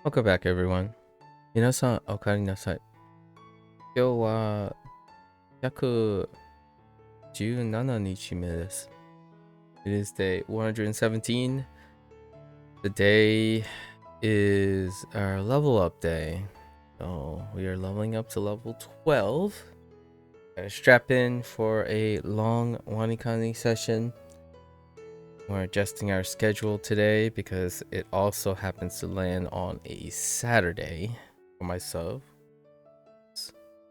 Welcome back, everyone. 皆さん、おかえりなさい。今日は117日目です。It is day 117. The day is our level up day. So we are leveling up to level 12. Gotta strap in for a long WaniKani session. We're adjusting our schedule today because it also happens to land on a Saturday for myself.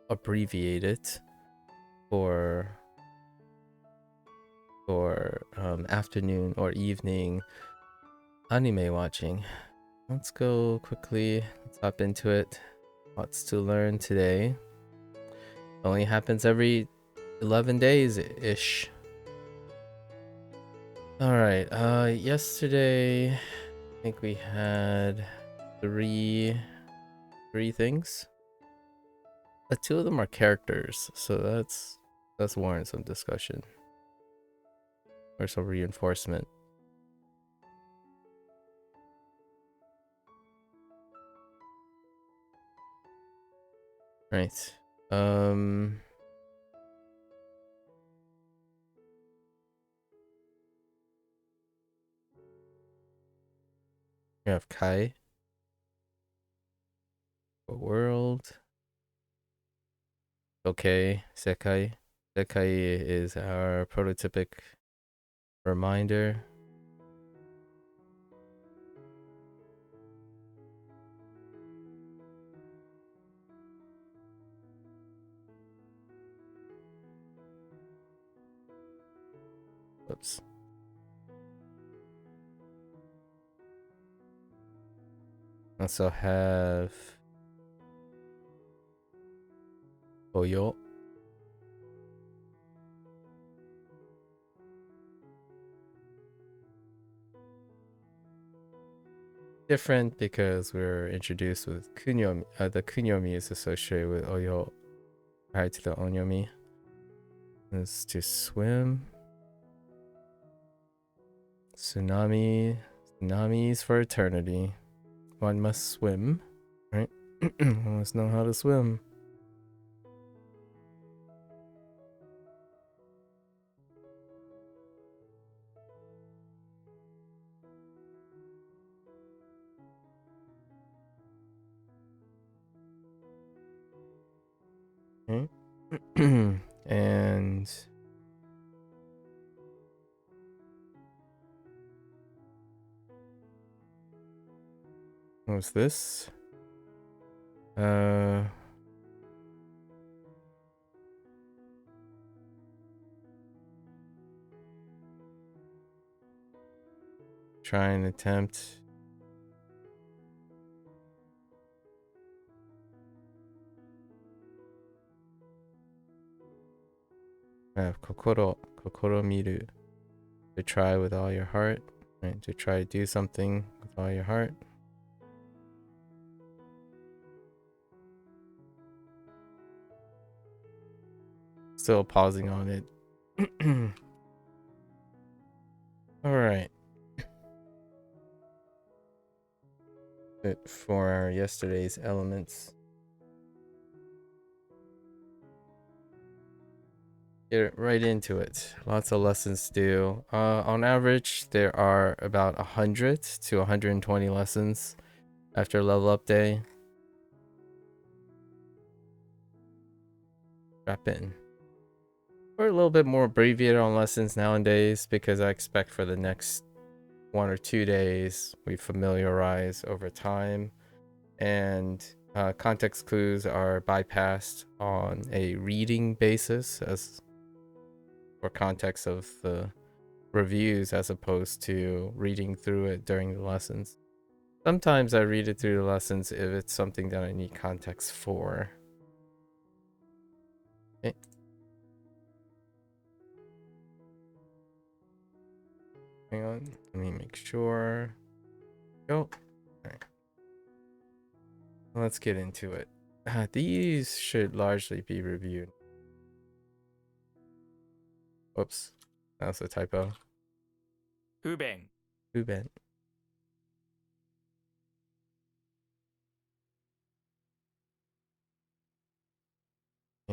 Abbreviate it for afternoon or evening anime watching. Let's go quickly. Let's hop into it. Lots to learn today. Only happens every 11 days ish. All right. Yesterday I think we had three things. But two of them are characters, so that's warrant some discussion or some reinforcement. Right. We have Kai, a world. Okay, Sekai. Sekai is our prototypic reminder. Oops. Also have Oyo. Different because we're introduced with Kunyomi. The Kunyomi is associated with Oyo prior to the Onyomi. Is to swim. Tsunamis for eternity. One must swim, right? One must know how to swim. Okay. And what was this? Try and attempt. I have kokoro miru. To try with all your heart, right? To try to do something with all your heart. Still pausing on it. All right. It for yesterday's elements. Get right into it. Lots of lessons to do. On average, there are about 100 to 120 lessons after level up day. Strap in. We're a little bit more abbreviated on lessons nowadays because I expect for the next 1 or 2 days we familiarize over time, and context clues are bypassed on a reading basis as for context of the reviews as opposed to reading through it during the lessons. Sometimes I read it through the lessons if it's something that I need context for. Okay. Hang on, let me make sure. Go. Alright. Let's get into it. These should largely be reviewed. Whoops, that was a typo. 不便 Too bad.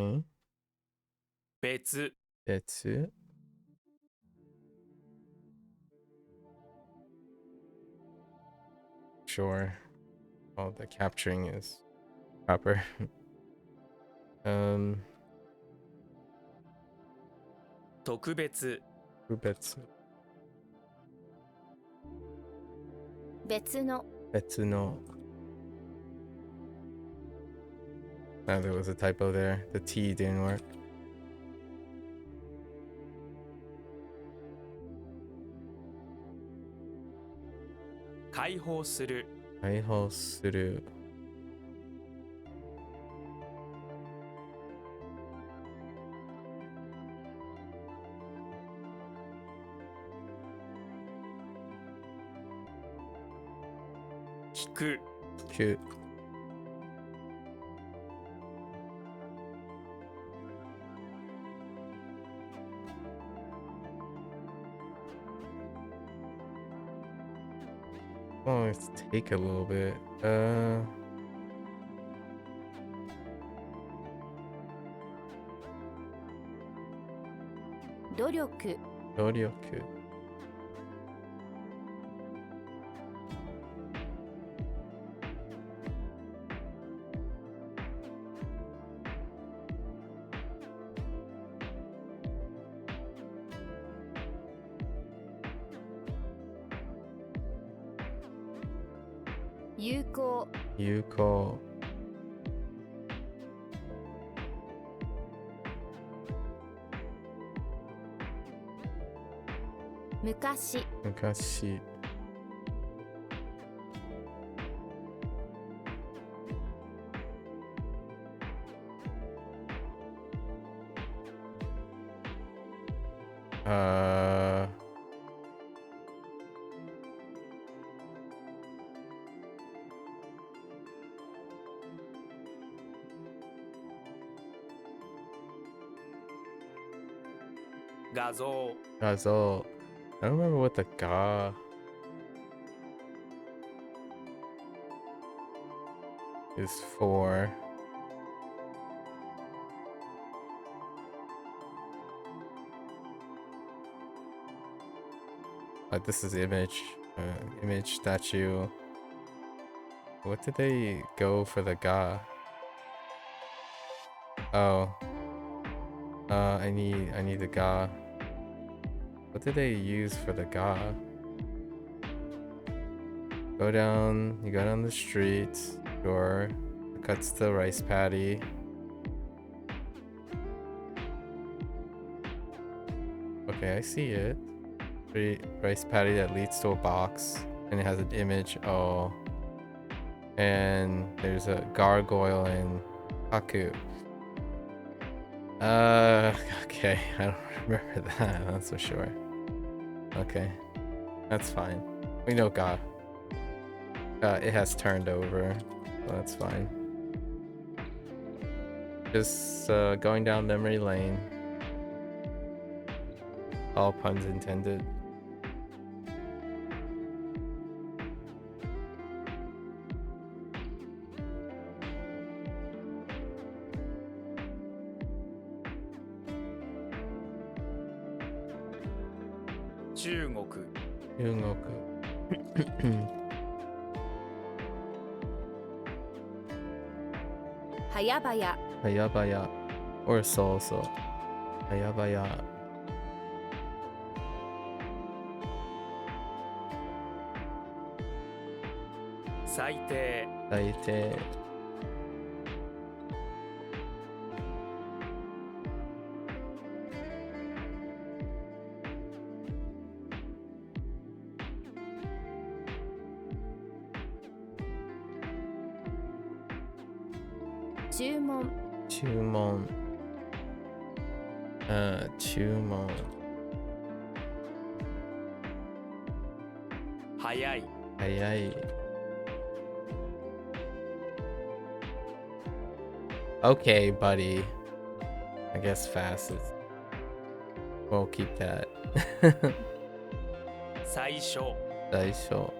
Okay. 別 Betsu. Sure. All the capturing is proper. 特別 Betsu. 別の Betsuno. No, there was a typo there. The T didn't work. 解放する Kaihosuru. 聞く Cute. Oh, let's take a little bit. 努力 Doryoku. Yuko Yuko. 昔 Mukashi. Uh, Gazo Gazo. I don't remember what the ga is for. This is image. Image statue. What did they go for the ga? Oh. I need the ga. What did they use for the ga? You go down the street, sure. It cuts the rice patty. Okay, I see it. Rice patty that leads to a box, and it has an image. Oh. And there's a gargoyle in MAKU. Okay, I don't remember that, that's for sure. Okay, that's fine. We know ga. It has turned over, so that's fine. Just going down memory lane. All puns intended. Jugoku 中国。早々 Hayabaya. Or so. Hayabaya. 最低最低。注文注文。注文。早い早い。Okay, buddy. I guess fast is. We'll keep that. 最初最初。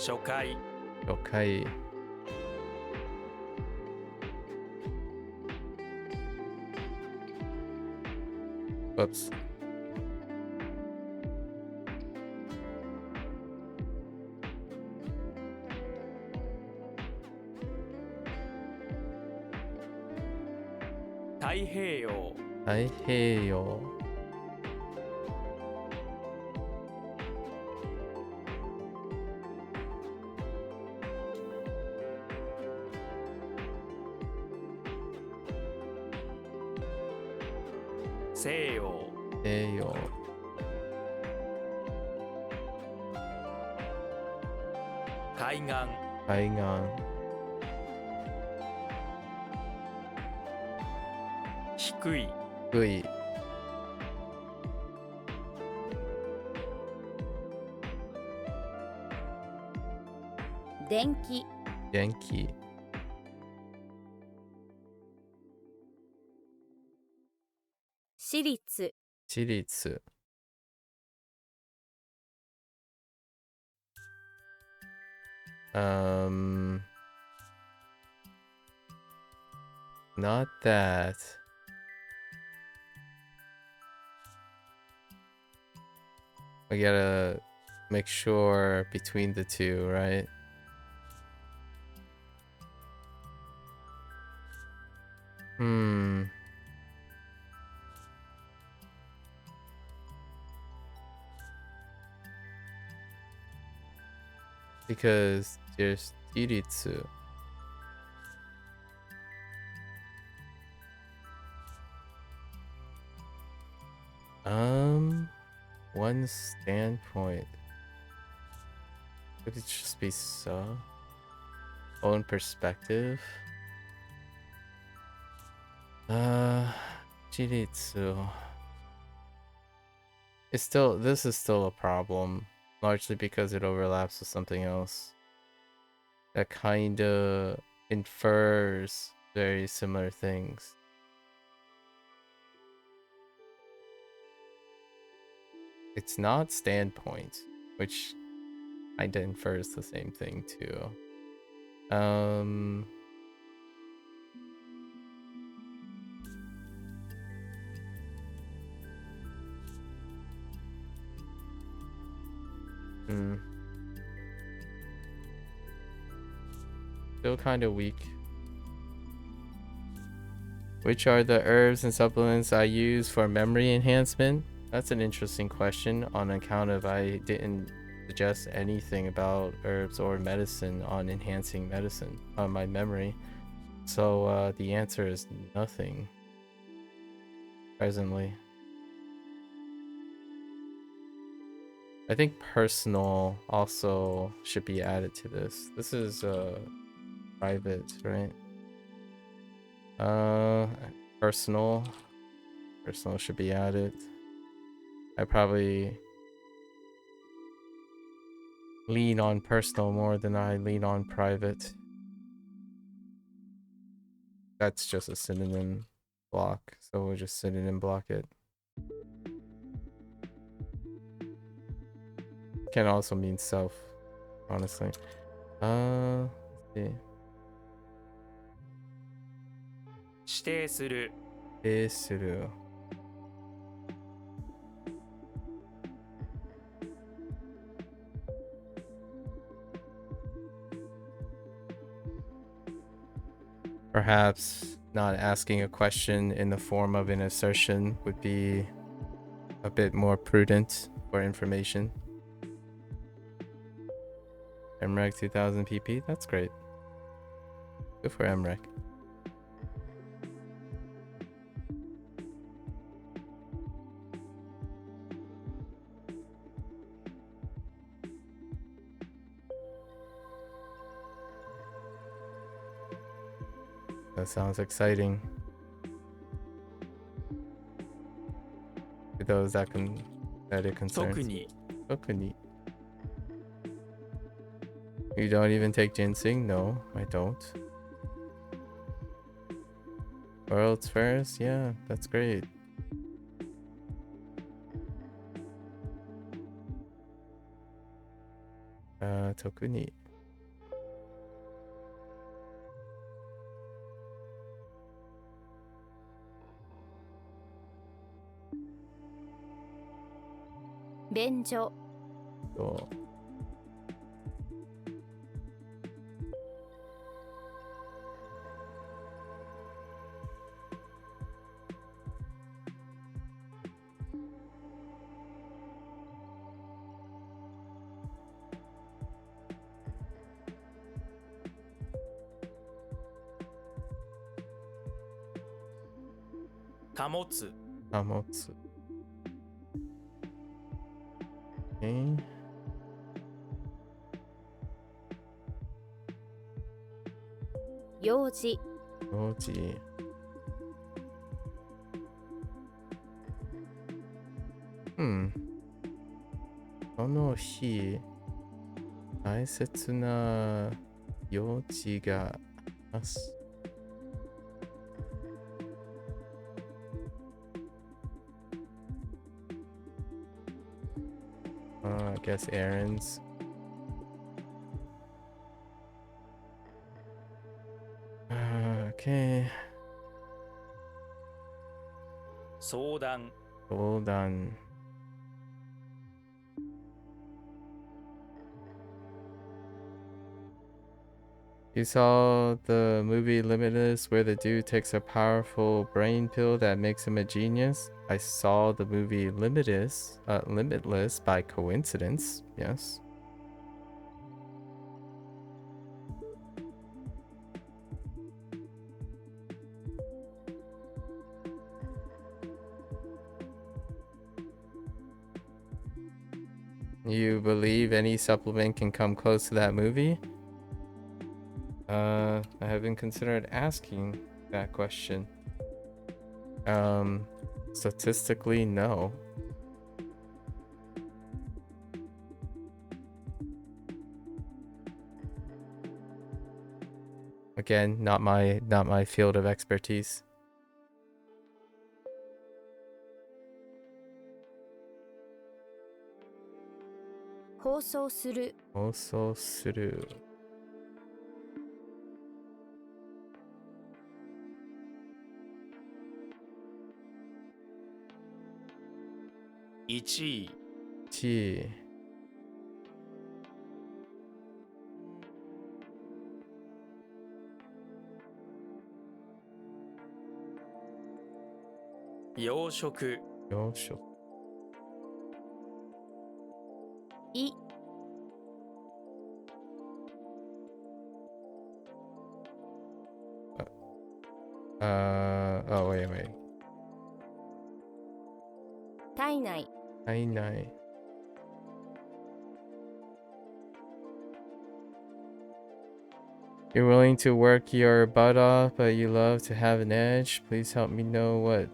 初回 Yokai. Whoops. 太平洋 Taiheyo. 西洋 Eyo. 海岸 Haigan. 低い Gui. 電気 Genki. 私立 Chiritsu. Not that. We gotta make sure between the two, right? Hmm. Because there's Chiritsu. One standpoint. Could it just be so? Own perspective? Chiritsu. This is still a problem, largely because it overlaps with something else that kinda infers very similar things. It's not standpoint, which kinda infers the same thing too. Still kind of weak. Which are the herbs and supplements I use for memory enhancement? That's an interesting question on account of I didn't suggest anything about herbs or medicine on enhancing medicine on my memory. So the answer is nothing presently. I think personal also should be added to this. This is private, right? Personal should be added. I probably lean on personal more than I lean on private. That's just a synonym block, so we'll just synonym block it. Can also mean self, honestly. Let's see. 指定する Desuru. Perhaps not asking a question in the form of an assertion would be a bit more prudent for information. MREC 2000 PP, that's great. Good for MREC. That sounds exciting. To those that it concerns. 特に Tokuni. You don't even take ginseng? No, I don't. World's first? Yeah, that's great. 特に。便所と貨物貨物。用事用事。その日、大切な用事があります。I guess errands. Okay. 相談相談。You saw the movie Limitless where the dude takes a powerful brain pill that makes him a genius? I saw the movie Limitless by coincidence, yes. You believe any supplement can come close to that movie? I haven't considered asking that question. Statistically, no. Again, not my field of expertise. 放送する放送する。1位1位。洋食洋食。い Oh, wait. 体内体内。You're willing to work your butt off, but you love to have an edge. Please help me know what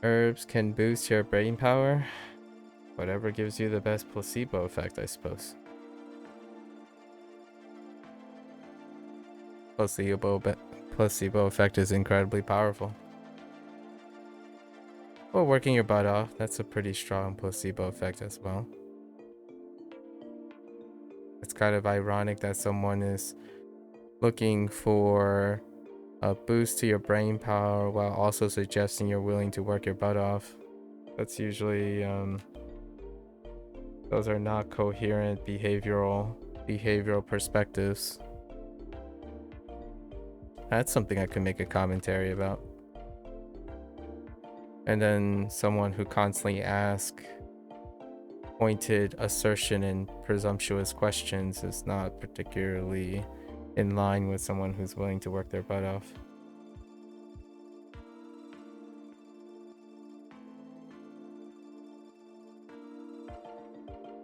herbs can boost your brain power. Whatever gives you the best placebo effect, I suppose. Placebo effect is incredibly powerful. Well, working your butt off, that's a pretty strong placebo effect as well. It's kind of ironic that someone is looking for a boost to your brain power while also suggesting you're willing to work your butt off. That's usually those are not coherent behavioral perspectives. That's something I could make a commentary about. And then someone who constantly asks pointed assertion and presumptuous questions is not particularly in line with someone who's willing to work their butt off.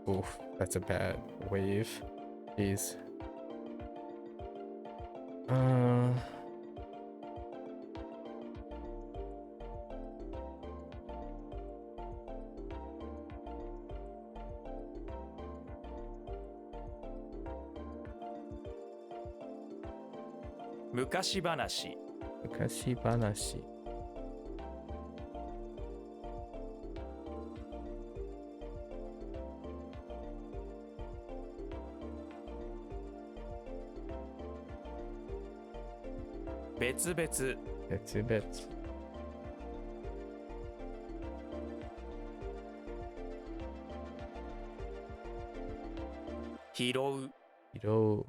Oof, that's a bad wave. Jeez.昔話昔話。別々別々。拾う拾う。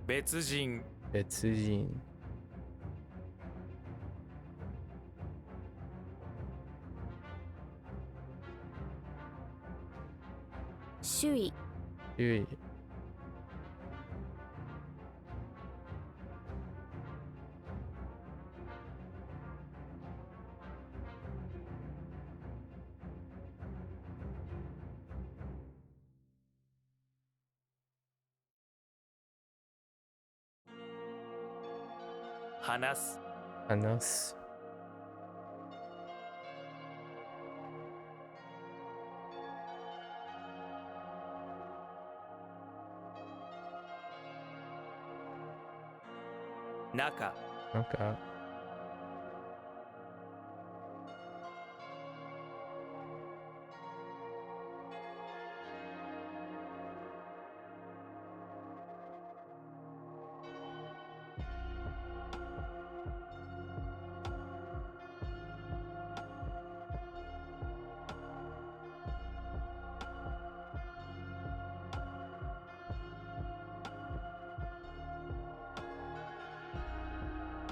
別人別人。周囲周囲。話す話す。中なんか、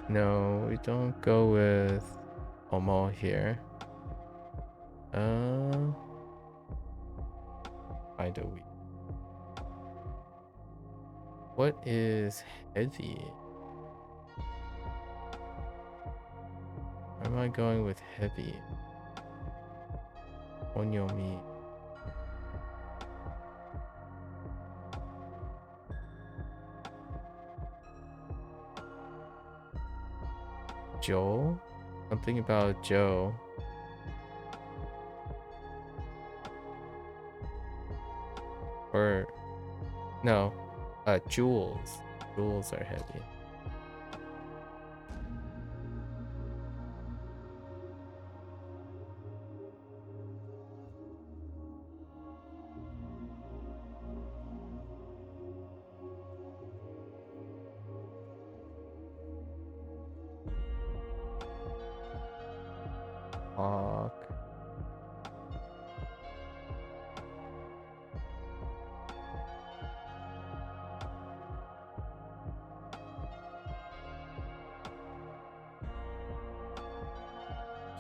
No, we don't go with Omo here. Find a week. What is heavy? Where am I going with heavy? Onyomi. Joe? Something about Joe. Or no, jewels. Jewels are heavy. Hawk.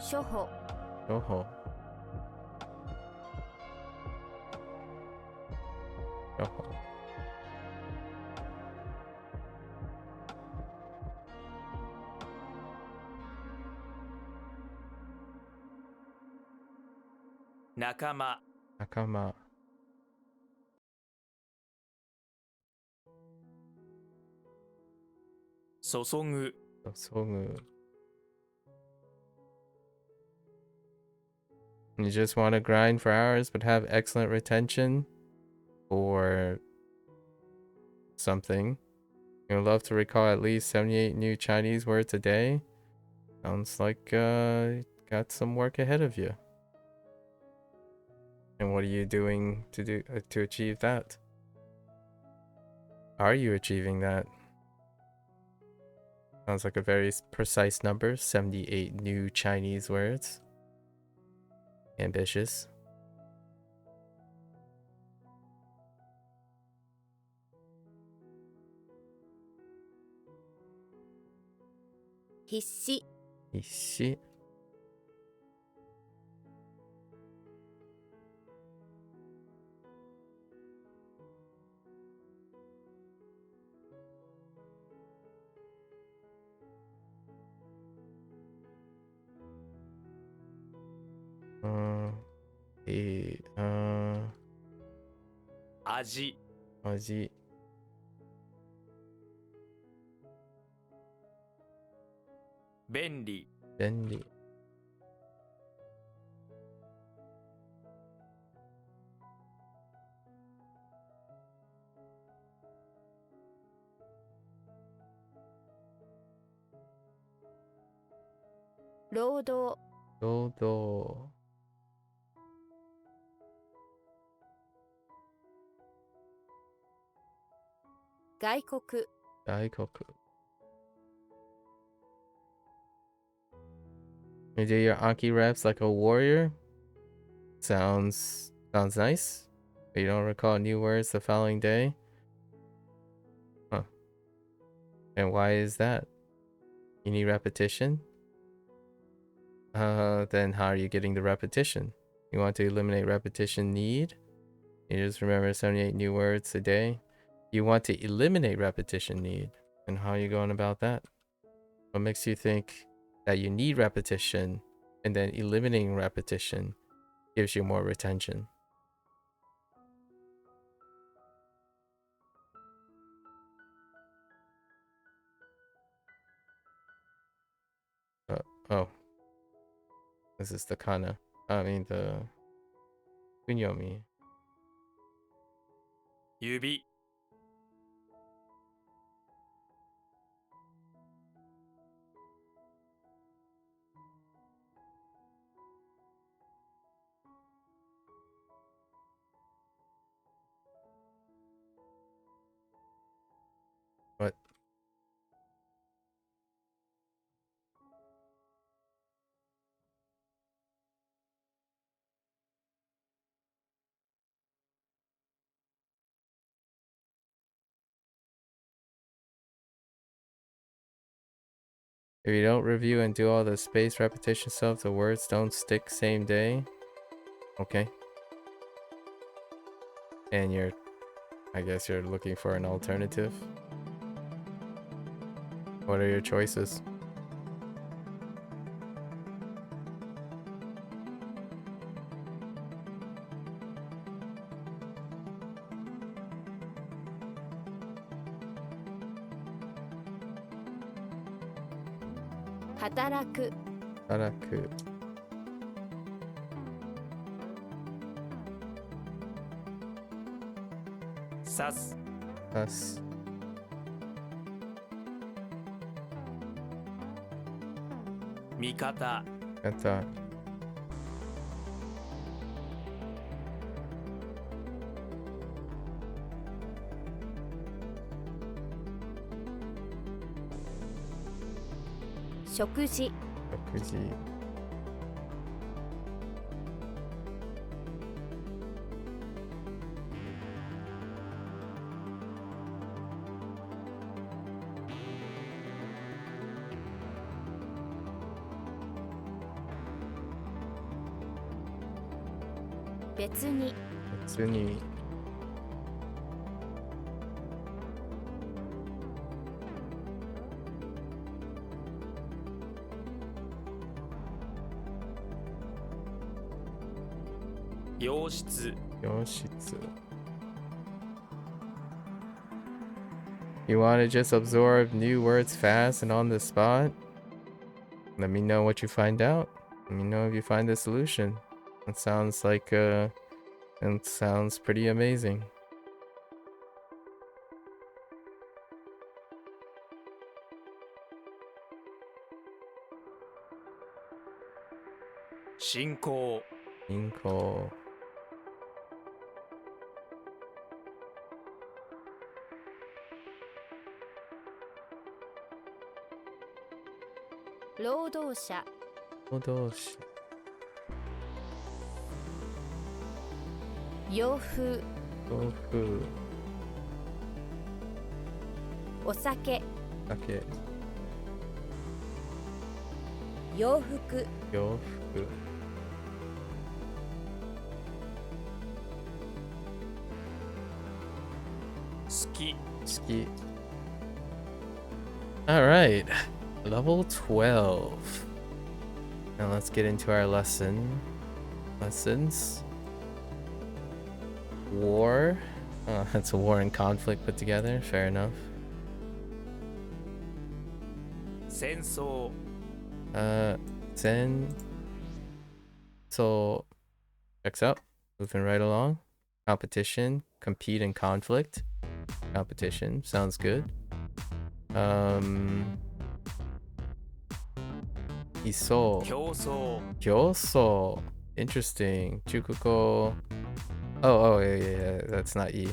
Shoho Yoho. Yoho. Nakama Nakama. Sosogu Sosogu. You just want to grind for hours but have excellent retention? Or something. You would love to recall at least 78 new Chinese words a day? Sounds like got some work ahead of you. And what are you doing to achieve that? Are you achieving that? Sounds like a very precise number, 78 new Chinese words. Ambitious. Hissi Ishi. Aji Aji. Benri Bendy. Roudou Dodo. 外国 Daikoku. You do your Anki reps like a warrior? Sounds nice. But you don't recall new words the following day? Huh. And why is that? You need repetition? Then how are you getting the repetition? You want to eliminate repetition need? You just remember 78 new words a day? You want to eliminate repetition need. And how are you going about that? What makes you think that you need repetition and then eliminating repetition gives you more retention? Oh, this is the kana. I mean the kunyomi. 指 What? If you don't review and do all the space repetition stuff, the words don't stick same day. Okay. And I guess you're looking for an alternative. What are your choices? Hataraku Taraku. Sas Us. Mikata Kata. Shokuji Shokuji. Betsuni 別に 洋室 Yoshitsu. You want to just absorb new words fast and on the spot? Let me know what you find out. Let me know if you find the solution. It sounds like it sounds pretty amazing. Shinkou Inko. Roudosha Odoshi. Youfu Tofu. Osake Sake. 洋服 Yofuku. Ski Ski. Alright. Level 12. Now let's get into our lessons. War. That's a war and conflict put together. Fair enough. 戦争 Zen. So, checks out. Moving right along. Competition. Compete in conflict. Competition. Sounds good. Iso. 競争 Kyoso. Interesting. Chukuko. Oh, yeah. That's not E.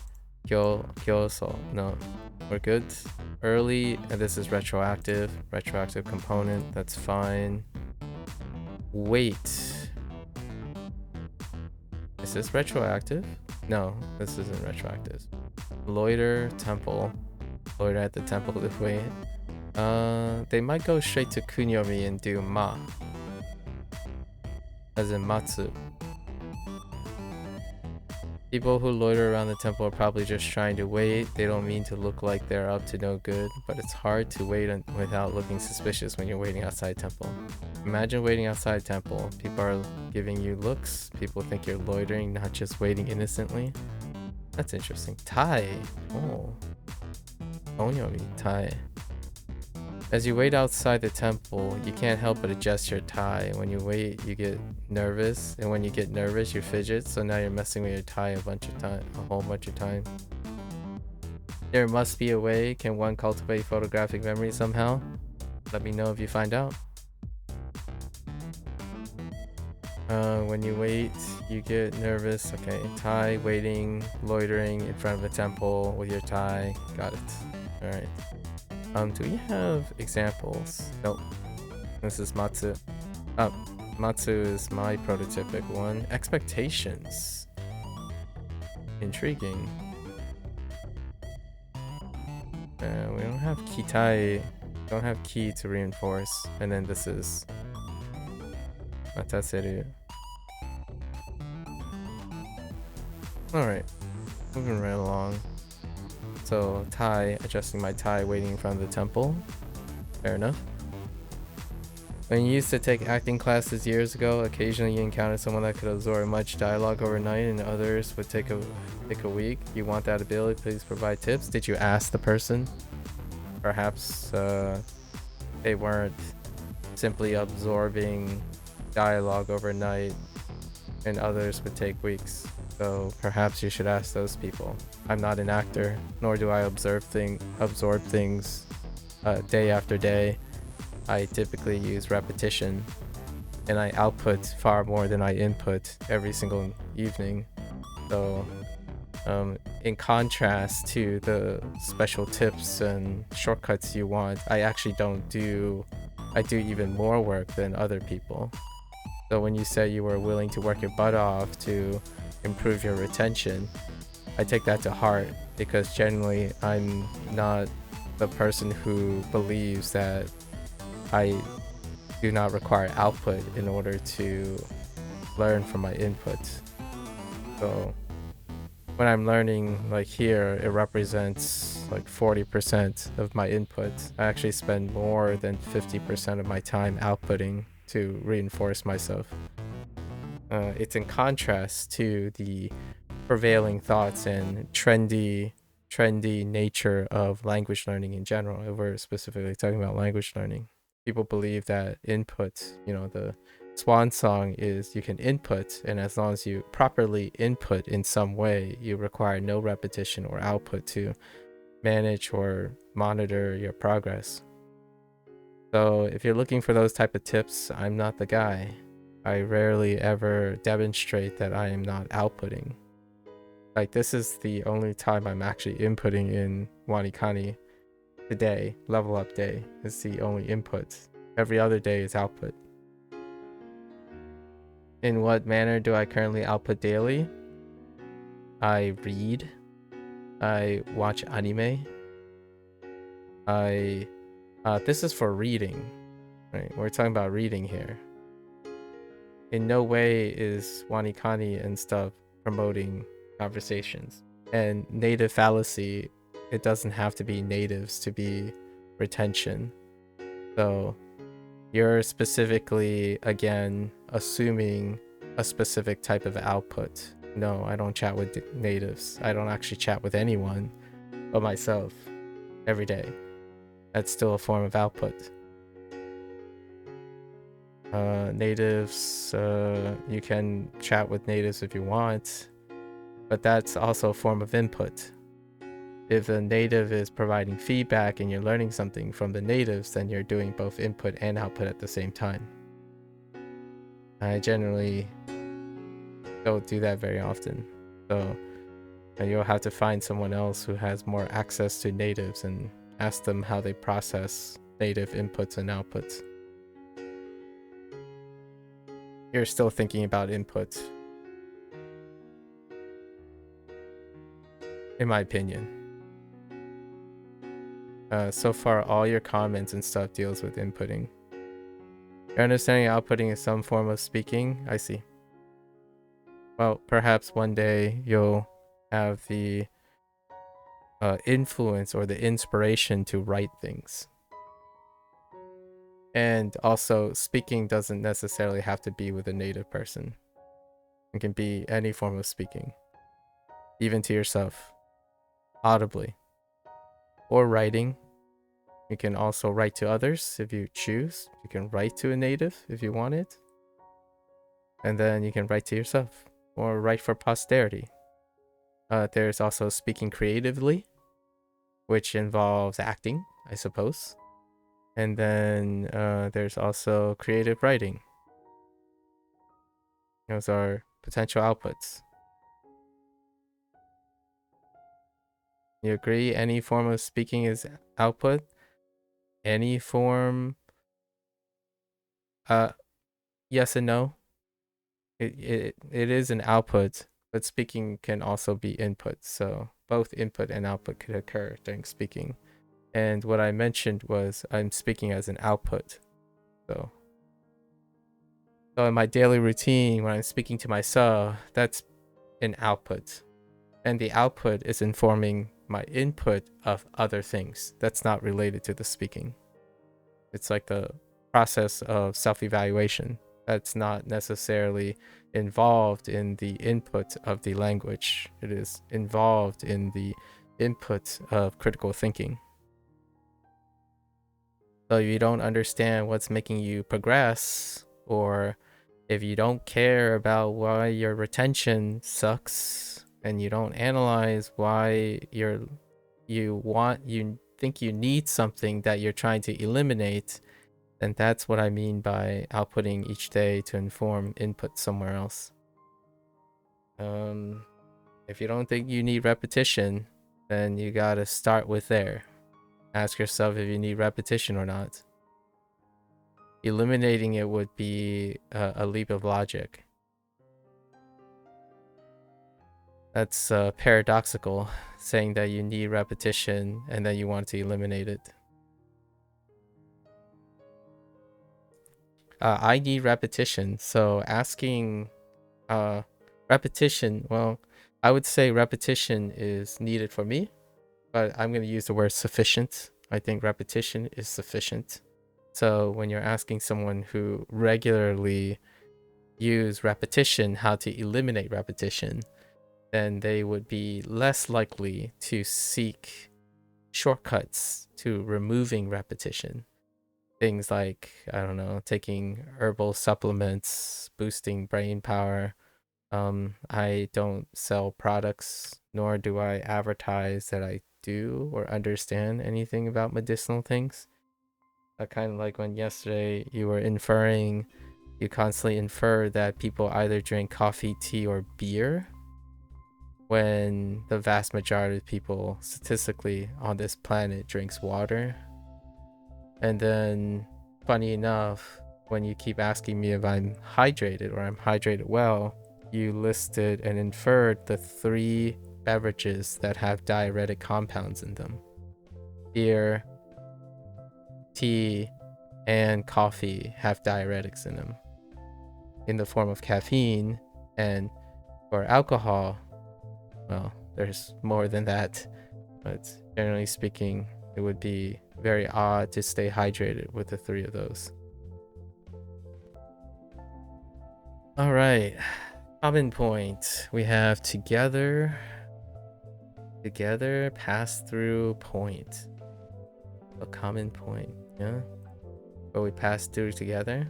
Kyoso. No. We're good. Early, and this is retroactive. Retroactive component, that's fine. Wait. Is this retroactive? No, this isn't retroactive. Loiter, temple. Loiter at the temple to wait. They might go straight to kunyomi and do ma. As in matsu. People who loiter around the temple are probably just trying to wait. They don't mean to look like they're up to no good, but it's hard to wait without looking suspicious when you're waiting outside temple. Imagine waiting outside temple. People are giving you looks. People think you're loitering, not just waiting innocently. That's interesting. Tai. Oh. Onyomi. Tai. As you wait outside the temple, you can't help but adjust your tai. When you wait, you get nervous, and when you get nervous, you fidget, so now you're messing with your tai a whole bunch of time. There must be a way. Can one cultivate photographic memory somehow? Let me know if you find out. When you wait, you get nervous. Okay, tai, waiting, loitering in front of a temple with your tai. Got it. Alright. Do we have examples? Nope. This is Matsu. Matsu is my prototypic one. Expectations. Intriguing. We don't have kitai. Don't have ki to reinforce. And then this is Mataseru. Alright. Moving right along. So, tai, adjusting my tai, waiting in front of the temple. Fair enough. When you used to take acting classes years ago, occasionally you encountered someone that could absorb much dialogue overnight and others would take a week. You want that ability, please provide tips. Did you ask the person? Perhaps they weren't simply absorbing dialogue overnight and others would take weeks. So perhaps you should ask those people. I'm not an actor, nor do I absorb things day after day. I typically use repetition, and I output far more than I input every single evening. So in contrast to the special tips and shortcuts you want, I actually do even more work than other people. So when you say you were willing to work your butt off to improve your retention, I take that to heart, because generally I'm not the person who believes that I do not require output in order to learn from my input. So when I'm learning, like here, it represents like 40% of my input. I actually spend more than 50% of my time outputting to reinforce myself. It's in contrast to the prevailing thoughts and trendy nature of language learning in general. If we're specifically talking about language learning, people believe that input, the swan song is you can input, and as long as you properly input in some way, you require no repetition or output to manage or monitor your progress. So if you're looking for those type of tips, I'm not the guy. I rarely ever demonstrate that I am not outputting. Like, this is the only time I'm actually inputting in WaniKani. Today, level up day, is the only input. Every other day is output. In what manner do I currently output daily? I read. I watch anime. This is for reading, right? We're talking about reading here. In no way is WaniKani and stuff promoting conversations. And native fallacy, it doesn't have to be natives to be retention. So you're specifically, again, assuming a specific type of output. No, I don't chat with natives. I don't actually chat with anyone but myself every day. That's still a form of output. Natives, you can chat with natives if you want, but that's also a form of input. If a native is providing feedback and you're learning something from the natives, then you're doing both input and output at the same time. I generally don't do that very often. So And you'll have to find someone else who has more access to natives and ask them how they process native inputs and outputs. You're still thinking about inputs, in my opinion. So far, all your comments and stuff deals with inputting. Your understanding outputting is some form of speaking. I see. Well, perhaps one day you'll have the influence or the inspiration to write things. And also, speaking doesn't necessarily have to be with a native person. It can be any form of speaking, even to yourself, audibly, or writing. You can also write to others if you choose. You can write to a native if you want it. And then you can write to yourself or write for posterity. There's also speaking creatively, which involves acting, I suppose. And then there's also creative writing. Those are potential outputs. You agree? Any form of speaking is output? Any form? Yes and no. It is an output, but speaking can also be input. So both input and output could occur during speaking. And what I mentioned was I'm speaking as an output. So in my daily routine, when I'm speaking to myself, that's an output. And the output is informing my input of other things that's not related to the speaking. It's like the process of self-evaluation that's not necessarily involved in the input of the language. It is involved in the input of critical thinking. So if you don't understand what's making you progress, or if you don't care about why your retention sucks, and you don't analyze why you think you need something that you're trying to eliminate, then that's what I mean by outputting each day to inform input somewhere else. If you don't think you need repetition, then you gotta start with there. Ask yourself if you need repetition or not. Eliminating it would be a leap of logic. That's paradoxical, saying that you need repetition and then you want to eliminate it. I need repetition, so asking repetition, well, I would say repetition is needed for me, but I'm going to use the word sufficient. I think repetition is sufficient. So when you're asking someone who regularly use repetition how to eliminate repetition, then they would be less likely to seek shortcuts to removing repetition. Things like, I don't know, taking herbal supplements, boosting brain power. I don't sell products, nor do I advertise that I do or understand anything about medicinal things. Kind of like when yesterday you constantly infer that people either drink coffee, tea, or beer, when the vast majority of people statistically on this planet drinks water. And then, funny enough, when you keep asking me if I'm hydrated or I'm hydrated well, you listed and inferred the 3 beverages that have diuretic compounds in them. Beer, tea, and coffee have diuretics in them in the form of caffeine. And for alcohol, well, there's more than that, but generally speaking, it would be very odd to stay hydrated with the 3 of those. All right, common point. We have together, pass through point. A common point, yeah? But we pass through together.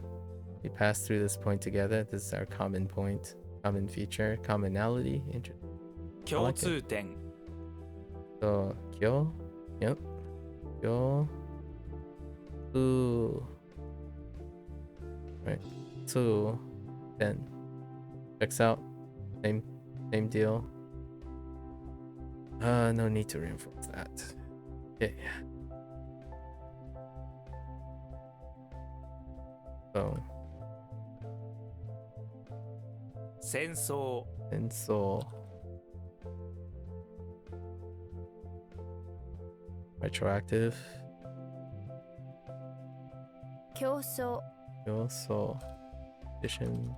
We pass through this point together. This is our common point, common feature, commonality. I 共 like 通 it. 点 So, kyo, yep. Kyo, ooh. Right. So, then checks out. Same deal. No need to reinforce that. Okay. So, 戦争 Insole. Retroactive. 競争 Also. Addition.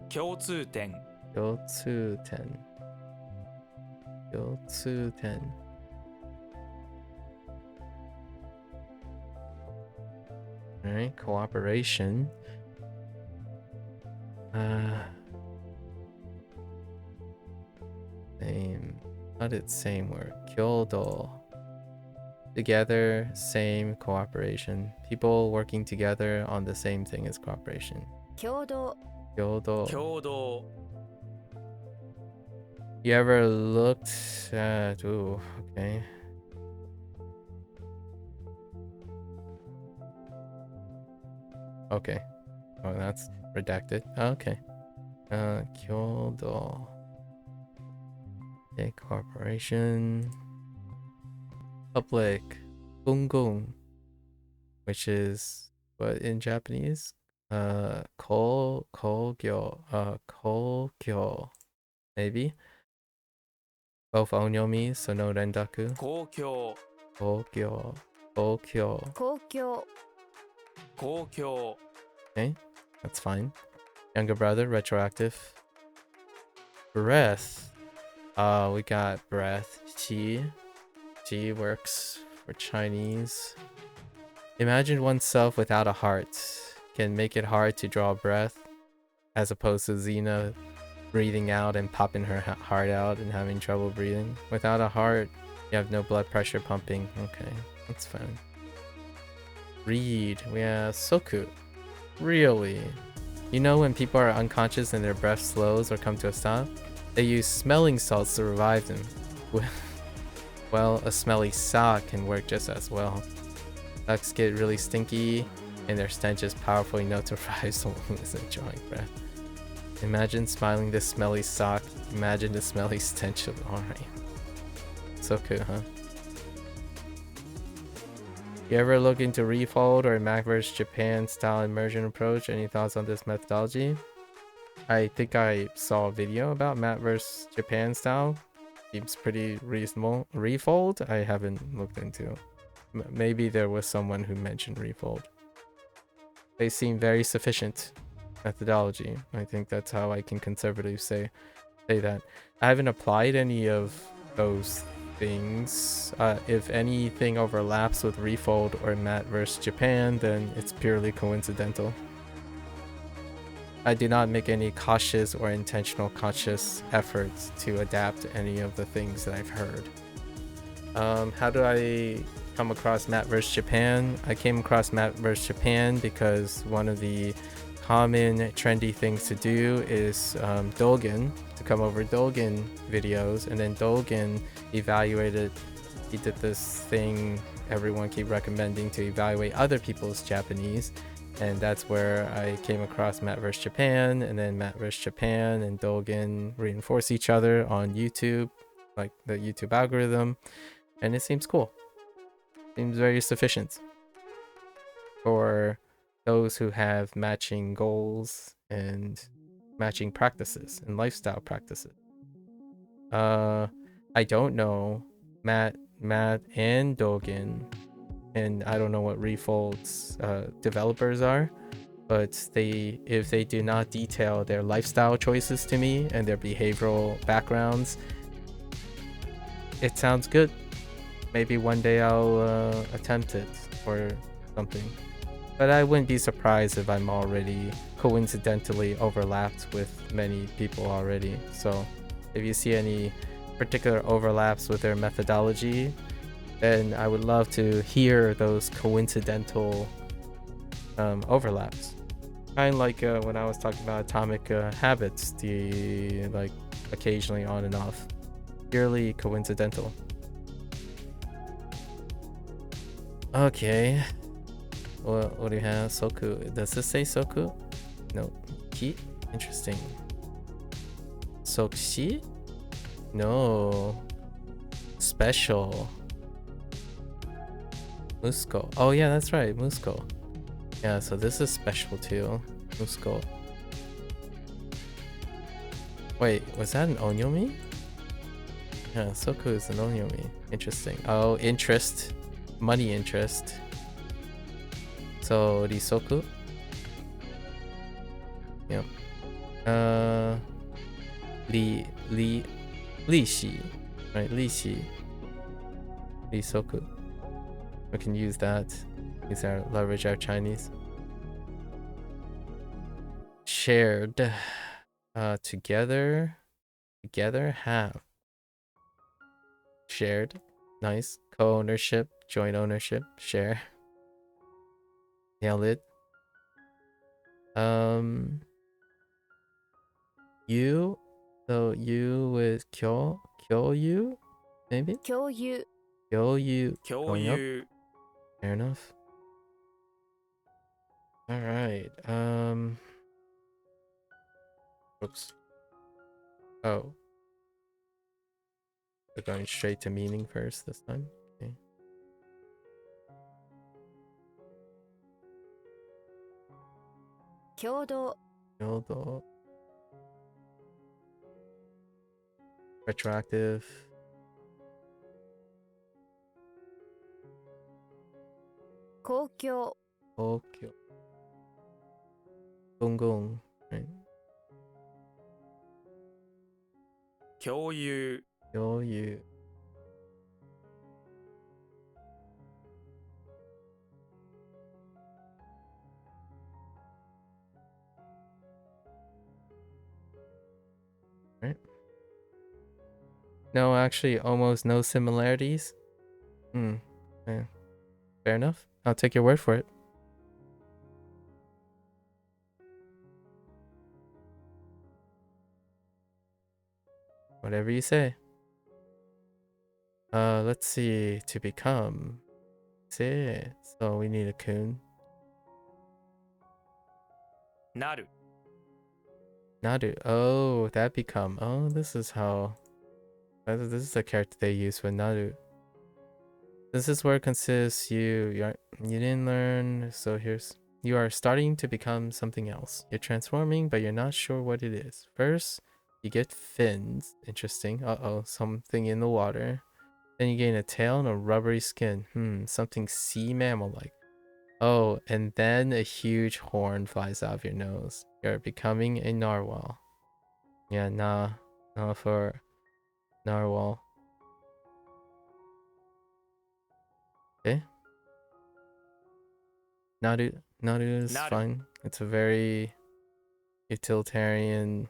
共通点 Yotsuten. Yotsuten. Alright, cooperation. Same. Not its same word. Kyodo. Together, same cooperation. People working together on the same thing is cooperation. 共同 Kyodo. 共同 You ever looked at... Ooh, okay. Okay. Oh, that's redacted. Okay. Kyodo. Okay, corporation. Public. Gungung. Which is what in Japanese? Kogyo. Kogyo. Maybe? Both onyomi, so no rendaku. 公共 Kogyo. Kogyo. 公共公共 Okay, that's fine. Younger brother, retroactive. Breath. We got breath. Qi. Qi works for Chinese. Imagine oneself without a heart. Can make it hard to draw breath. As opposed to Xena breathing out and popping her heart out and having trouble breathing. Without a heart, you have no blood pressure pumping. Okay, that's fine. Read. We have Soku. Really? You know when people are unconscious and their breath slows or come to a stop? They use smelling salts to revive them. Well, a smelly sock can work just as well. Ducks get really stinky and their stench is powerful enough to revive someone who isn't drawing breath. Imagine smiling this smelly sock. Imagine the smelly stench of... Alright. So cool, huh? You ever look into refold or MAKU vs Japan style immersion approach? Any thoughts on this methodology? I think I saw a video about MAKU vs Japan style. Seems pretty reasonable. Refold? I haven't looked into. Maybe there was someone who mentioned refold. They seem very sufficient methodology. I think that's how I can conservatively say that. I haven't applied any of those things. If anything overlaps with refold or MAKU vs Japan, then it's purely coincidental. I do not make any cautious or intentional conscious efforts to adapt any of the things that I've heard. How do I come across MAKU vs Japan? I came across MAKU vs Japan because one of the common trendy things to do is Dogen, to come over Dogen videos, and then Dogen evaluated, he did this thing everyone keep recommending to evaluate other people's Japanese, and that's where I came across MAKU vs Japan, and then MAKU vs Japan and Dogen reinforce each other on YouTube, like the YouTube algorithm, and it seems cool. Seems very sufficient for those who have matching goals and matching practices and lifestyle practices. I don't know Matt and Dogen, and I don't know what Refold's developers are, but if they do not detail their lifestyle choices to me and their behavioral backgrounds, it sounds good. Maybe one day I'll attempt it or something. But I wouldn't be surprised if I'm already coincidentally overlapped with many people already. So if you see any particular overlaps with their methodology, then I would love to hear those coincidental overlaps. Kind of like when I was talking about atomic habits, the like occasionally on and off, purely coincidental. Okay. What do you have? Soku. Does this say Soku? No. Ki? Interesting. Sokshi? No. Special. Musko. Oh yeah, that's right. Musko. Yeah, so this is special too. Musko. Wait, was that an onyomi? Yeah, Soku is an onyomi. Interesting. Oh, interest. Money interest. So, Risoku? Yep. Lishi. Right, Lishi. Risoku. We can use that. Leverage our Chinese. Shared. Together. Together have. Shared. Nice. Co-ownership. Joint ownership. Share. Nailed it. You. So you with Kyo maybe? 共有 Kyo共 going up. 有 Fair enough. Alright. Oops. Oh. We're going straight to meaning first this time. Okay. 共同 Yodo. Retroactive. 公共 Okyo. Gong. Right. 共有 Kyo. Right. No, actually, almost no similarities. Yeah. Fair enough. I'll take your word for it. Whatever you say. Let's see. To become. Say. So we need a kun. なる Naru. Oh, that become. Oh, this is how. This is the character they use for Naru. This is where it consists you didn't learn. So here's you are starting to become something else. You're transforming, but you're not sure what it is. First, you get fins. Interesting. Uh-oh, something in the water. Then you gain a tail and a rubbery skin. Something sea mammal-like. Oh, and then a huge horn flies out of your nose. You're becoming a narwhal. Yeah, nah for narwhal. Okay. Naru is Naru. fine. It's a very utilitarian,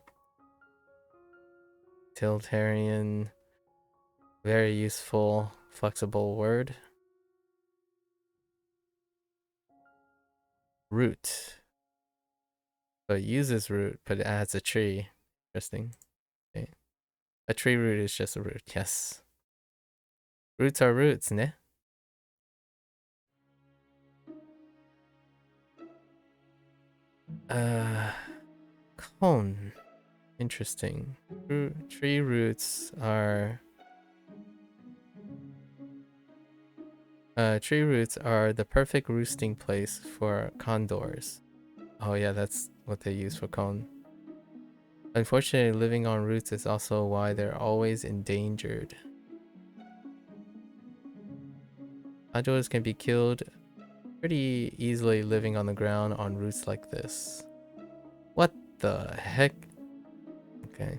very useful, flexible word. Root. So it uses root, but it adds a tree. Interesting. Okay. A tree root is just a root. Yes. Roots are roots, ne? Cone. Interesting. Tree roots are the perfect roosting place for condors. Oh yeah, that's what they use for cone. Unfortunately, living on roots is also why they're always endangered. Condors can be killed pretty easily living on the ground on roots like this. What the heck? Okay.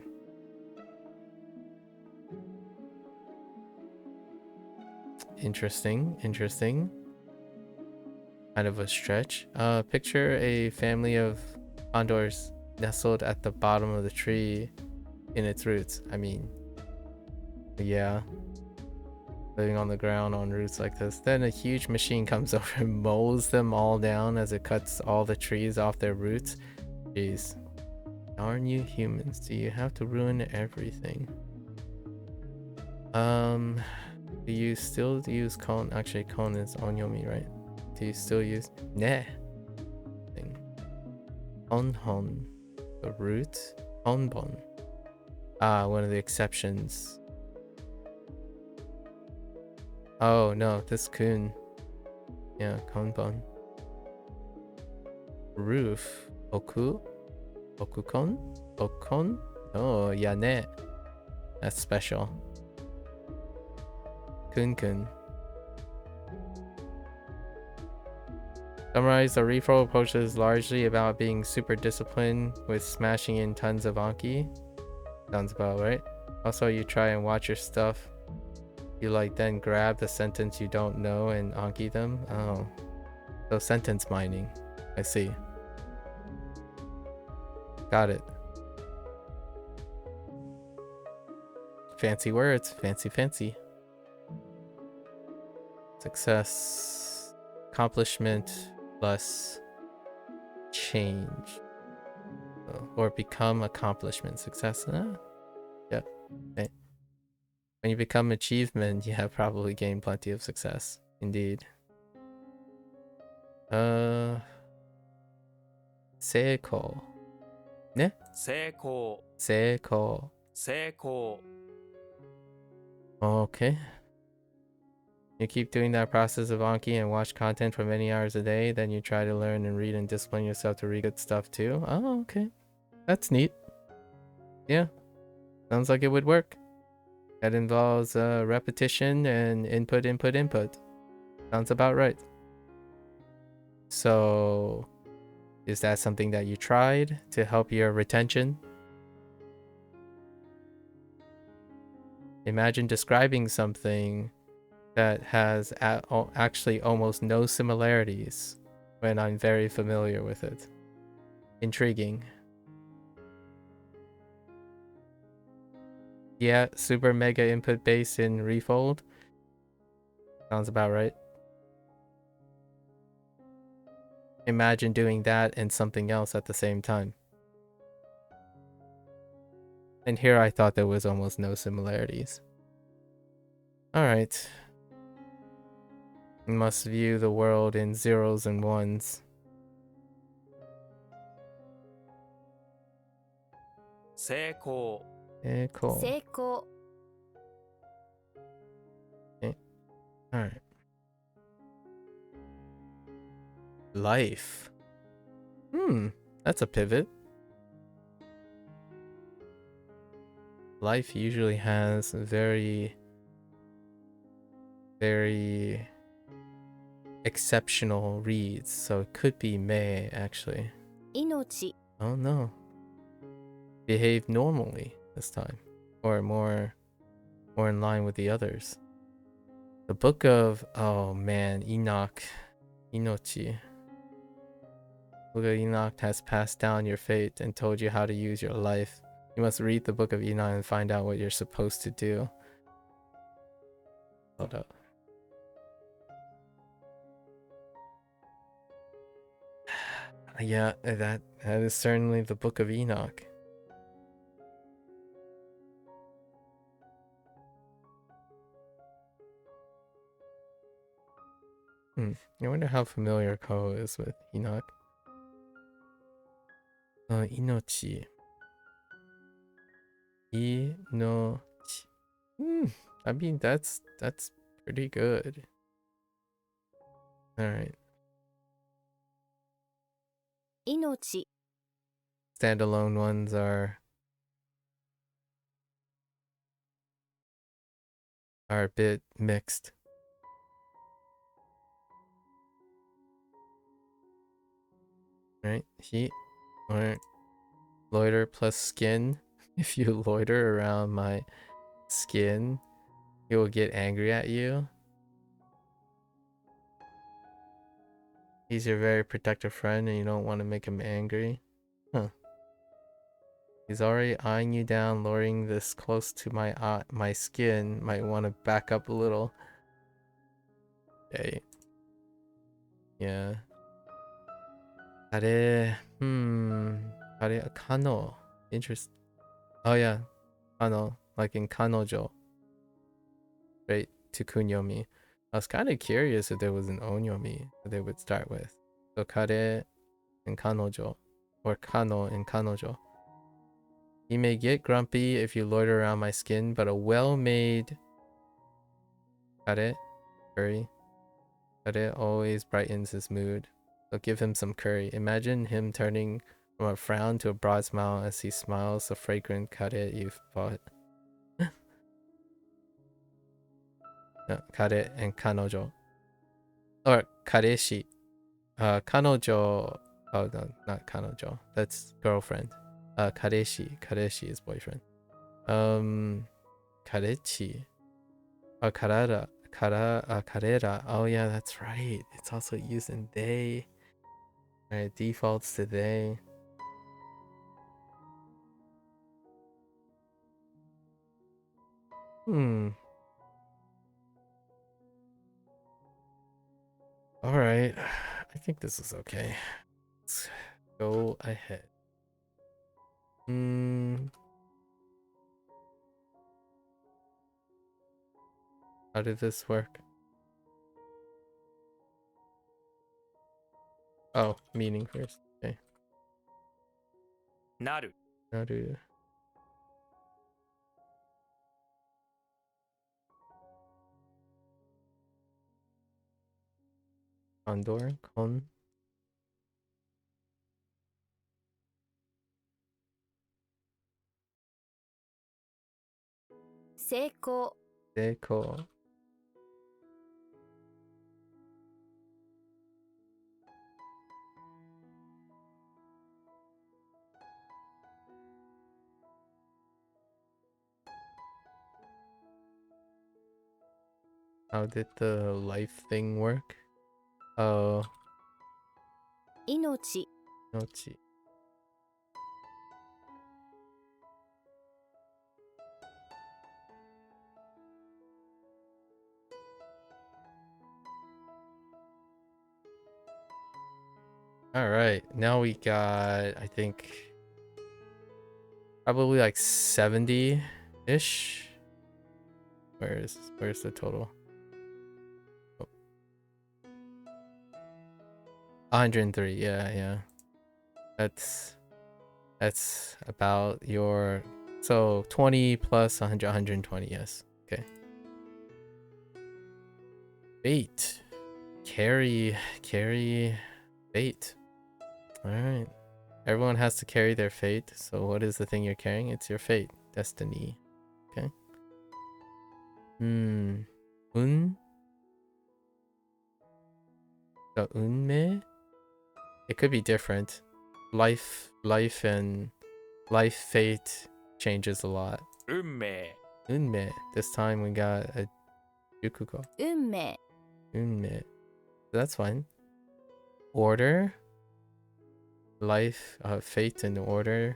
Interesting. Kind of a stretch. Picture a family of condors nestled at the bottom of the tree in its roots. I mean, yeah. Living on the ground on roots like this. Then a huge machine comes over and mows them all down as it cuts all the trees off their roots. Jeez. Darn you humans. Do you have to ruin everything? Do you still use kon? Actually, kon is onyomi, right? Do you still use ne? Onhon, the root. Onbon. Ah, one of the exceptions. Oh no, this kun. Yeah, konbon. Roof. Oku? Okukon? Okon? Oh, yane. That's special. Kun. Summarize, the refill approach is largely about being super disciplined with smashing in tons of Anki. Sounds about right. Also, you try and watch your stuff. You like then grab the sentence you don't know and Anki them. Oh. So sentence mining. I see. Got it. Fancy words. Fancy. Success. Accomplishment plus change. Or become accomplishment. Success. Yep. Okay. When you become achievement, you have probably gained plenty of success. Indeed. Seiko. Ne? 成功 Seiko. 成功 Okay. You keep doing that process of Anki and watch content for many hours a day, then you try to learn and read and discipline yourself to read good stuff too. Oh, okay. That's neat. Yeah. Sounds like it would work. That involves repetition and input. Sounds about right. So, is that something that you tried to help your retention? Imagine describing something that has actually almost no similarities when I'm very familiar with it. Intriguing. Yeah, super mega input based in Refold. Sounds about right. Imagine doing that and something else at the same time. And here I thought there was almost no similarities. Alright. You must view the world in zeros and ones. 成功 Cool. 成功 Alright. Life. That's a pivot. Life usually has very exceptional reads, so it could be may actually. 命 Oh no. Behave normally this time, or more in line with the others. The book of, oh man, Enoch, Inochi. Book of Enoch has passed down your fate and told you how to use your life. You must read the book of Enoch and find out what you're supposed to do. Hold up. Yeah, that is certainly the book of Enoch. I wonder how familiar Ko is with Enoch. Inochi. Inochi. I mean, that's pretty good. All right. 命 Standalone ones are a bit mixed. Right? Heat or loiter plus skin. If you loiter around my skin, he will get angry at you. He's your very protective friend and you don't want to make him angry. Huh. He's already eyeing you down, luring this close to my skin. Might want to back up a little. Okay. Yeah. Are, Kano. Oh yeah. Kano. Like in Kanojo. Right. to kunyomi. I was kind of curious if there was an onyomi that they would start with. So kare and kanojo, or kano and kanojo. You may get grumpy if you loiter around my skin, but a well-made kare, curry, kare always brightens his mood. So give him some curry. Imagine him turning from a frown to a broad smile as he smiles the fragrant kare you've bought. No, kare and kanojo. Or kareshi. Kanojo. Oh no, not kanojo. That's girlfriend. Kareshi. Kareshi is boyfriend. Karechi. Oh, karara. Karera. Oh yeah, that's right. It's also used in they. Alright, defaults to they. Alright. I think this is okay. Let's go ahead. How did this work? Oh, meaning first. Okay. なる Naru. Condor. Con. 成功 Deco. How did the life thing work? Oh, 命 Nochi. Alright, now we got, I think, probably like 70-ish. Where's the total? Oh. 103, yeah. That's about your, so 20 plus 100, 120, yes. Okay. Fate. Carry fate. Alright. Everyone has to carry their fate. So what is the thing you're carrying? It's your fate. Destiny. Okay. Un. So unme? It could be different. Life and life fate changes a lot. 運命 Unme. This time we got a Yukuko. 運命 Unme. That's fine. Order. Life, fate and order.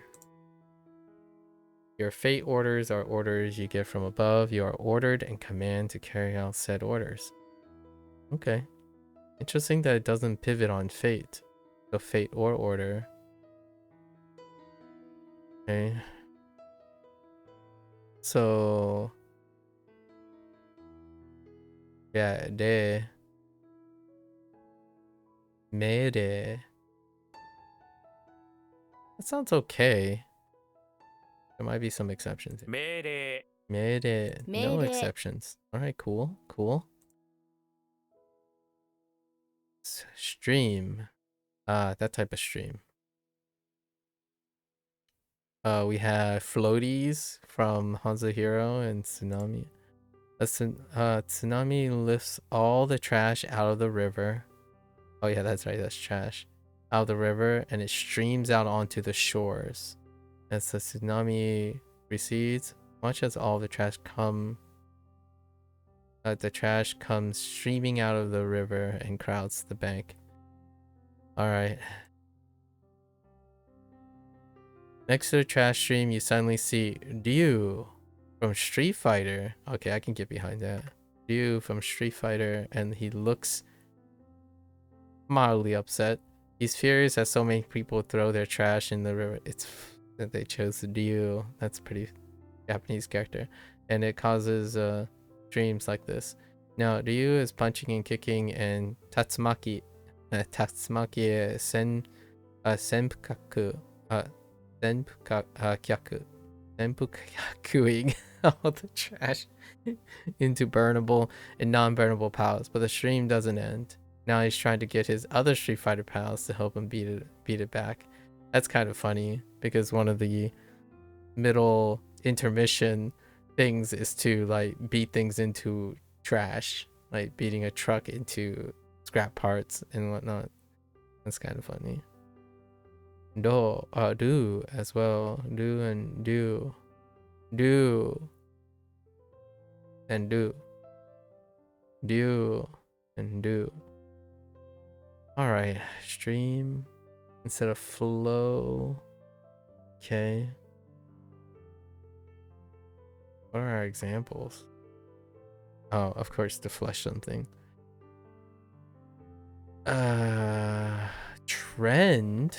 Your fate orders are orders you get from above. You are ordered and command to carry out said orders. Okay. Interesting that it doesn't pivot on fate. So fate or order. Okay. So yeah, de mere. That sounds okay. There might be some exceptions. 命令 Mere. No Mere. exceptions. Alright, cool. Stream. That type of stream. We have floaties from Hanzo Hero and Tsunami. Tsunami lifts all the trash out of the river. Oh yeah, that's right, that's trash. Out of the river, and it streams out onto the shores. As the tsunami recedes, much as all the trash comes streaming out of the river and crowds the bank. Alright. Next to the trash stream, you suddenly see Ryu from Street Fighter. Okay, I can get behind that. Ryu from Street Fighter, and he looks mildly upset. He's furious as so many people throw their trash in the river. It's that they chose Ryu. That's a pretty Japanese character. And it causes dreams like this. Now, Ryu is punching and kicking, and Tatsumaki is senpukaku, senpukakuing all the trash into burnable and non-burnable pals, but the stream doesn't end. Now he's trying to get his other Street Fighter pals to help him beat it back. That's kind of funny because one of the middle intermission things is to like beat things into trash, like beating a truck into scrap parts and whatnot. That's kind of funny. Do as well. Do and do. Do and do. Do and do. Alright, stream instead of flow. Okay. What are our examples? Oh, of course, to flush something. Trend?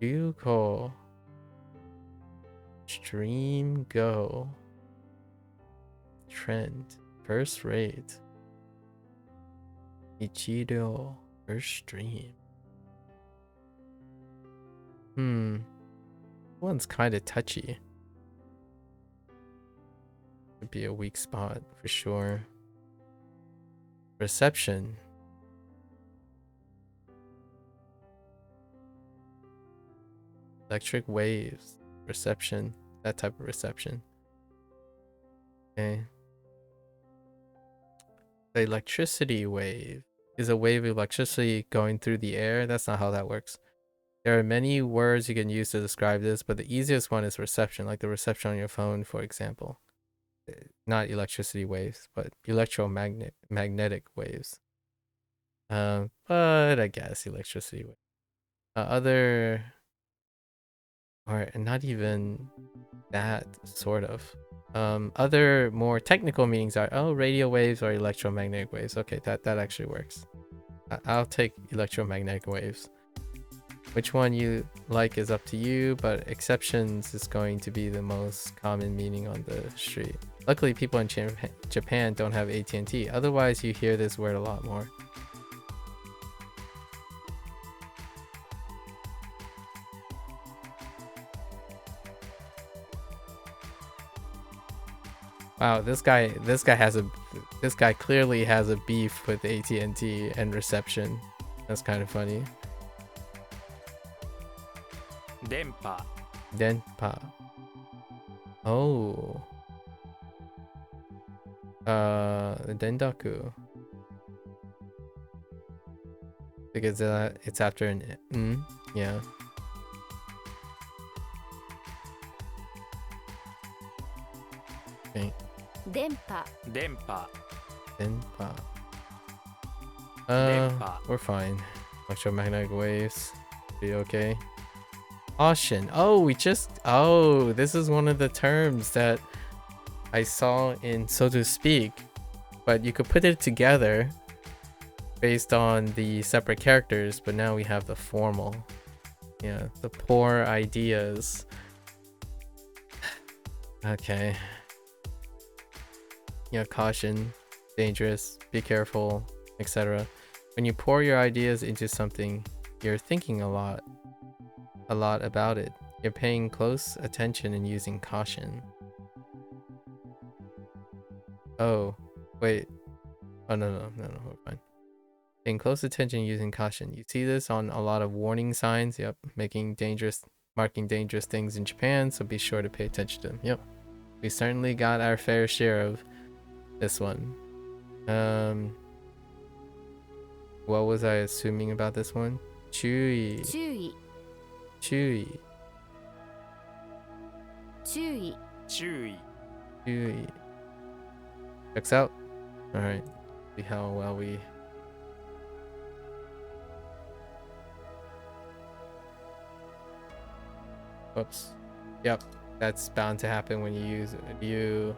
You call. Stream go. Trend. First rate. Ichido. First stream. One's kind of touchy. Could be a weak spot for sure. Reception. Electric waves. Reception. That type of reception. Okay. The electricity wave is a wave of electricity going through the air. That's not how that works. There are many words you can use to describe this, but the easiest one is reception, like the reception on your phone, for example. Not electricity waves, but magnetic waves. But I guess electricity waves. Or not even that, sort of. Other more technical meanings are radio waves or electromagnetic waves. Okay, that actually works. I'll take electromagnetic waves. Which one you like is up to you, but exceptions is going to be the most common meaning on the street. Luckily, people in Japan don't have AT&T. Otherwise, you hear this word a lot more. Wow, this guy clearly has a beef with AT&T and reception. That's kind of funny. 電波 Denpa. Oh. Dendaku. Because it's after an yeah. Okay. 電波 電波 Denpa. Denpa. We're fine. Electromagnetic waves. Be okay. Caution. Oh, this is one of the terms that I saw in So to Speak, but you could put it together based on the separate characters, but now we have the formal. Yeah, the poor ideas. Okay. Yeah, caution, dangerous, be careful, etc. When you pour your ideas into something, you're thinking a lot about it. You're paying close attention and using caution. Oh, wait. Oh, no, we're fine. Paying close attention using caution. You see this on a lot of warning signs. Yep, marking dangerous things in Japan, so be sure to pay attention to them. Yep. We certainly got our fair share of this one. What was I assuming about this one? 注意 注意 注意 Checks out. Alright. See how well we... Whoops. Yep. That's bound to happen when you use view.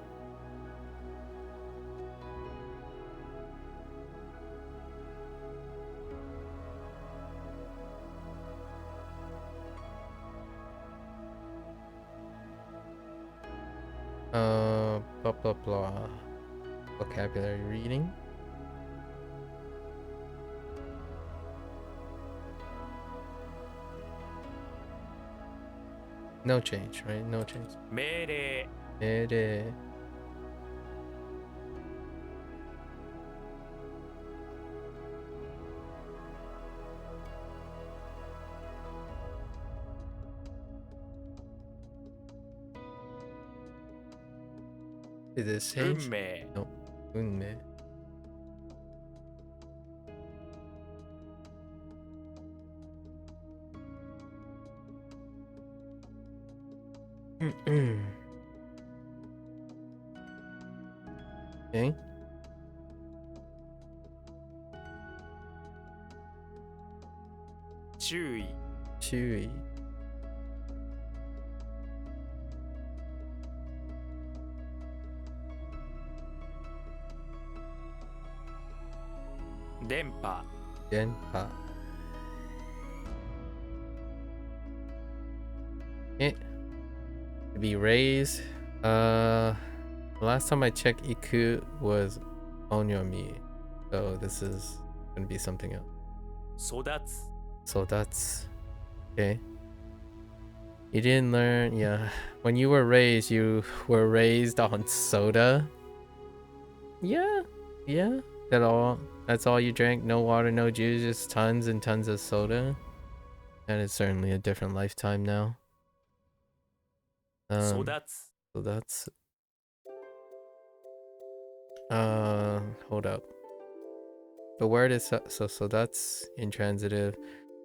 Blah blah blah. vocabulary reading. No change, right? No change. 命令 Ere. Did this 運 change? 命 No. Unme. Okay. 注意 Chewy. 電波 Denpa. Okay. To be raised. Last time I checked, Iku was Onyomi. So this is gonna be something else. 育つ So that's okay. You didn't learn, yeah. When you were raised on soda. Yeah, yeah. That's all you drank. No water, no juice, just tons and tons of soda. That is certainly a different lifetime now. 育つ So that's hold up. The word is so that's intransitive.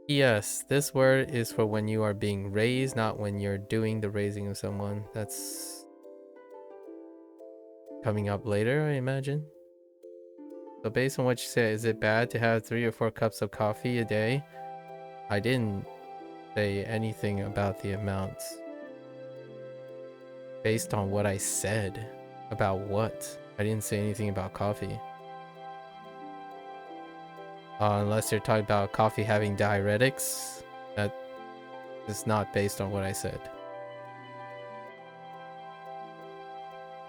Yes, this word is for when you are being raised, not when you're doing the raising of someone. That's coming up later, I imagine. So based on what you said, is it bad to have 3 or 4 cups of coffee a day? I didn't say anything about the amounts. Based on what I said. About what? I didn't say anything about coffee. Unless you're talking about coffee having diuretics. That is not based on what I said.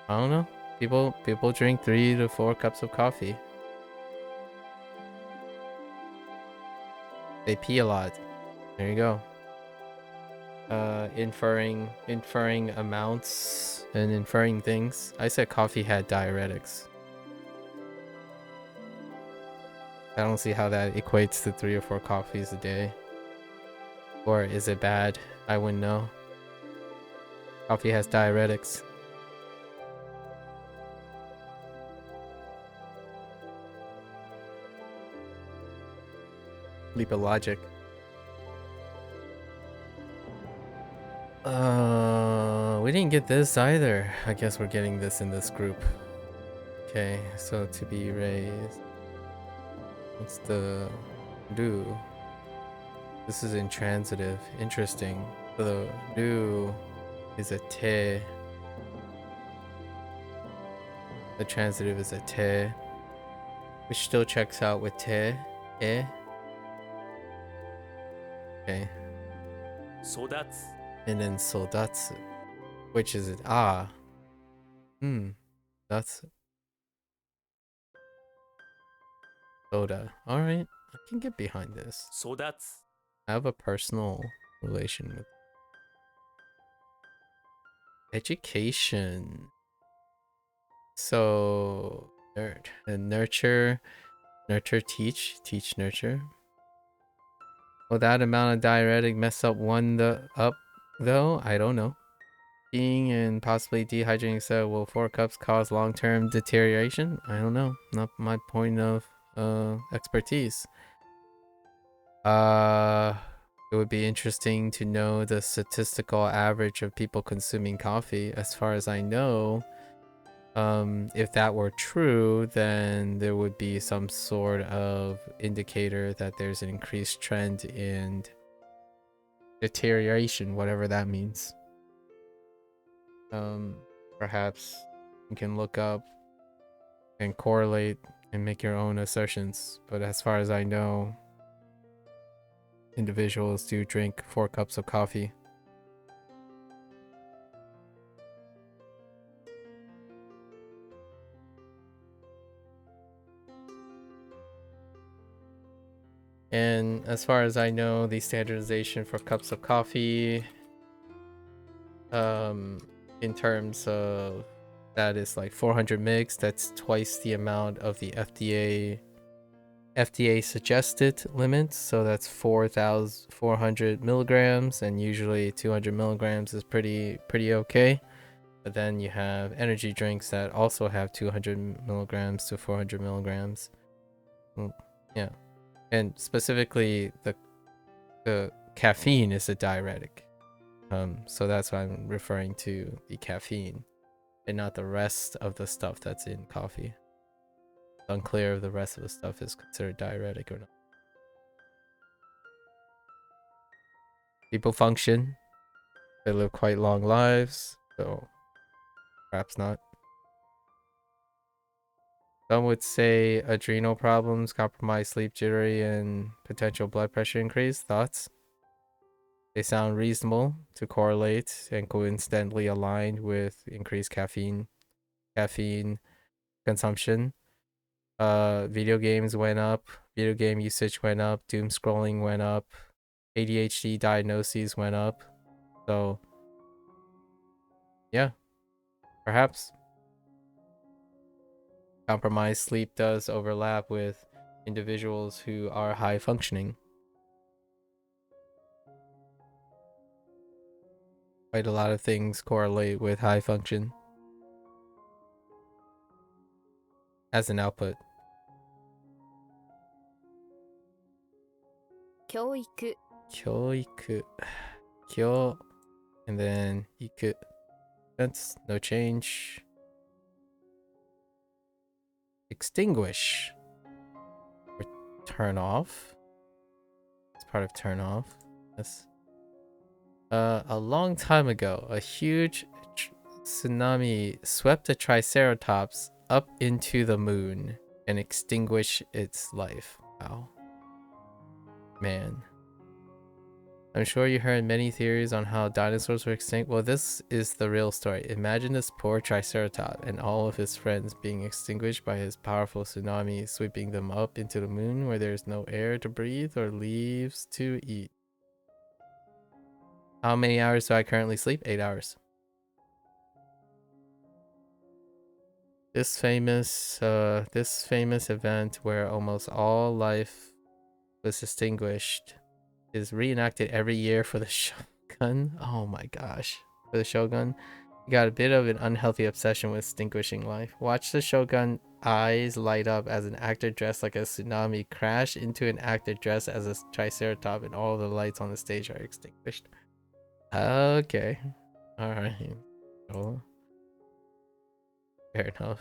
I don't know. People drink 3 to 4 cups of coffee. They pee a lot. There you go. Inferring amounts and inferring things. I said coffee had diuretics. I don't see how that equates to 3 or 4 coffees a day. Or is it bad? I wouldn't know. Coffee has diuretics. Leap of logic. We didn't get this either. I guess we're getting this in this group. Okay, so to be raised. What's the do? This is intransitive. Interesting. So the do is a te. The transitive is a te, which still checks out with te. E. Okay. 育つ And then soldatsu, which is ah. That's soda. All right, I can get behind this. 育つ I have a personal relation with education. So nurture, teach, nurture. Will that amount of diuretic mess up up though? I don't know. Being and possibly dehydrating, so will 4 cups cause long-term deterioration? I don't know. Not my point of expertise. It would be interesting to know the statistical average of people consuming coffee. As far as I know, if that were true, then there would be some sort of indicator that there's an increased trend in deterioration, whatever that means. Perhaps you can look up and correlate and make your own assertions. But as far as I know, individuals do drink 4 cups of coffee. And as far as I know, the standardization for cups of coffee, in terms of that is like 400 mgs. That's twice the amount of the FDA suggested limit. So that's 4,400 milligrams, and usually 200 milligrams is pretty okay. But then you have energy drinks that also have 200 milligrams to 400 milligrams. Yeah, and specifically the caffeine is a diuretic. So that's why I'm referring to the caffeine and not the rest of the stuff that's in coffee. It's unclear if the rest of the stuff is considered diuretic or not. People function. They live quite long lives, so perhaps not. Some would say adrenal problems, compromised sleep, jittery, and potential blood pressure increase. Thoughts? They sound reasonable to correlate and coincidentally aligned with increased caffeine consumption. Video games went up, video game usage went up, doom scrolling went up, ADHD diagnoses went up. So yeah, perhaps compromised sleep does overlap with individuals who are high functioning. Quite a lot of things correlate with high function as an output. 教育 教育 kyo, and then iku. That's no change. Extinguish or turn off. It's part of turn off. Yes. A long time ago, a huge tsunami swept a triceratops up into the moon and extinguished its life. Wow. Man. I'm sure you heard many theories on how dinosaurs were extinct. Well, this is the real story. Imagine this poor triceratops and all of his friends being extinguished by his powerful tsunami, sweeping them up into the moon where there's no air to breathe or leaves to eat. How many hours do I currently sleep? 8 hours. This famous event where almost all life was extinguished is reenacted every year for the Shogun. Oh my gosh. For the Shogun. You got a bit of an unhealthy obsession with extinguishing life. Watch the Shogun eyes light up as an actor dressed like a tsunami crash into an actor dressed as a triceratops, and all the lights on the stage are extinguished. Okay. Alright. Cool. Fair enough.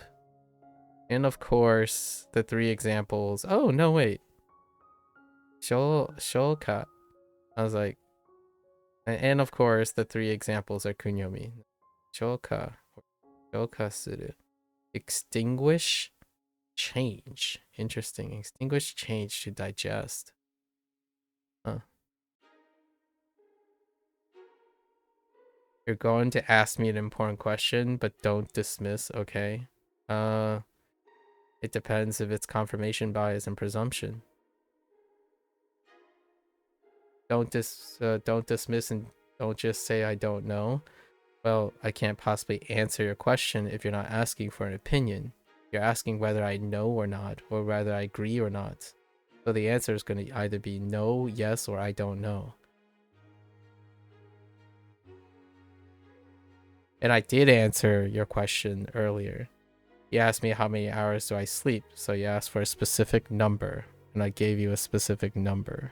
And of course, the 3 examples. Oh, no, wait. Shoka. I was like, and of course, the 3 examples are kunyomi. Shoka. Shoka suru. Extinguish. Change. Interesting. Extinguish, change, to digest. Huh. You're going to ask me an important question, but don't dismiss, okay? It depends if it's confirmation bias and presumption. Don't dismiss and don't just say I don't know. Well, I can't possibly answer your question if you're not asking for an opinion. You're asking whether I know or not, or whether I agree or not. So the answer is going to either be no, yes, or I don't know. And I did answer your question earlier. You asked me how many hours do I sleep, so you asked for a specific number, and I gave you a specific number.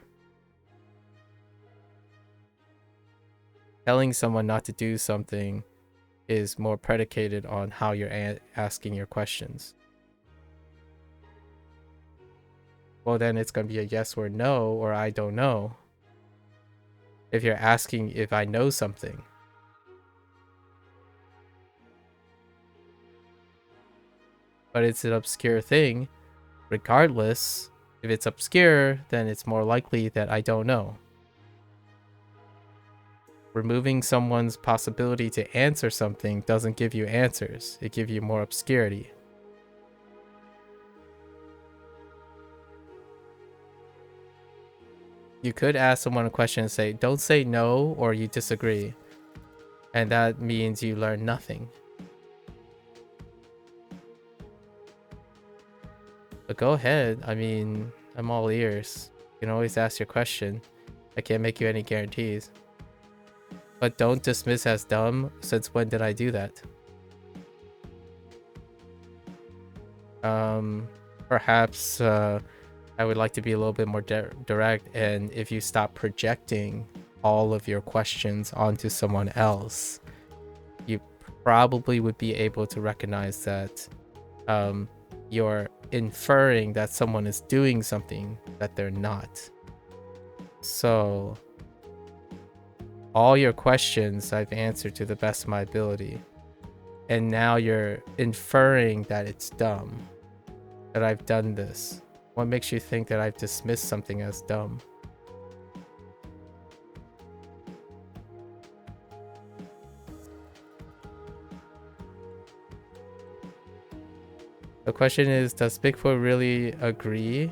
Telling someone not to do something is more predicated on how you're asking your questions. Well, then it's going to be a yes or no, or I don't know. If you're asking if I know something. But it's an obscure thing. Regardless, if it's obscure, then it's more likely that I don't know. Removing someone's possibility to answer something doesn't give you answers. It gives you more obscurity. You could ask someone a question and say, don't say no or you disagree. And that means you learn nothing. But go ahead. I mean, I'm all ears. You can always ask your question. I can't make you any guarantees. But don't dismiss as dumb. Since when did I do that? Perhaps I would like to be a little bit more direct, and if you stop projecting all of your questions onto someone else, you probably would be able to recognize that you're inferring that someone is doing something that they're not. So all your questions I've answered to the best of my ability, and now you're inferring that it's dumb that I've done this. What makes you think that I've dismissed something as dumb? The question is, does Bigfoot really agree?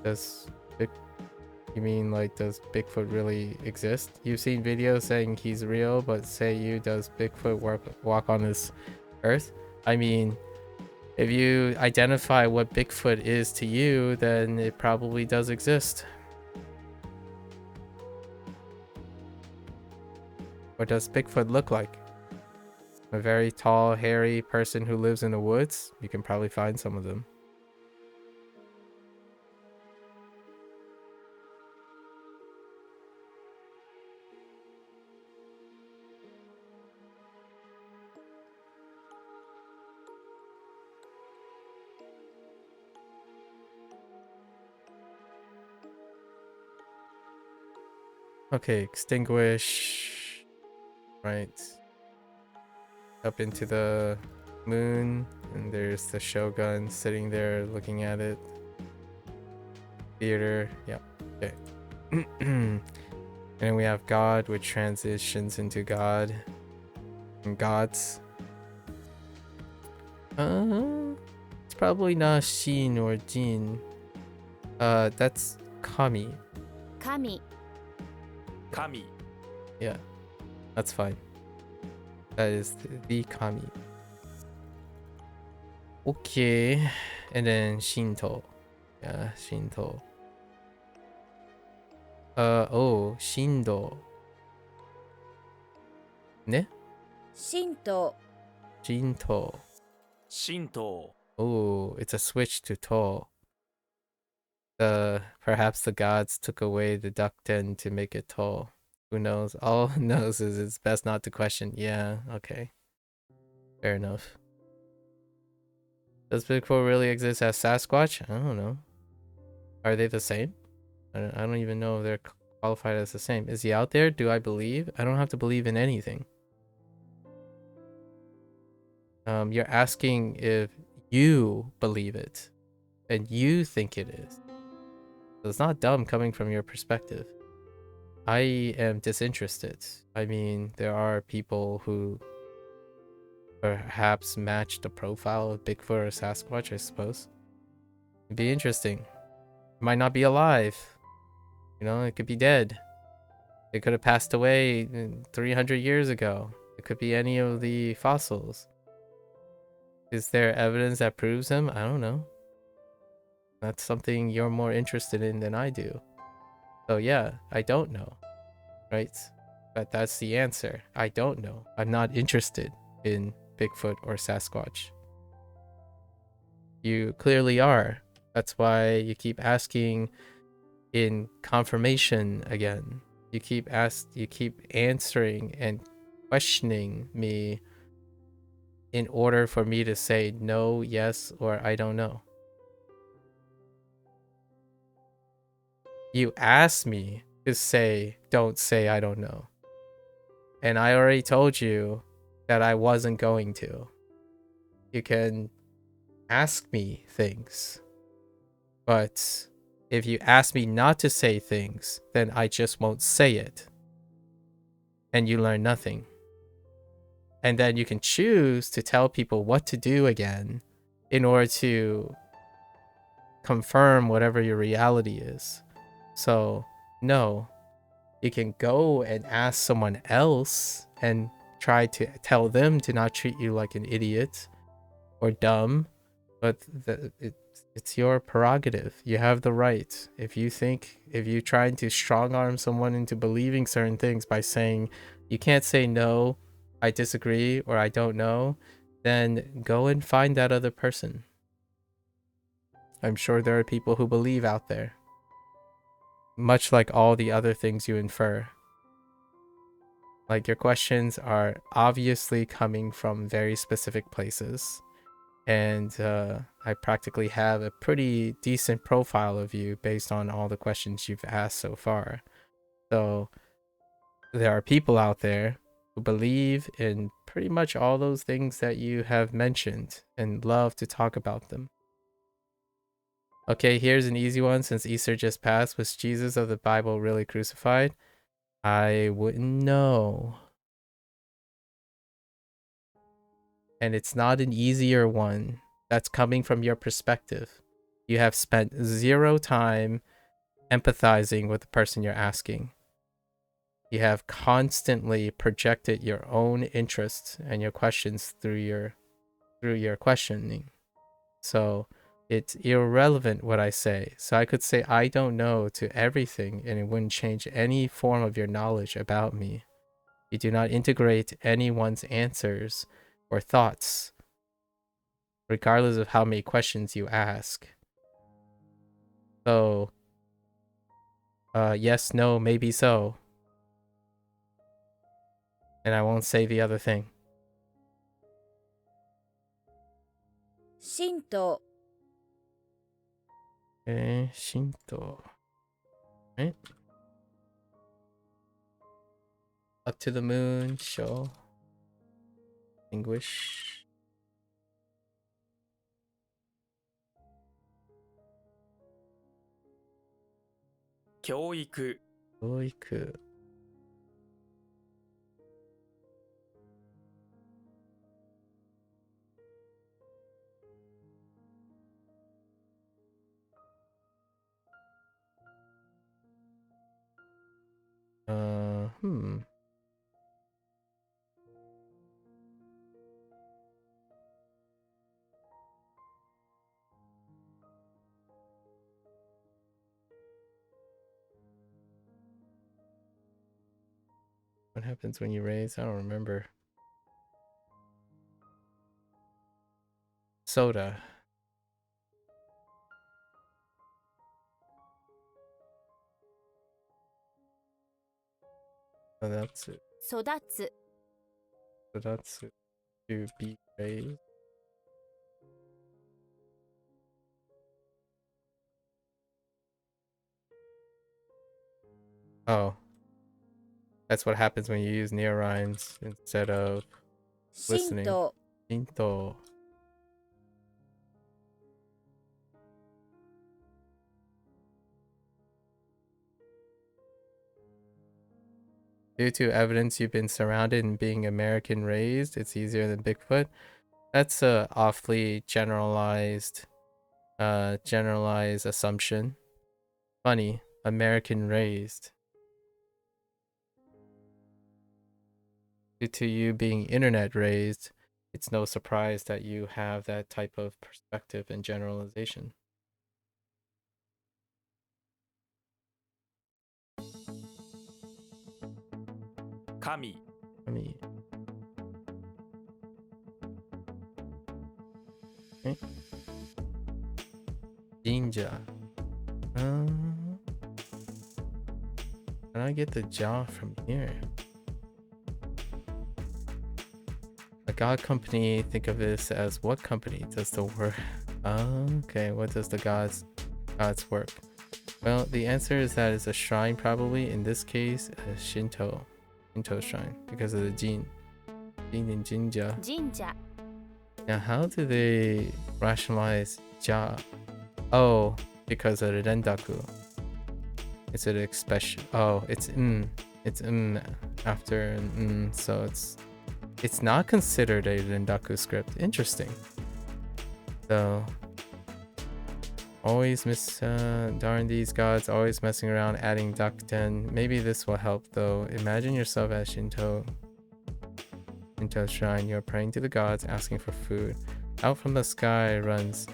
You mean like, does Bigfoot really exist? You've seen videos saying he's real, but say you, does Bigfoot walk on this earth? I mean, if you identify what Bigfoot is to you, then it probably does exist. What does Bigfoot look like? A very tall, hairy person who lives in the woods? You can probably find some of them. Okay, extinguish. Right. Up into the moon, and there's the Shogun sitting there looking at it. Theater, yeah, okay. And then we have God, which transitions into God. And gods. It's probably not Shin or Jin. That's Kami. 神 Kami. Yeah, that's fine. That is the Kami. Okay, and then Shinto. Yeah, Shinto. Oh, Shindo. Ne? 神道 Shinto. Shinto. Oh, it's a switch to To. Perhaps the gods took away the duckten to make it To. Who knows? All knows is it's best not to question. Yeah, okay. Fair enough. Does Bigfoot really exist as Sasquatch? I don't know. Are they the same? I don't even know if they're qualified as the same. Is he out there? Do I believe? I don't have to believe in anything. You're asking if you believe it and you think it is. So it's not dumb coming from your perspective. I am disinterested. I mean, there are people who perhaps match the profile of Bigfoot or Sasquatch, I suppose. It'd be interesting. It might not be alive. You know, it could be dead. It could have passed away 300 years ago. It could be any of the fossils. Is there evidence that proves him? I don't know. That's something you're more interested in than I do. So yeah, I don't know. Right? But that's the answer. I don't know. I'm not interested in Bigfoot or Sasquatch. You clearly are. That's why you keep asking in confirmation again. You keep answering and questioning me in order for me to say no, yes, or I don't know. You asked me to say, don't say I don't know. And I already told you that I wasn't going to. You can ask me things. But if you ask me not to say things, then I just won't say it. And you learn nothing. And then you can choose to tell people what to do again in order to confirm whatever your reality is. So No. You can go and ask someone else and try to tell them to not treat you like an idiot or dumb, but it's your prerogative. You have the right. If you try to strong arm someone into believing certain things by saying you can't say no, I disagree, or I don't know, then go and find that other person. I'm sure there are people who believe out there, much like all the other things you infer. Like, your questions are obviously coming from very specific places. And I practically have a pretty decent profile of you based on all the questions you've asked so far. So there are people out there who believe in pretty much all those things that you have mentioned and love to talk about them. Okay, here's an easy one since Easter just passed. Was Jesus of the Bible really crucified? I wouldn't know. And it's not an easier one. That's coming from your perspective. You have spent zero time empathizing with the person you're asking. You have constantly projected your own interests and your questions through your questioning. So it's irrelevant what I say. So I could say I don't know to everything and it wouldn't change any form of your knowledge about me. You do not integrate anyone's answers or thoughts, regardless of how many questions you ask. So, yes, no, maybe so. And I won't say the other thing. 神道 Okay, Shinto. Right? Up to the moon, show. English. 教育 教育. Hmm. What happens when you raise? I don't remember. Soda. Oh, that's it. 育つ So that's it. To be raised. Oh. That's what happens when you use neurons instead of 神 listening. 道 Shinto. Due to evidence you've been surrounded and being American raised, it's easier than Bigfoot. That's a awfully generalized assumption. Funny, American raised. Due to you being internet raised, it's no surprise that you have that type of perspective and generalization. Kami I mean, okay. Jinja. Can I get the jaw from here? A god company, think of this as what company does the work? Okay, what does the gods work? Well, the answer is that it's a shrine, probably in this case a Shinto shrine, because of the Jin and Jinja. 神社 Now, how do they rationalize ja? Oh, because of the rendaku. It's an expression. Oh, it's after so it's not considered a rendaku script. Interesting. So Always darn these gods, always messing around adding Dakuten. Maybe this will help though. Imagine yourself at Shinto shrine. You're praying to the gods, asking for food. Out from the sky runs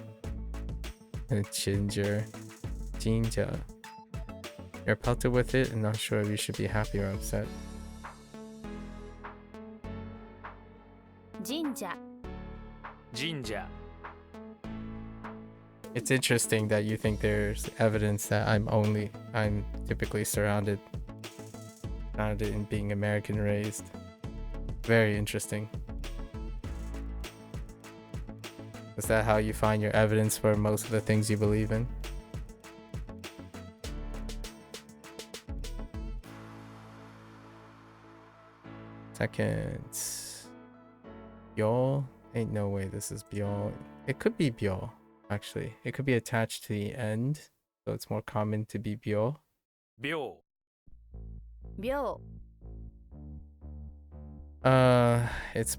a jinja. You're pelted with it and not sure if you should be happy or upset. Jinja. Jinja. It's interesting that you think there's evidence that I'm typically surrounded in being American raised. Very interesting. Is that how you find your evidence for most of the things you believe in? Second. Byo? Ain't no way this is Byo. It could be Byo, actually. It could be attached to the end, so it's more common to be Byo. 秒 Byo. It's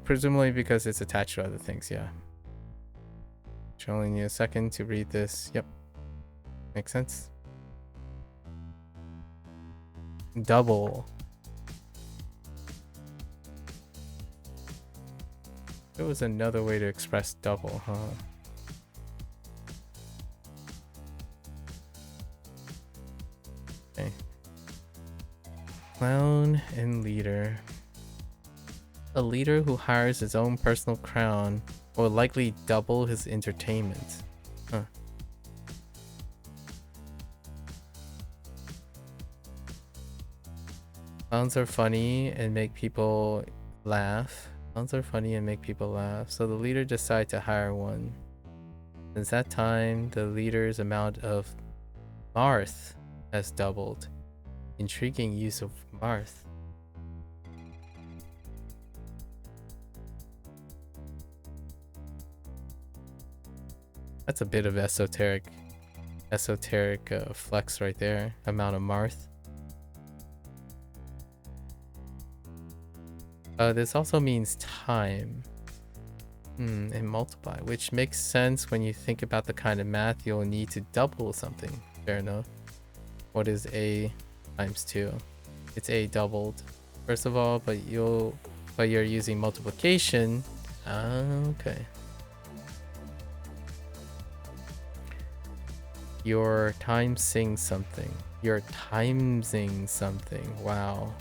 presumably because it's attached to other things, yeah. Only need a second to read this. Yep. Makes sense. Double. There was another way to express double, huh? Okay. Clown and leader. A leader who hires his own personal crown will likely double his entertainment. Huh. Clowns are funny and make people laugh. Clowns are funny and make people laugh, so the leader decided to hire one. Since that time, the leader's amount of Marth has doubled. Intriguing use of Marth. That's a bit of esoteric flex right there. Amount of Marth. This also means time. And multiply, which makes sense when you think about the kind of math you'll need to double something. Fair enough. What is a times 2? It's a doubled. First of all, but you're using multiplication. Okay. You're timesing something. You're timesing something. Wow.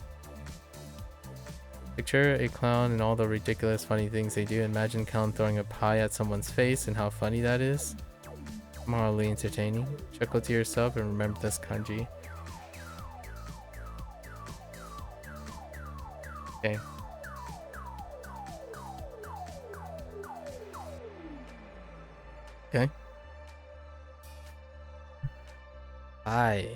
Picture a clown and all the ridiculous funny things they do. Imagine a clown throwing a pie at someone's face and how funny that is. Mildly entertaining. Chuckle to yourself and remember this kanji. Okay. Okay. Bye.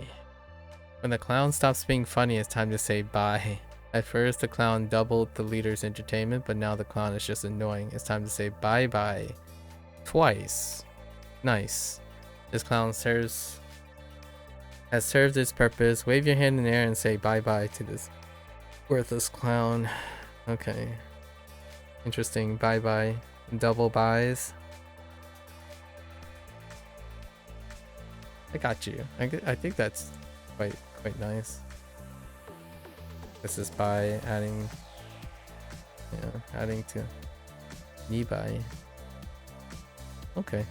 When the clown stops being funny, it's time to say bye. At first, the clown doubled the leader's entertainment, but now the clown is just annoying. It's time to say bye-bye. Twice. Nice. This clown has served its purpose. Wave your hand in the air and say bye-bye to this worthless clown. Okay. Interesting. Bye-bye. Double buys. I got you. I think that's quite nice. This is by adding to Nibai. Okay.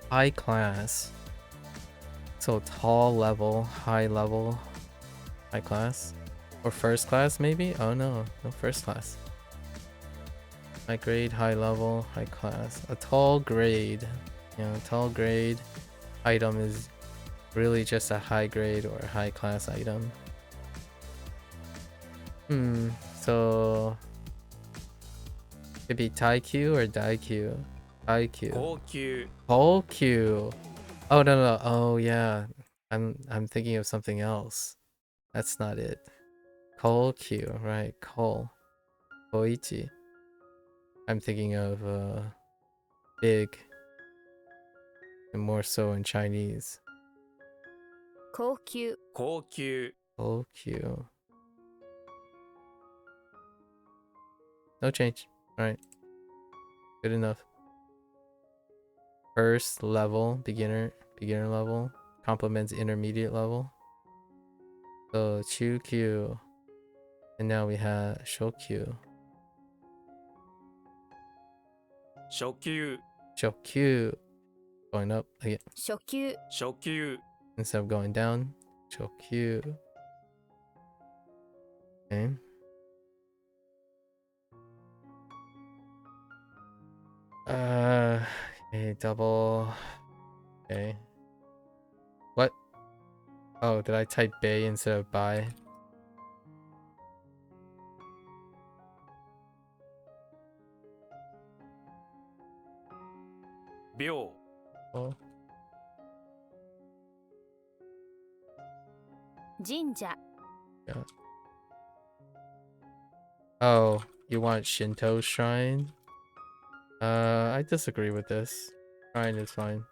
High class. So tall level, high level, high class. Or first class maybe? Oh no first class. High grade, high level, high class. A tall grade. Tall grade item is really just a high grade or high class item. So it'd be Taikyu or Daikyu? Taikyu. 高級 Koikyu. Oh no. Oh yeah. I'm thinking of something else. That's not it. Koikyu, right? Koichi. I'm thinking of big. And more so in Chinese. 高級 高級 Koikyu. No change. Alright. Good enough. first level, beginner level, complements intermediate level. So Chukyu. And now we have Shokyu. 初級 Shokyu. Going up again 初級 初級 instead of going down. Shokyu. Okay. Okay, double. Okay. What? Oh, did I type bay instead of buy?秒 Oh. 神社 Yeah. Oh, you want Shinto shrine? I disagree with this. Shrine is fine. ,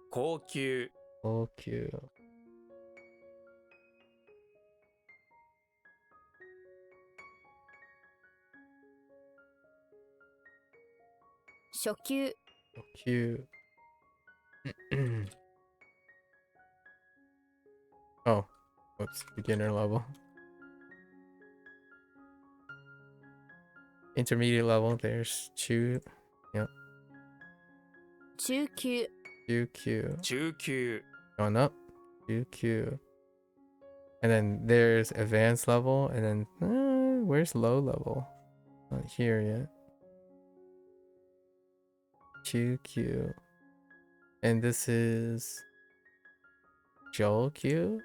高級 Okay. 初級 Cute. Oh, whoops. Beginner level. Intermediate level. There's Chu. Yep. 中級 QQ. 中級 Going up. QQ. And then there's advanced level. And then where's low level? Not here yet. QQ. And this is JoQ?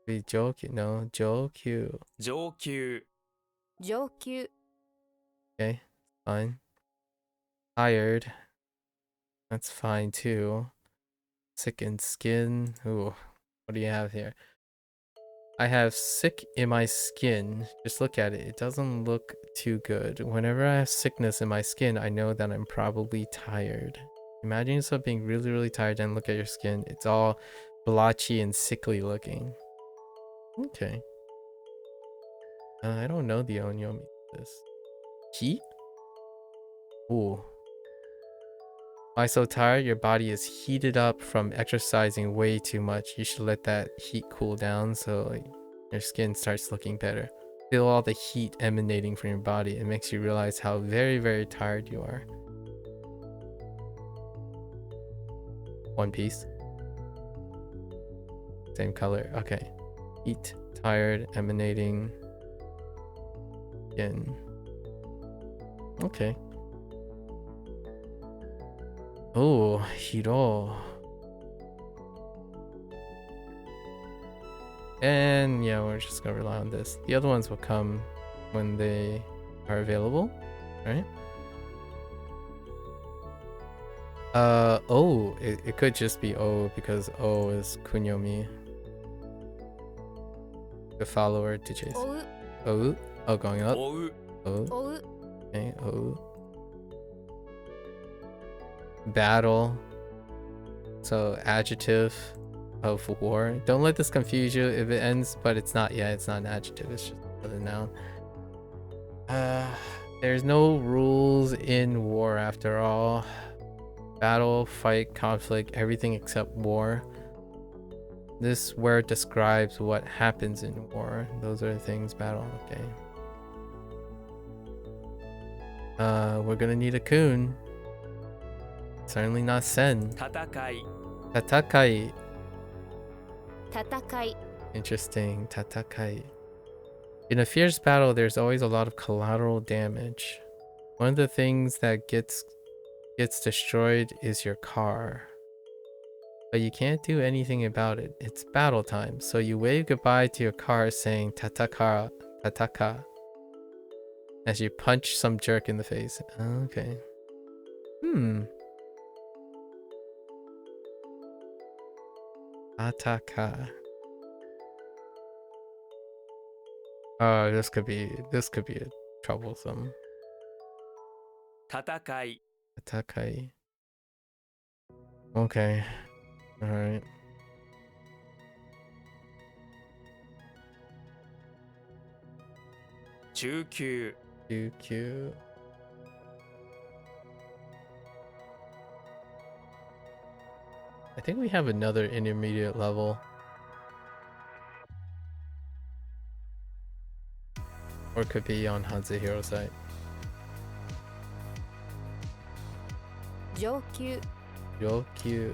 Be JoQ. No, JoQ. 上級上級 Okay, fine. Tired. That's fine too. Sickened skin. Ooh, what do you have here? I have sick in my skin. Just look at it. It doesn't look too good. Whenever I have sickness in my skin, I know that I'm probably tired. Imagine yourself being really, really tired and look at your skin. It's all blotchy and sickly looking. Okay. I don't know the onyomi. This heat? Ooh. Why so tired? Your body is heated up from exercising way too much. You should let that heat cool down so like, your skin starts looking better. Feel all the heat emanating from your body. It makes you realize how very, very tired you are. One Piece. Same color. Okay. Heat, tired, emanating. Skin. Okay. Oh, Hiro. And yeah, we're just gonna rely on this. The other ones will come when they are available, right? Oh, it could just be O because O is Kunyomi. The follower to chase. 追う Oh, oh, going up. 追う Oh, 追う okay. Oh. Battle. So adjective of war. Don't let this confuse you if it ends, but it's not. Yeah, it's not an adjective. It's just another noun. There's no rules in war after all. Battle, fight, conflict, everything except war. This word describes what happens in war. Those are the things. Battle. Okay. We're gonna need a kun. Certainly not sen. 戦い Tatakai. 戦い Interesting. Tatakai. In a fierce battle, there's always a lot of collateral damage. One of the things that gets destroyed is your car. But you can't do anything about it. It's battle time. So you wave goodbye to your car saying tataka as you punch some jerk in the face. Okay. Ataka. Oh, this could be troublesome. 戦い Atakai. Okay. Alright. 中級 QQ. I think we have another intermediate level. Or it could be on Hanzahiro site. 上級 Ryokyu.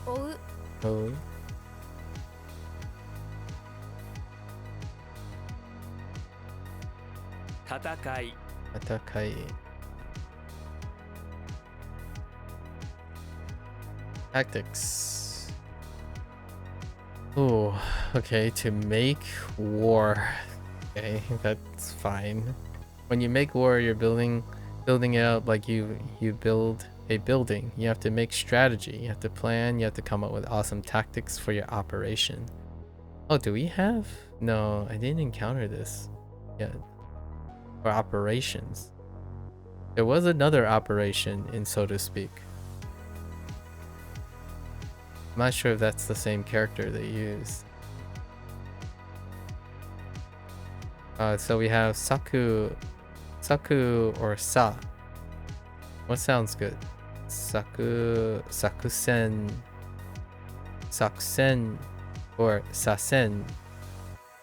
Ou Oh. Tatakai Atakai. Tactics. Oh, okay, to make war. Okay, that's fine. When you make war, you're building it up like you build a building. You have to make strategy, you have to plan, you have to come up with awesome tactics for your operation. Oh, do we have? No, I didn't encounter this yet. For operations. There was another operation in, so to speak. I'm not sure if that's the same character they used. So we have Saku or Sa. What sounds good? Sakusen or Sasen.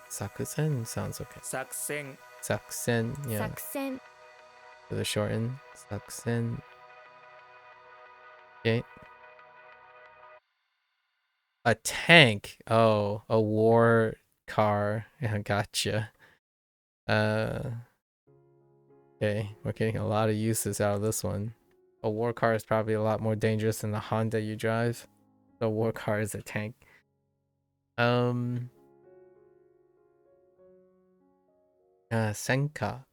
Sakusen sounds okay. 作戦 Sakusen, yeah. 作戦 For the shorten. Sakusen. Okay. A tank. Oh, a war car. Yeah, gotcha. Okay, we're getting a lot of uses out of this one. A war car is probably a lot more dangerous than the Honda you drive. The war car is a tank. Senka.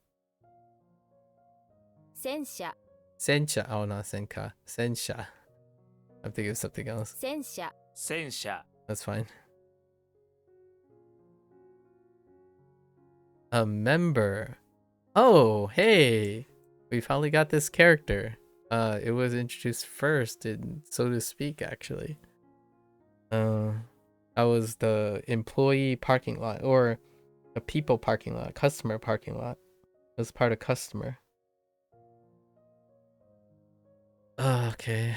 戦車 Sensha. Oh, not Senka. Sensha. I'm thinking of something else. 戦車 戦車 That's fine. A member. Oh, hey. We finally got this character. It was introduced first, in, so to speak, actually. That was the employee parking lot, or a people parking lot, customer parking lot. It was part of customer. Okay.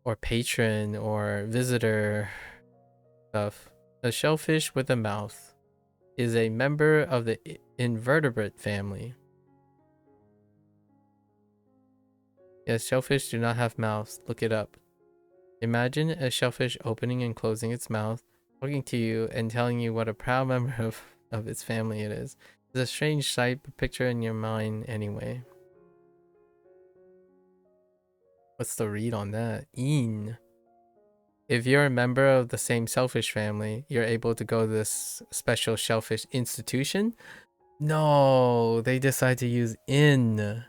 Or patron, or visitor stuff. A shellfish with a mouth is a member of the invertebrate family. Yes, shellfish do not have mouths. Look it up. Imagine a shellfish opening and closing its mouth, talking to you and telling you what a proud member of its family it is. It's a strange sight, but picture in your mind anyway. What's the read on that? In. If you're a member of the same shellfish family, you're able to go to this special shellfish institution. No, they decide to use in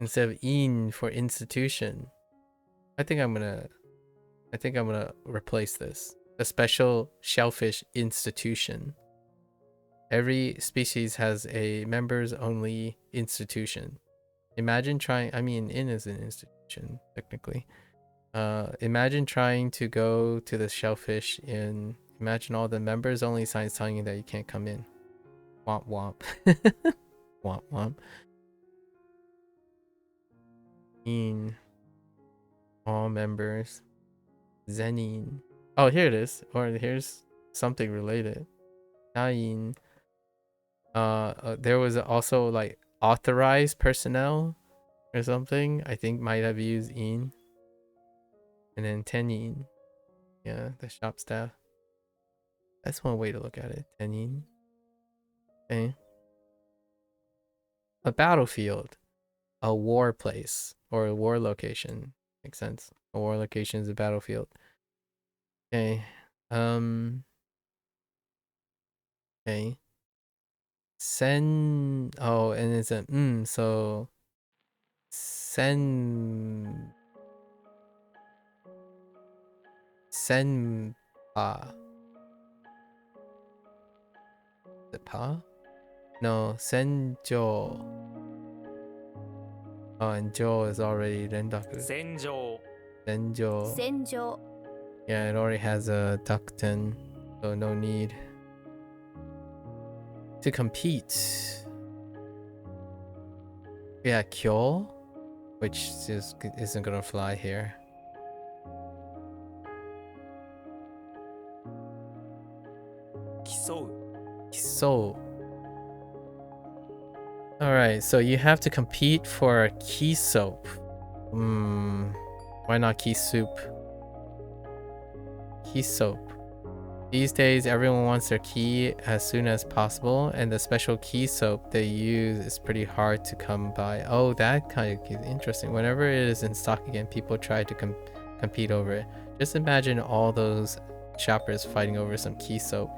instead of in for institution. I think I'm gonna replace this. A special shellfish institution. Every species has a members only institution. Imagine trying, I mean, in is an institution, technically. Imagine trying to go to the shellfish in, imagine all the members only signs telling you that you can't come in. Womp womp. Womp womp. In all members. Zenin. Oh, here it is. Or here's something related. Nine. There was also like authorized personnel or something. I think might have used in. And then tenin. Yeah, the shop staff. That's one way to look at it. Tenin. Okay. A battlefield. A war place or a war location. Makes sense. A war location is a battlefield. Okay. Okay. Sen. Oh, and it's a so sen. Senpa. The pa? No, senjo. Oh, and Jo is already rendaku. 戦場 Senjo. 戦場 Yeah, it already has a duckten, so no need to compete. Yeah, Kyo, which isn't gonna fly here. 競う So, alright, so you have to compete for a key soap. Why not key soup? Key soap. These days, everyone wants their key as soon as possible, and the special key soap they use is pretty hard to come by. Oh, that kind of interesting. Whenever it is in stock again, people try to compete over it. Just imagine all those shoppers fighting over some key soap.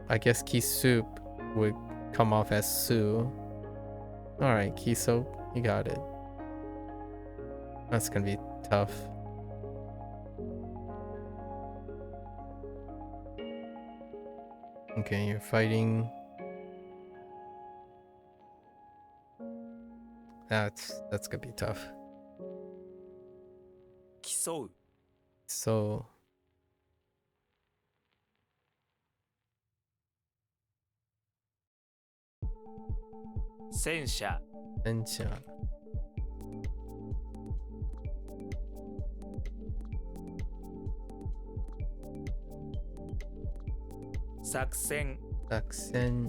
I guess key soup would come off as su. Alright, key soap, you got it. That's gonna be tough. Okay, you're fighting. That's gonna be tough. 競う So, 戦車 Sensha. 作戦 Daksen.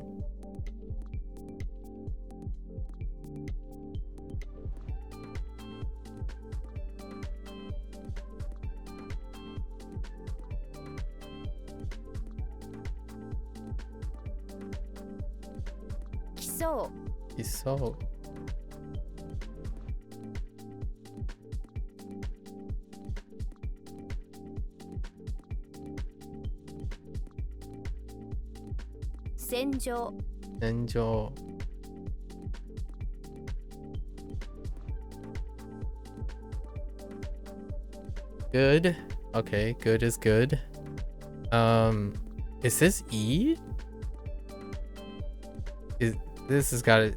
競う Iso. Senjo Senjo. Good. Okay, good is good. Is this E? This has got it.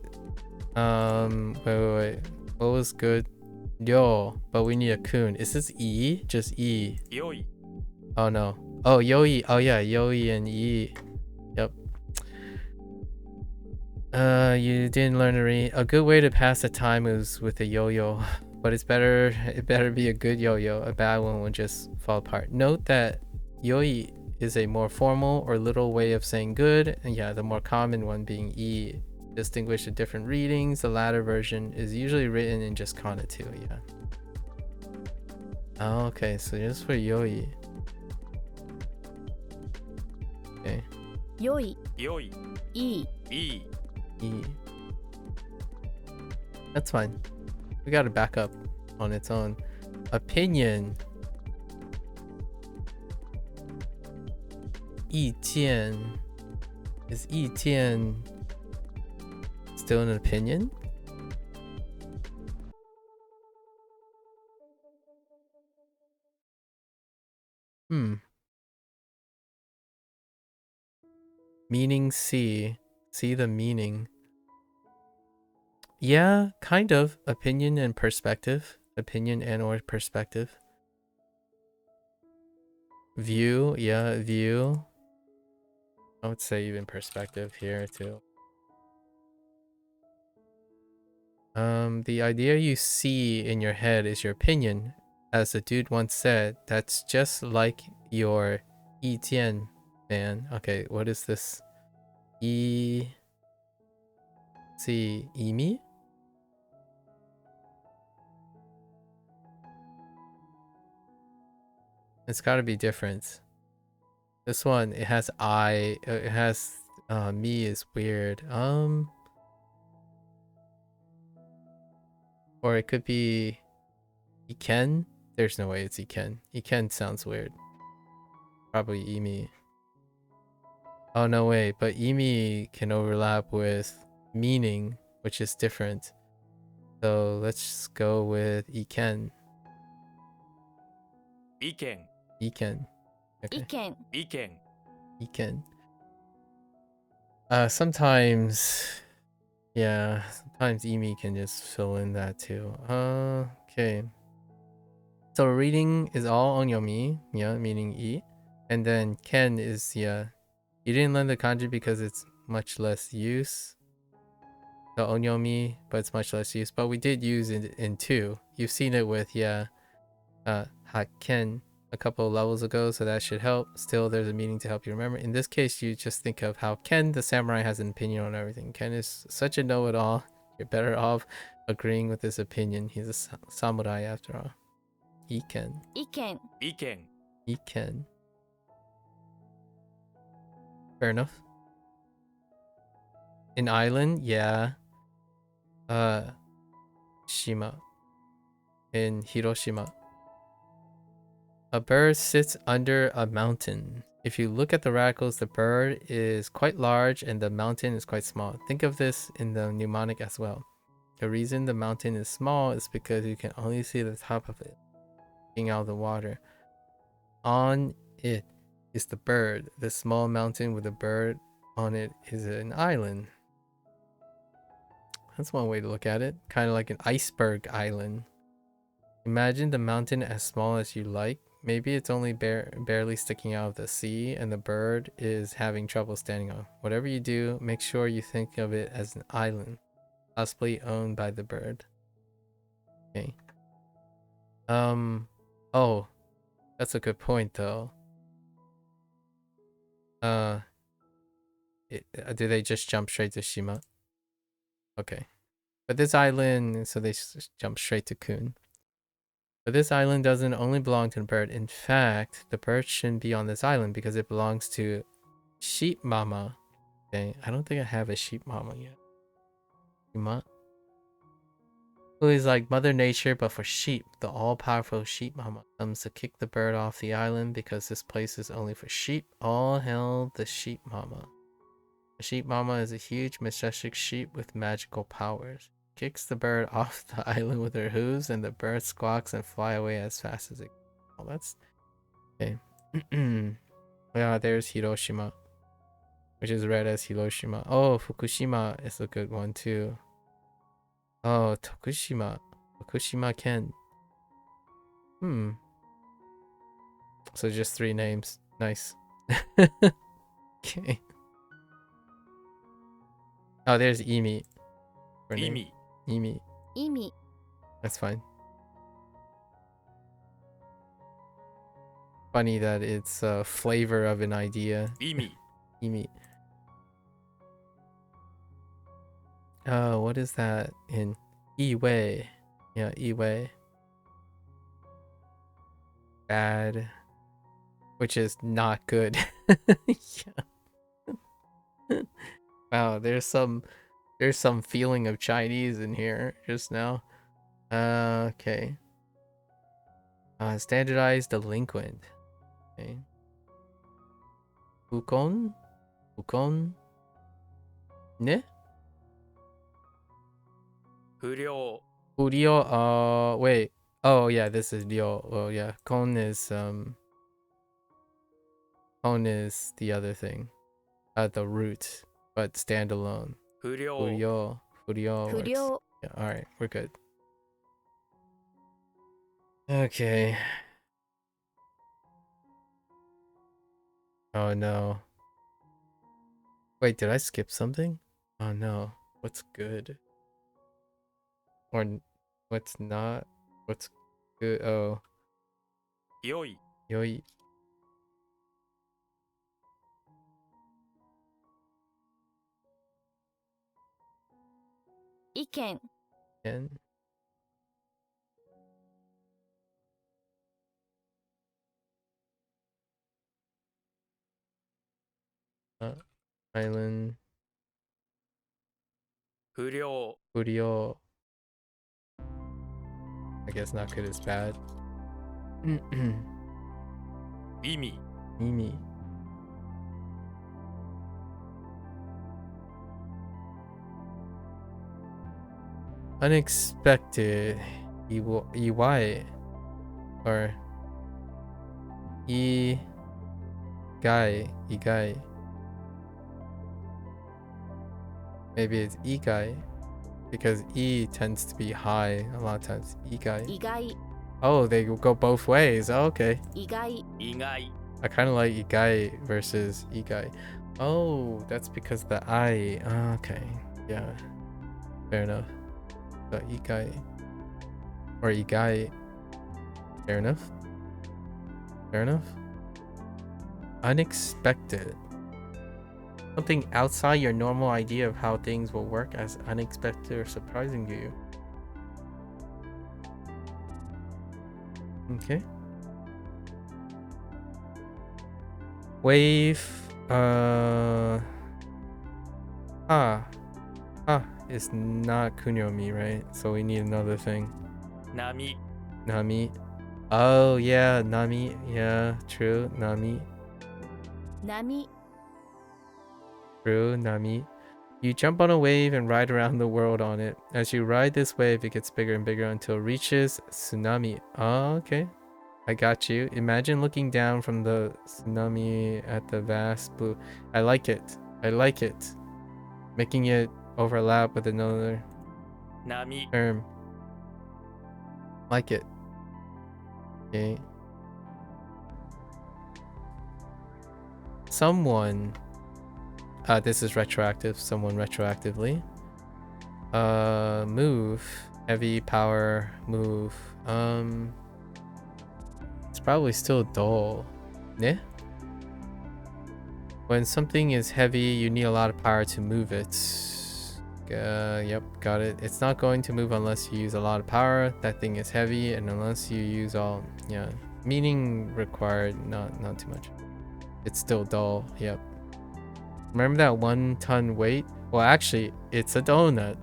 Wait. What was good? Yo, but we need a kun. Is this E? Just E. 良い Oh no. Oh, Yoi. Oh yeah, Yoi and E. Yep. You didn't learn to read. A good way to pass the time is with a yo-yo, but it better be a good yo-yo. A bad one will just fall apart. Note that Yoi is a more formal or literal way of saying good, and yeah, the more common one being E. Distinguish the different readings. The latter version is usually written in just kana too, yeah. Oh, okay, so just for Yoi. Okay. 良い良いいいいい E. That's fine. We got to back up on its own. Opinion. 意见. Is 意见 still an opinion? Meaning C. See the meaning. Yeah, kind of. Opinion and perspective. Opinion and or perspective. View. Yeah, view. I would say even perspective here too. The idea you see in your head is your opinion. As the dude once said, that's just like your 意见, man. Okay, what is this? See, Imi? It's gotta be different. This one, it has I, it has, me is weird. Or it could be Iken? There's no way it's Iken. Iken sounds weird. Probably Imi. Oh, no way. But Imi can overlap with meaning, which is different. So let's go with Iken. 意見 Iken. 意 Okay. 見意見 Iken. Sometimes Yeah, sometimes Emi can just fill in that too. Okay. So reading is all onyomi, yeah, meaning E. And then ken is, yeah. You didn't learn the kanji because it's much less use. The onyomi, but it's much less use. But we did use it in 2. You've seen it with, yeah, hakken a couple of levels ago, so that should help. Still, there's a meaning to help you remember. In this case, you just think of how Ken, the samurai, has an opinion on everything. Ken is such a know-it-all. You're better off agreeing with his opinion. He's a samurai after all. Iken. 意見 Iken. Iken. Fair enough. An island, yeah. Shima. In Hiroshima. A bird sits under a mountain. If you look at the radicals, the bird is quite large and the mountain is quite small. Think of this in the mnemonic as well. The reason the mountain is small is because you can only see the top of it, looking out of the water. On it is the bird. The small mountain with a bird on it is an island. That's one way to look at it. Kind of like an iceberg island. Imagine the mountain as small as you like. Maybe it's only barely sticking out of the sea and the bird is having trouble standing on. Whatever you do, make sure you think of it as an island, possibly owned by the bird. Okay. Oh, that's a good point though. Do they just jump straight to Shima? Okay. But this island, so they jump straight to Kun. But this island doesn't only belong to the bird. In fact, the bird shouldn't be on this island because it belongs to Sheep Mama. Okay, I don't think I have a Sheep Mama yet. Shima? Who is like Mother Nature, but for sheep. The all-powerful Sheep Mama comes to kick the bird off the island because this place is only for sheep. All hail the Sheep Mama. The Sheep Mama is a huge, majestic sheep with magical powers. Kicks the bird off the island with her hooves, and the bird squawks and fly away as fast as it can. Oh, that's okay. Yeah, there's Hiroshima, which is read as Hiroshima. Oh, Fukushima is a good one too. Oh, Tokushima Ken. So just 3 names. Nice. Okay. Oh, there's Emi. Imi. Emi. 意味 That's fine. Funny that it's a flavor of an idea. Imi. Emi. What is that in Iway? Yeah, Iway. Bad. Which is not good. Yeah. Wow, there's some feeling of Chinese in here just now. Okay. Standardized delinquent. Okay. Ukon? Ukon? Ne? 不良。 Urio, wait. Oh yeah, this is Ryo. Oh yeah. Kon is the other thing. The root, but standalone. 不良。 Furio. Furio. 不良 Yeah, alright, we're good. Okay. Oh no. Wait, did I skip something? Oh no. What's good? Or what's not? What's good? Oh. 良い。 Yoi. Iken. Ken? Island. 不良。 Furio. I guess not good is bad. 意味。 Mimi. Unexpected. Iwai. Or Igai. Maybe it's igai. Because E tends to be high a lot of times. Igai. 意外 Oh, they go both ways. Oh, okay. 意外 意外 I kind of like igai versus igai. Oh, that's because the I. Oh, okay. Yeah. Fair enough. So igai. Or igai. Fair enough. Fair enough. Unexpected. Something outside your normal idea of how things will work as unexpected or surprising to you. Okay. Wave. Is not kunyomi, right? So we need another thing. 波 Nami. Oh yeah, nami. Yeah, true. Nami. 波 True. Nami. You jump on a wave and ride around the world on it. As you ride this wave, it gets bigger and bigger until it reaches tsunami. Oh, okay. I got you. Imagine looking down from the tsunami at the vast blue. I like it. I like it. Making it overlap with another 波 term. Like it. Okay. Someone. This is retroactive. Someone retroactively. Move. Heavy power. Move. It's probably still dull. Ne? When something is heavy, you need a lot of power to move it. Yep, got it. It's not going to move unless you use a lot of power. That thing is heavy, and unless you use all, yeah, meaning required, not too much. It's still dull. Yep. Remember that 1 ton weight? Well, actually, it's a donut.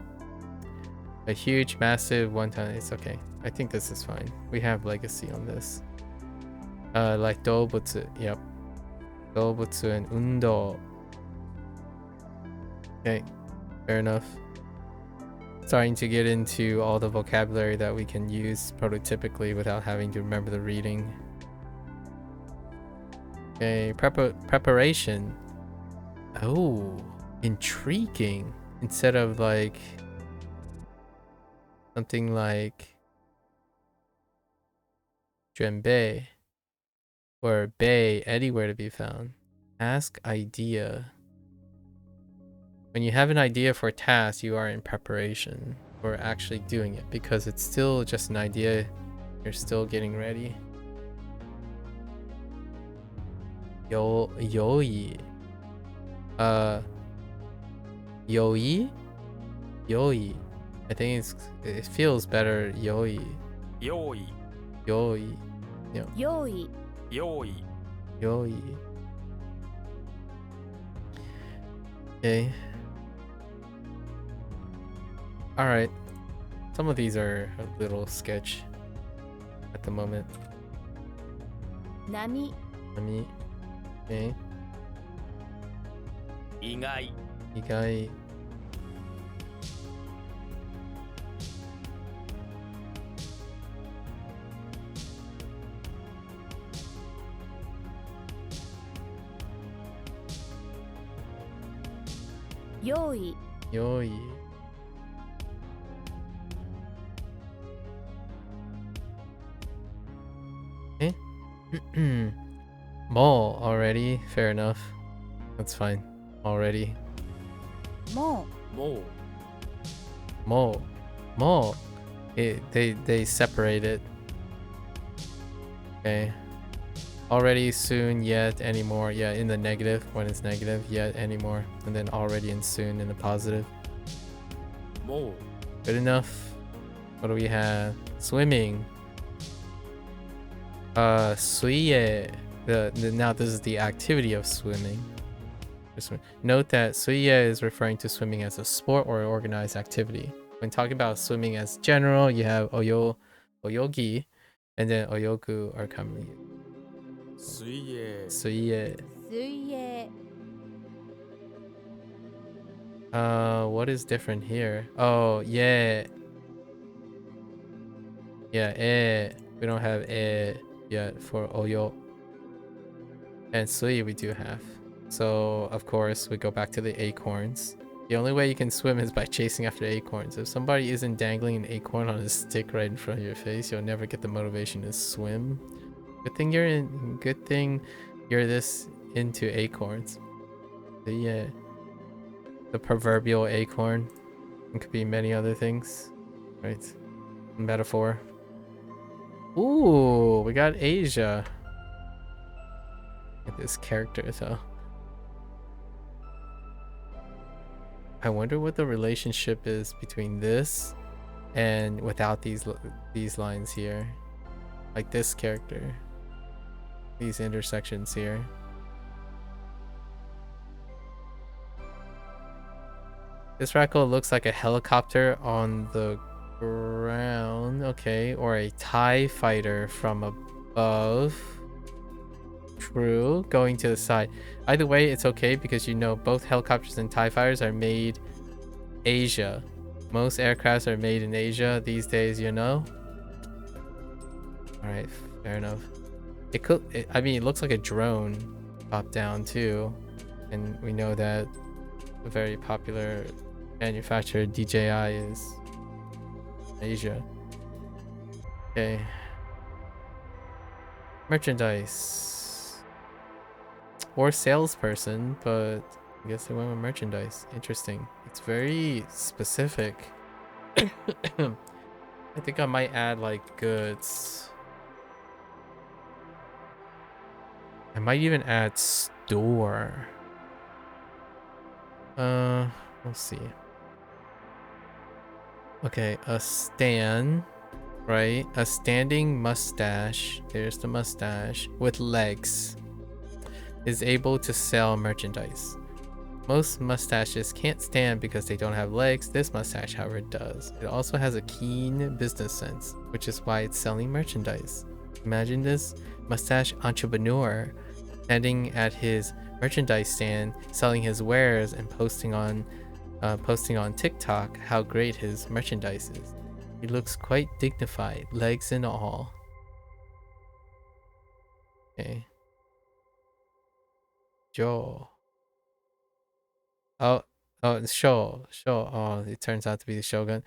A huge, massive 1 ton. It's okay. I think this is fine. We have legacy on this. Like doubutsu. Yep. Doubutsu and undo. Okay. Fair enough. Starting to get into all the vocabulary that we can use prototypically without having to remember the reading. Okay, preparation. Oh, intriguing. Instead of like something like Drenbei or Bei, anywhere to be found. Ask idea. When you have an idea for a task, you are in preparation for actually doing it because it's still just an idea. You're still getting ready. Yoi. Yoi? Yoi. I think it feels better. Yoi. 用意 Yoi. 用意 用意 Yoi. Okay. Alright. Some of these are a little sketch at the moment. 波 Let me. Okay. 意外 Igai. 用意 Yoi. Okay. Mall already. Fair enough. That's fine. Already. も もう Mall. Mall. They separate it. Okay. Already, soon, yet, anymore. Yeah, in the negative when it's negative, yet, anymore. And then already and soon in the positive. もう Good enough. What do we have? Swimming. Suiye. Now this is the activity of swimming. Note that suiye is referring to swimming as a sport or organized activity. When talking about swimming as general, you have oyogi, and then oyogu are commonly used. 水泳 Suiye. 水泳 What is different here? Oh, yeah. Yeah, we don't have yet for oyo. And sui we do have. So, of course, we go back to the acorns. The only way you can swim is by chasing after acorns. If somebody isn't dangling an acorn on a stick right in front of your face, you'll never get the motivation to swim. Good thing you're this into acorns. The proverbial acorn. It could be many other things, right? Metaphor. Ooh, we got Asia. Look at this character though. I wonder what the relationship is between this and without these lines here. Like this character. These intersections here. This raccoon looks like a helicopter on the ground. Okay, or a TIE fighter from above. True, going to the side. Either way, it's okay because you know both helicopters and TIE fighters are made Asia. Most aircrafts are made in Asia these days, you know? Alright, fair enough. I mean, it looks like a drone top down too. And we know that a very popular manufacturer, DJI, is Asia. Okay. Merchandise. Or salesperson, but I guess they went with merchandise. Interesting. It's very specific. I think I might add like goods. I might even add store. We'll see. Okay, a stand, right? A standing mustache. There's the mustache with legs. Is able to sell merchandise. Most mustaches can't stand because they don't have legs. This mustache, however, does. It also has a keen business sense, which is why it's selling merchandise. Imagine this mustache entrepreneur standing at his merchandise stand, selling his wares and posting on TikTok how great his merchandise is. He looks quite dignified, legs and all. Okay. Joe. Oh, Sho. Oh, it turns out to be the Shogun.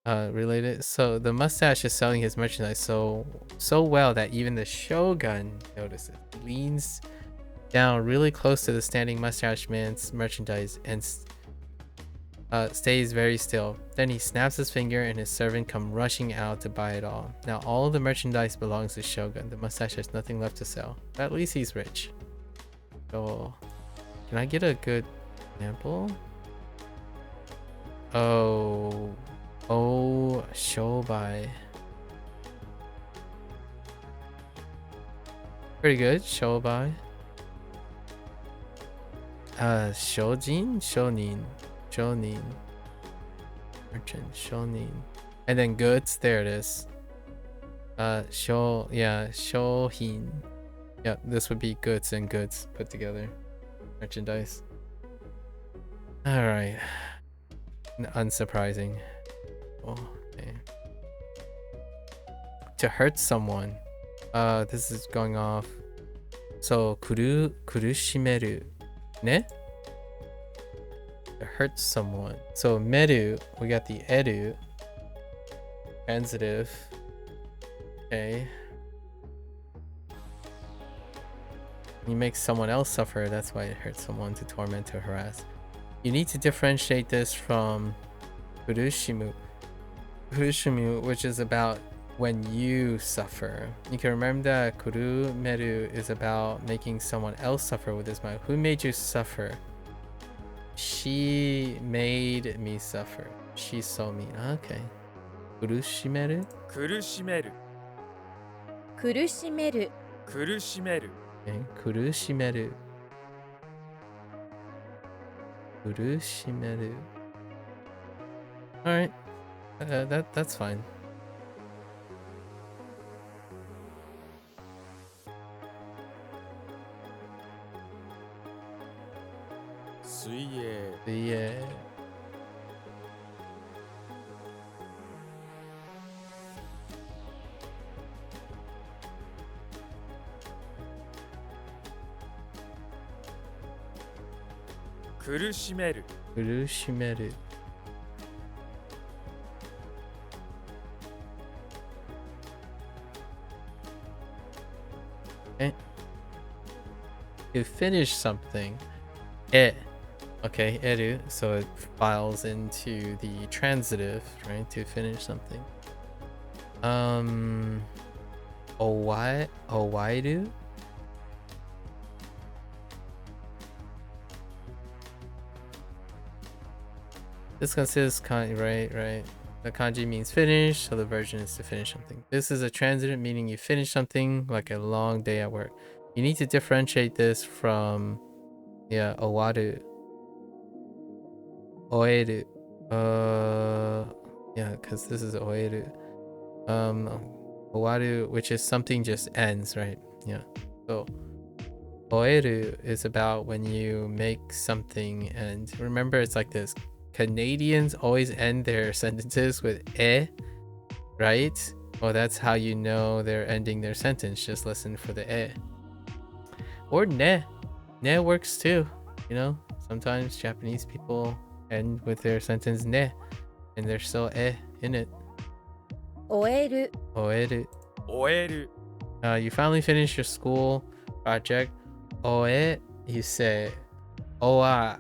Related. So the mustache is selling his merchandise so well that even the Shogun notices. He leans down really close to the standing mustache man's merchandise and stays very still. Then he snaps his finger and his servant come rushing out to buy it all. Now all of the merchandise belongs to Shogun. The mustache has nothing left to sell. But at least he's rich. So, can I get a good example? Oh, Shobai. Pretty good, Shobai. Shonin. Merchant, Shonin. And then goods, there it is. Shohin. Yeah, this would be goods and goods put together. Merchandise. Alright. Unsurprising. Oh, okay. To hurt someone. This is going off. So, kurushimeru. Ne? To hurt someone. So, meru, we got the eru. Transitive. Okay. You make someone else suffer, that's why it hurts someone, to torment or harass. You need to differentiate this from kurushimu, which is about when you suffer. You can remember that kurumeru is about making someone else suffer with his mind. Who made you suffer? She made me suffer. She saw me. Okay. Kurushimeru? 苦しめる苦しめる苦しめる Okay. Kurushimeru. Kurushimeru. Alright. That's fine. Yeah.苦しめる Urushimeru. Okay. To finish something. Okay, eru. So it files into the transitive, right? To finish something. Owairu? This consists right. The kanji means finish, so the version is to finish something. This is a transitive, meaning you finish something like a long day at work. You need to differentiate this from owaru. Oeru. Because this is oeru. Owaru, which is something just ends, right? Yeah. So oeru is about when you make something, and remember it's like this. Canadians always end their sentences with right? Well, that's how you know they're ending their sentence. Just listen for the or ne. Ne works too. You know, sometimes Japanese people end with their sentence ne, and there's still in it. 終える Oeru. 終える You finally finish your school project. Oe, you say. Oa.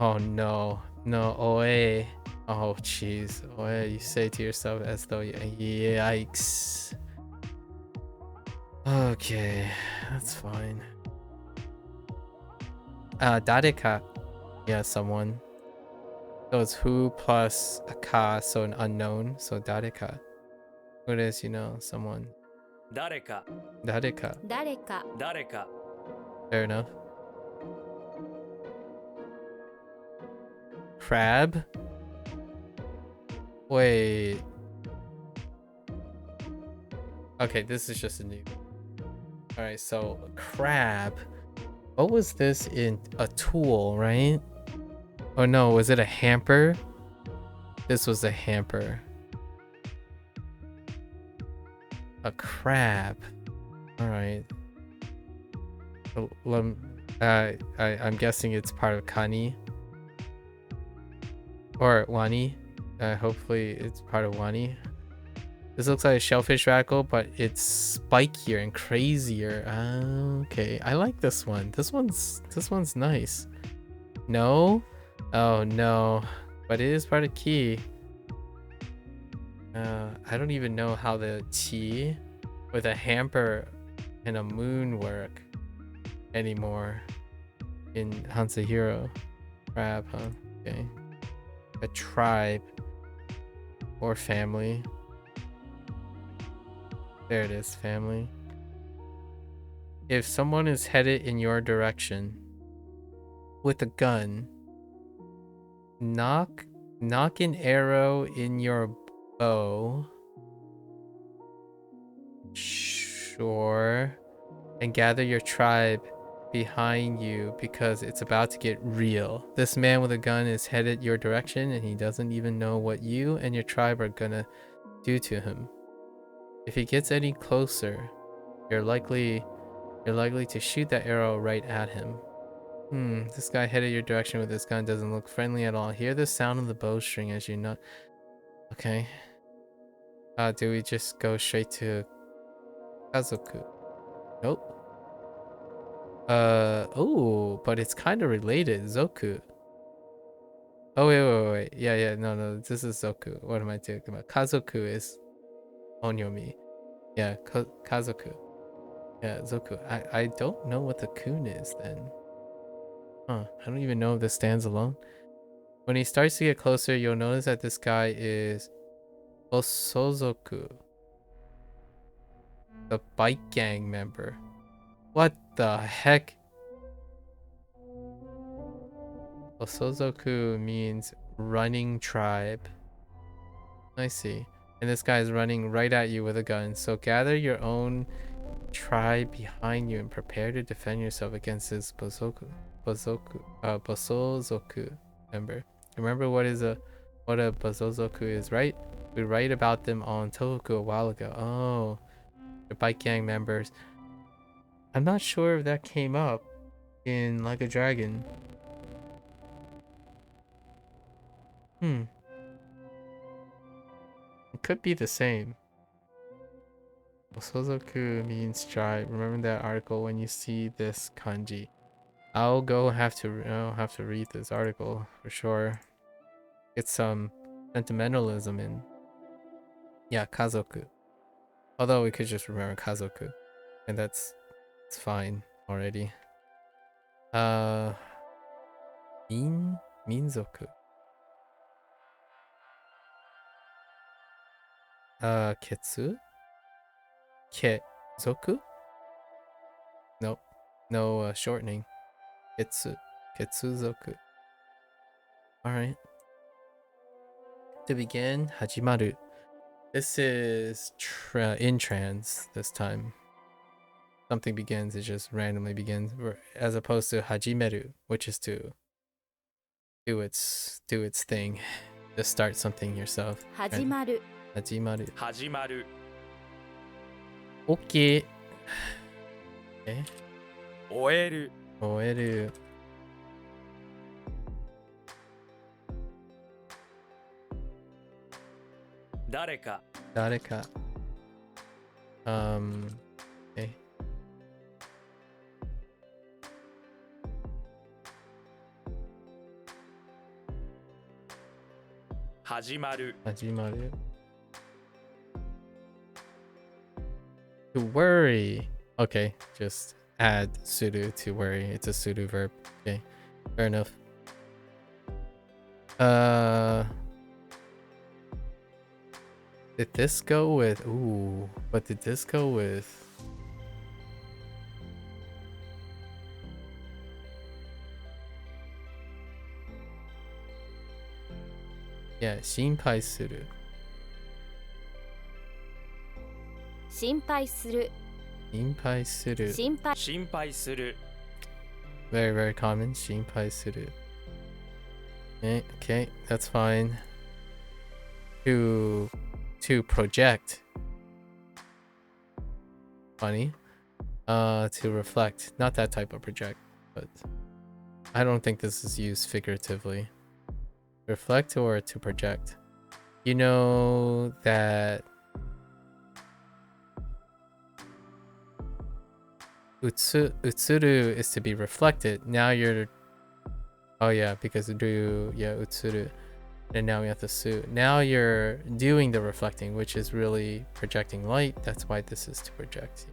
Oh no. No, oe. Oh jeez. Oe, you say to yourself as though yikes. Okay, that's fine. Dareka. Yeah, someone. So it's who plus a ka, so an unknown. So dareka. Who it is, you know, someone. 誰か Dareka. 誰か誰か Fair enough. Crab? Wait. Okay, this is just a new. Alright, so crab. What was this in a tool, right? Oh no, was it a hamper? This was a hamper. A crab. Alright. I'm guessing it's part of Kani. Or Wani. Hopefully it's part of Wani. This looks like a shellfish radical, but it's spikier and crazier. Okay, I like this one. This one's nice. No? Oh no. But it is part of Ki. I don't even know how the T with a hamper and a moon work anymore in Hansahiro. Crab, huh? Okay. A tribe or family. There it is, family. If someone is headed in your direction with a gun, knock an arrow in your bow. Sure. And gather your tribe behind you because it's about to get real. This man with a gun is headed your direction and he doesn't even know what you and your tribe are gonna do to him. If he gets any closer, you're likely to shoot that arrow right at him. This guy headed your direction with his gun doesn't look friendly at all. Hear the sound of the bowstring as you know. Okay. Do we just go straight to Kazoku? Nope. Oh, but it's kind of related. Zoku. Oh, wait. Yeah, no, this is Zoku. What am I talking about? Kazoku is Onyomi. Yeah, Kazoku. Yeah, Zoku. I don't know what the kun is then. Huh, I don't even know if this stands alone. When he starts to get closer, you'll notice that this guy is Osozoku, the bike gang member. What the heck? Osozoku means running tribe. I see. And this guy is running right at you with a gun. So gather your own tribe behind you and prepare to defend yourself against this Bosozoku member. Remember what a Bosozoku is, right? We write about them on Tofugu a while ago. Oh, the bike gang members. I'm not sure if that came up in Like a Dragon. Hmm. It could be the same. Sozoku means tribe. Remember that article when you see this kanji. I'll have to read this article for sure. Get some sentimentalism in. Yeah, kazoku. Although we could just remember kazoku, and it's fine already. Minzoku. Ketsu? Kezoku? Nope. No shortening. Ketsu. Ketsuzoku. Alright. To begin, Hajimaru. This is in trans this time. Something begins, it just randomly begins, as opposed to Hajimeru, which is to do its thing. To start something yourself. 始まる Hajimaru. 始まる Okay. Okay. 終える Oeru. 誰か Dareka. Okay. 始まる Hajimaru. To worry. Okay, just add sudo to worry. It's a sudo verb. Okay, fair enough. Did this go with... Ooh, but did this go with... Yeah, 心配する. 心配する心配する. 心配心配する Very, very common. 心配する. Okay, that's fine. To project. Funny. To reflect. Not that type of project, but I don't think this is used figuratively. Reflect or to project. You know that utsuru is to be reflected. Now you're... Oh yeah, because utsuru. And now we have to su. Now you're doing the reflecting, which is really projecting light. That's why this is to project.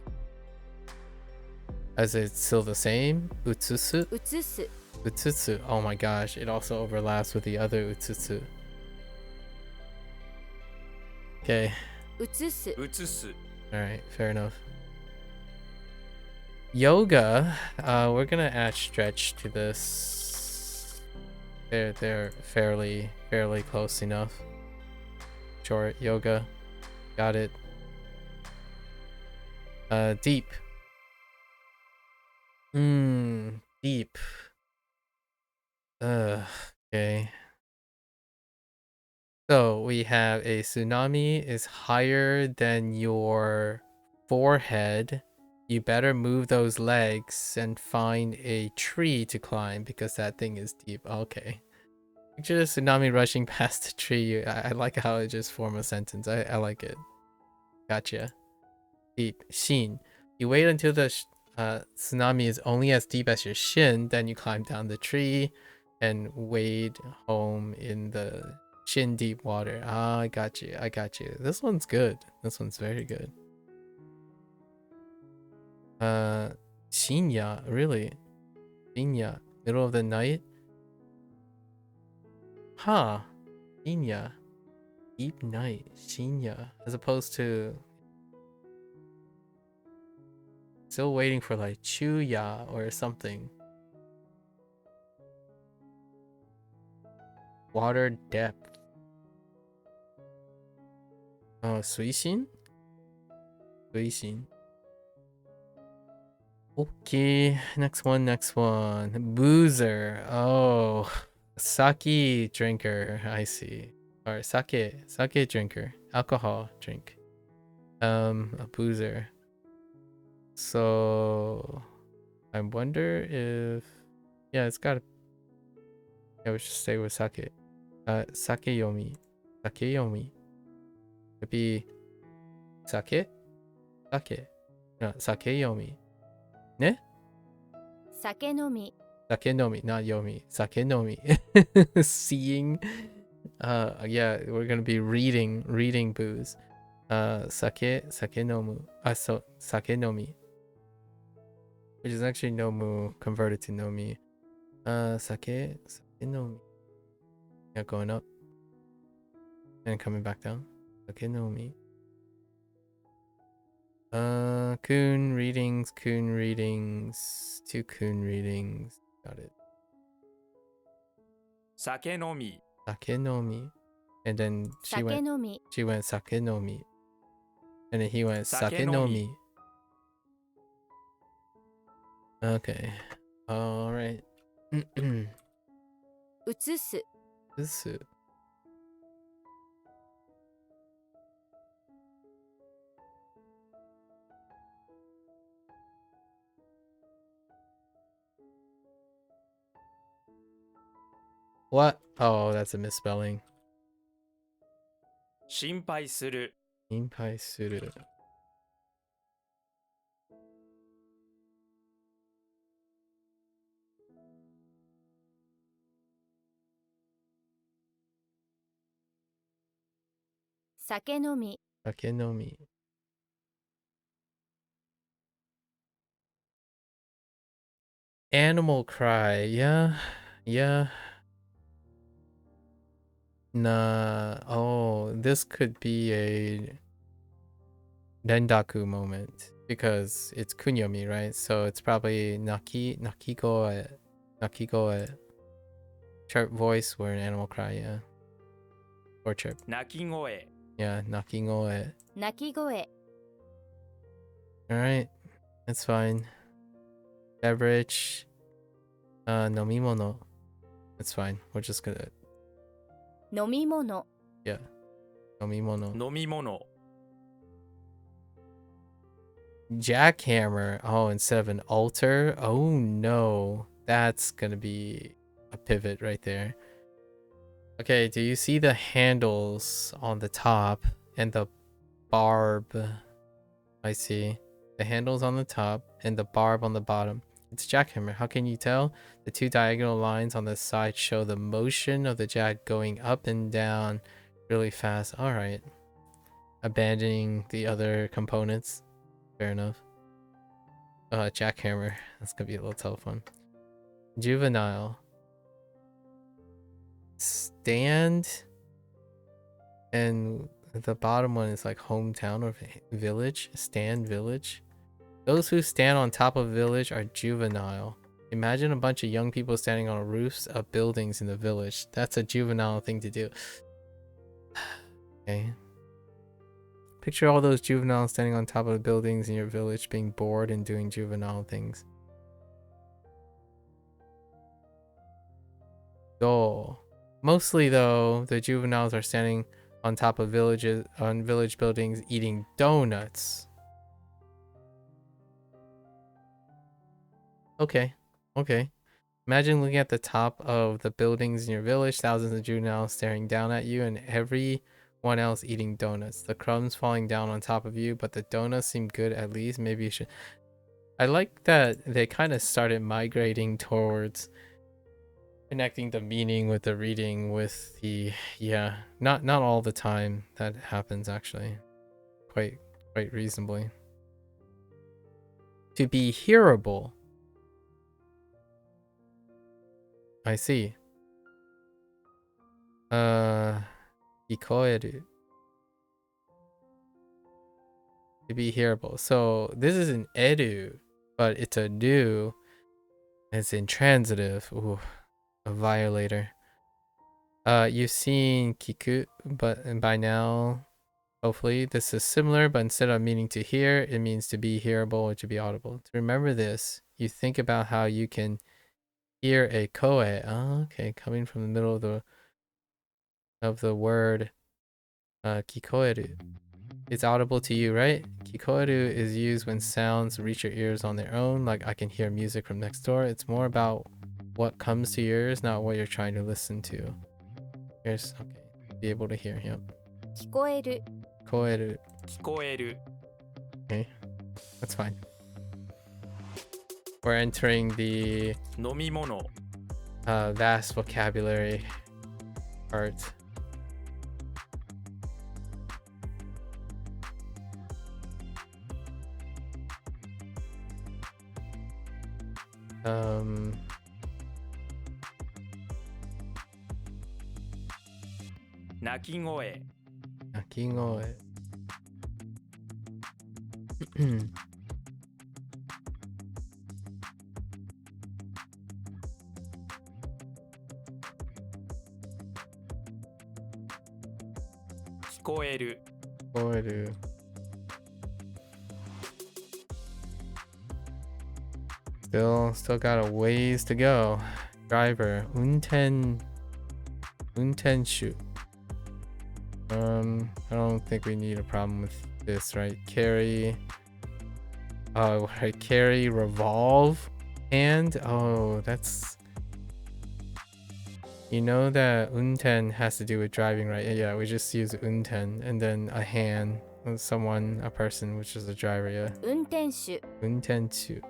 Is it still the same? Utsusu? 映す Utsutsu. Oh my gosh, it also overlaps with the other utsutsu. Okay, 映す移す alright, fair enough. Yoga, we're gonna add stretch to this. They're fairly close enough. Short, yoga. Got it. Deep. Deep. Okay. So we have a tsunami is higher than your forehead. You better move those legs and find a tree to climb because that thing is deep. Okay. Picture the tsunami rushing past the tree. I like how it just formed a sentence. I like it. Gotcha. Deep. Shin. You wait until the tsunami is only as deep as your shin, then you climb down the tree and wade home in the shin deep water. Ah, I got you. I got you. This one's good. This one's very good. Shinya, really? Shinya, middle of the night? Huh. Shinya. Deep night. Shinya. As opposed to... Still waiting for like Chuya or something. Water depth. Oh, Suishin? Suishin. Okay, next one. Boozer. Oh, sake drinker. I see. Or sake drinker. Alcohol drink. A boozer. So I wonder if... Yeah, it's gotta... Yeah, we should stay with sake. Sakeyomi. Sakeyomi. Could be sake? Sake. No, sakeyomi. Ne? 酒飲み Sakenomi, not yomi. Sakenomi. Seeing. Yeah, we're gonna be reading booze. Sakenomu. So sakenomi. Which is actually nomu converted to nomi. Sakenomi. Yeah, going up. And coming back down. Sakenomi. Kun readings. 2 kun readings. Got it. 酒飲み Sakenomi. And then 酒飲み she went sakenomi. And then he went Sakenomi. sakenomi. Okay. Alright. 移す This is what? Oh, that's a misspelling. 心配する Inpai suru. 酒飲み Sakenomi. Animal cry. Yeah. Nah. Oh, this could be a Rendaku moment because it's kunyomi, right? So it's probably nakiko. Chirp voice where an animal cry, yeah. Or chirp. 鳴き声 Yeah, nakingoe. 鳴き声 Alright. That's fine. Beverage. Nomimono. That's fine. We're just gonna 飲み物 nomimono. 飲み物 Jackhammer. Oh, instead of an altar. Oh no. That's gonna be a pivot right there. Okay, do you see the handles on the top and the barb? I see. The handles on the top and the barb on the bottom. It's jackhammer. How can you tell? The 2 diagonal lines on the side show the motion of the jack going up and down really fast. Alright. Abandoning the other components. Fair enough. Jackhammer. That's gonna be a little telephone. Juvenile. Stand. And the bottom one is like hometown or village. Stand village. Those who stand on top of a village are juvenile. Imagine a bunch of young people standing on roofs of buildings in the village. That's a juvenile thing to do. Okay. Picture all those juveniles standing on top of the buildings in your village being bored and doing juvenile things. Oh. Mostly though, the juveniles are standing on top of village buildings eating donuts. Okay. Imagine looking at the top of the buildings in your village, thousands of juveniles staring down at you, and everyone else eating donuts. The crumbs falling down on top of you, but the donuts seem good at least. Maybe you should. I like that they kind of started migrating towards connecting the meaning with the reading with the not all the time that happens actually. Quite reasonably. To be hearable. I see. Ikoeru. To be hearable. So this is an edu, but it's a do. It's intransitive. Ooh, a violator. You've seen kiku, but by now, hopefully, this is similar, but instead of meaning to hear, it means to be hearable or to be audible. To remember this, you think about how you can hear a koe. Oh, okay, coming from the middle of the word kikoeru. It's audible to you, right? Kikoeru is used when sounds reach your ears on their own, like I can hear music from next door. It's more about what comes to your ears, not what you're trying to listen to. Here's okay. Be able to hear. Yep. 聞こえる Koeru. 聞こえる Okay. That's fine. We're entering the 飲み物 vast vocabulary part. Um, 鳴き声 Nakingoe. 聞こえる Koeru. Still got a ways to go. Driver. Untenshu. I don't think we need a problem with this, right? Carry. Right. Carry, revolve, and oh, that's. You know that unten has to do with driving, right? Yeah, we just use unten and then a hand, someone, a person, which is a driver. Yeah. 運転手 Untensu.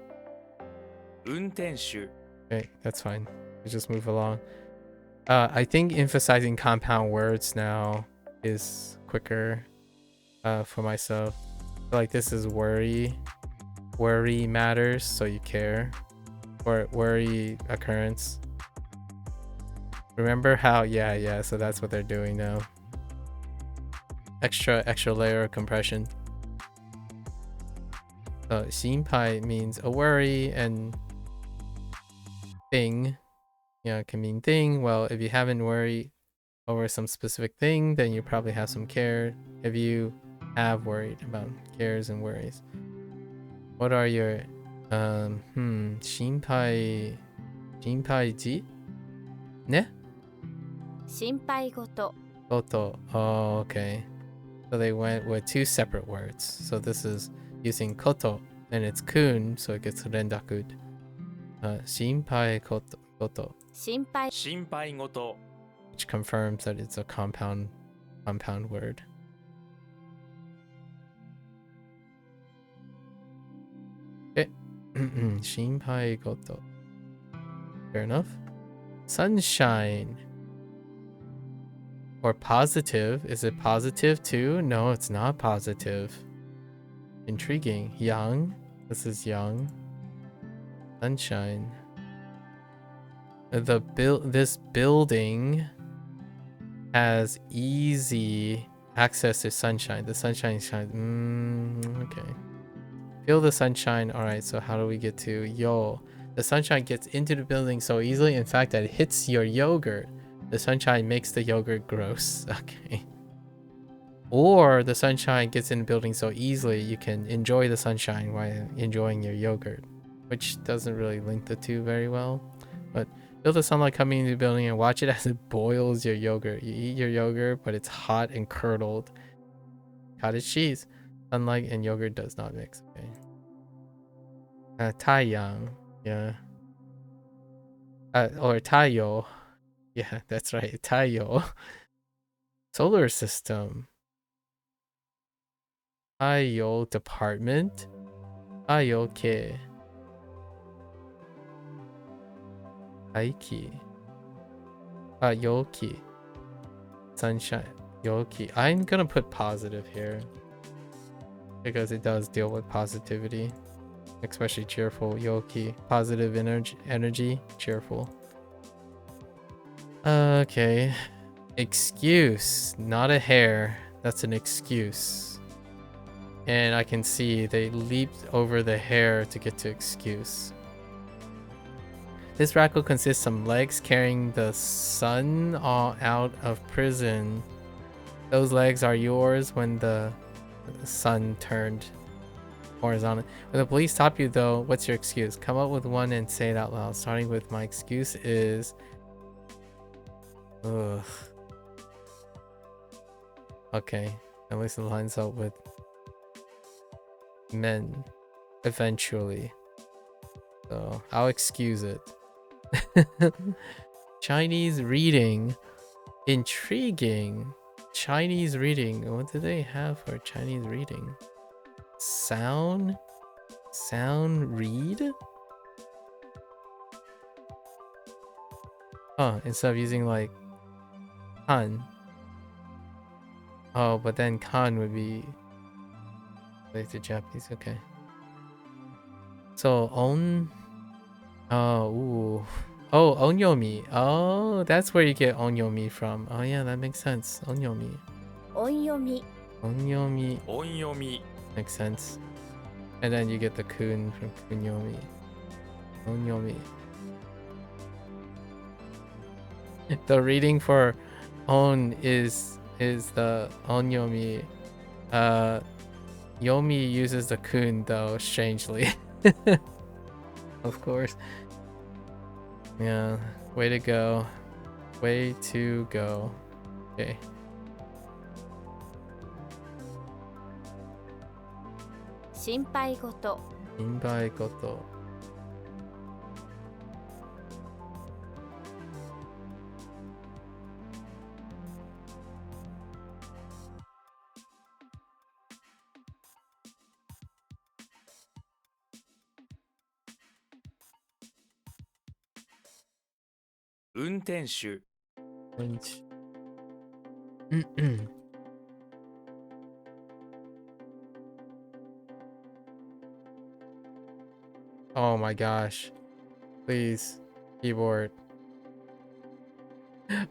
運転手 Okay, that's fine. We just move along. I think emphasizing compound words now is quicker for myself. Like this is worry. Worry matters, so you care. Or worry occurrence. Remember how? Yeah. So that's what they're doing now. Extra layer of compression. Shinpai means a worry and thing. Yeah, it can mean thing. Well, if you haven't worried over some specific thing, then you probably have some care. If you have worried about cares and worries, what are your shinpai ji? Ne? 心配事 Koto. Oh, okay. So they went with two separate words. So this is using koto and it's kun, so it gets rendakud. Shinpai koto, 心配心配事 which confirms that it's a compound word. Okay. Shinpai koto. Fair enough. Sunshine. Or positive. Is it positive too? No, it's not positive. Intriguing. Young. This is young. Sunshine. This building has easy access to sunshine. The sunshine shines. Okay. Feel the sunshine. All right. So how do we get to yo? The sunshine gets into the building so easily. In fact, that it hits your yogurt. The sunshine makes the yogurt gross. Okay. Or the sunshine gets in the building so easily you can enjoy the sunshine while enjoying your yogurt, which doesn't really link the two very well. But feel the sunlight coming into the building and watch it as it boils your yogurt. You eat your yogurt, but it's hot and curdled. Cottage cheese. Sunlight and yogurt does not mix. Okay. Taiyang. Yeah. Or Taiyo. Yeah, that's right. Taiyo. Solar system. Taiyo department. Taiyo ke. Aiki. Yoki. Sunshine. Yoki. I'm gonna put positive here because it does deal with positivity, especially cheerful. Yoki. Positive energy. Cheerful. Okay. Excuse. Not a hair. That's an excuse. And I can see they leaped over the hair to get to excuse. This rackle consists of some legs carrying the sun out of prison. Those legs are yours when the sun turned horizontal. When the police stop you though, what's your excuse? Come up with one and say it out loud. Starting with my excuse is... Ugh. Okay, at least it lines up with men eventually. So I'll excuse it. Chinese reading Intriguing. Chinese reading. What do they have for Chinese reading? Sound read? Huh, instead of using like kan. Oh, but then kan would be like the Japanese. Okay. So ooh. Oh, onyomi. Oh, that's where you get onyomi from. Oh yeah, that makes sense. Onyomi. 音読み Onyomi 音読み makes sense. And then you get the kun from kunyomi. Onyomi. The reading for on is the onyomi. Yomi uses the kun though, strangely. Of course. Yeah, way to go. Way to go. Okay. 心配事 Inbai goto. Untenshu. Lynch. Oh my gosh. Please. Keyboard.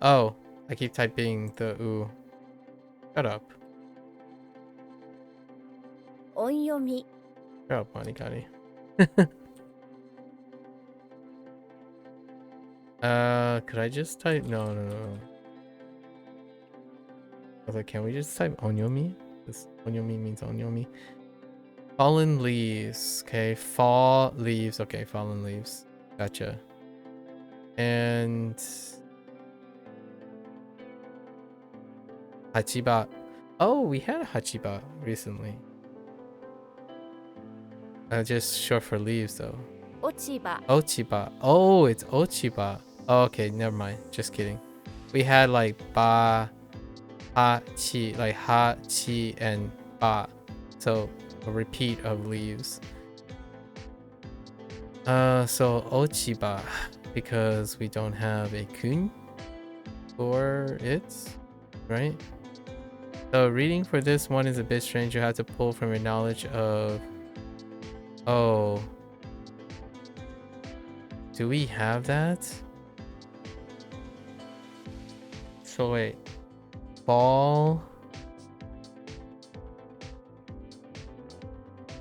Oh, I keep typing the ooh. Shut up. 音読み Shut up, WaniKani. Could I just type? No. I was like, can we just type onyomi? This onyomi means onyomi. Fallen leaves. Okay, fall leaves. Okay, fallen leaves. Gotcha. And hachiba. Oh, we had a hachiba recently. Just short for leaves though. 落ち葉 Ochiba. Oh, it's Ochiba. Oh, okay, never mind. Just kidding. We had like ba, ha, chi, like ha, chi, and ba. So a repeat of leaves. So Ochiba, because we don't have a kun for it, right? So reading for this one is a bit strange. You have to pull from your knowledge of. Oh. Do we have that? So wait. Fall.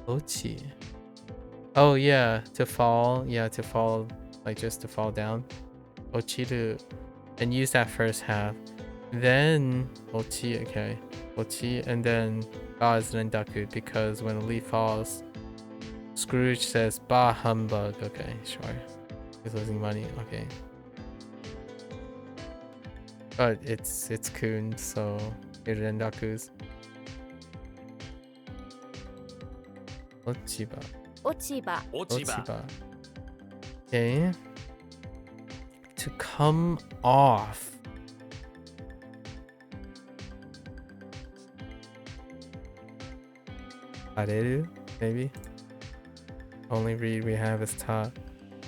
Ochi. Oh yeah, to fall. Yeah, to fall, like just to fall down. Ochi to, and use that first half. Then ochi, okay. Ochi, and then ba is rendaku, because when a leaf falls, Scrooge says ba humbug. Okay, sure. He's losing money. Okay. But it's kun, so it rendakus. Ochiba. 落ち葉落ち葉 Ochiba. Okay. To come off. Areru, maybe. Only read we have is ta.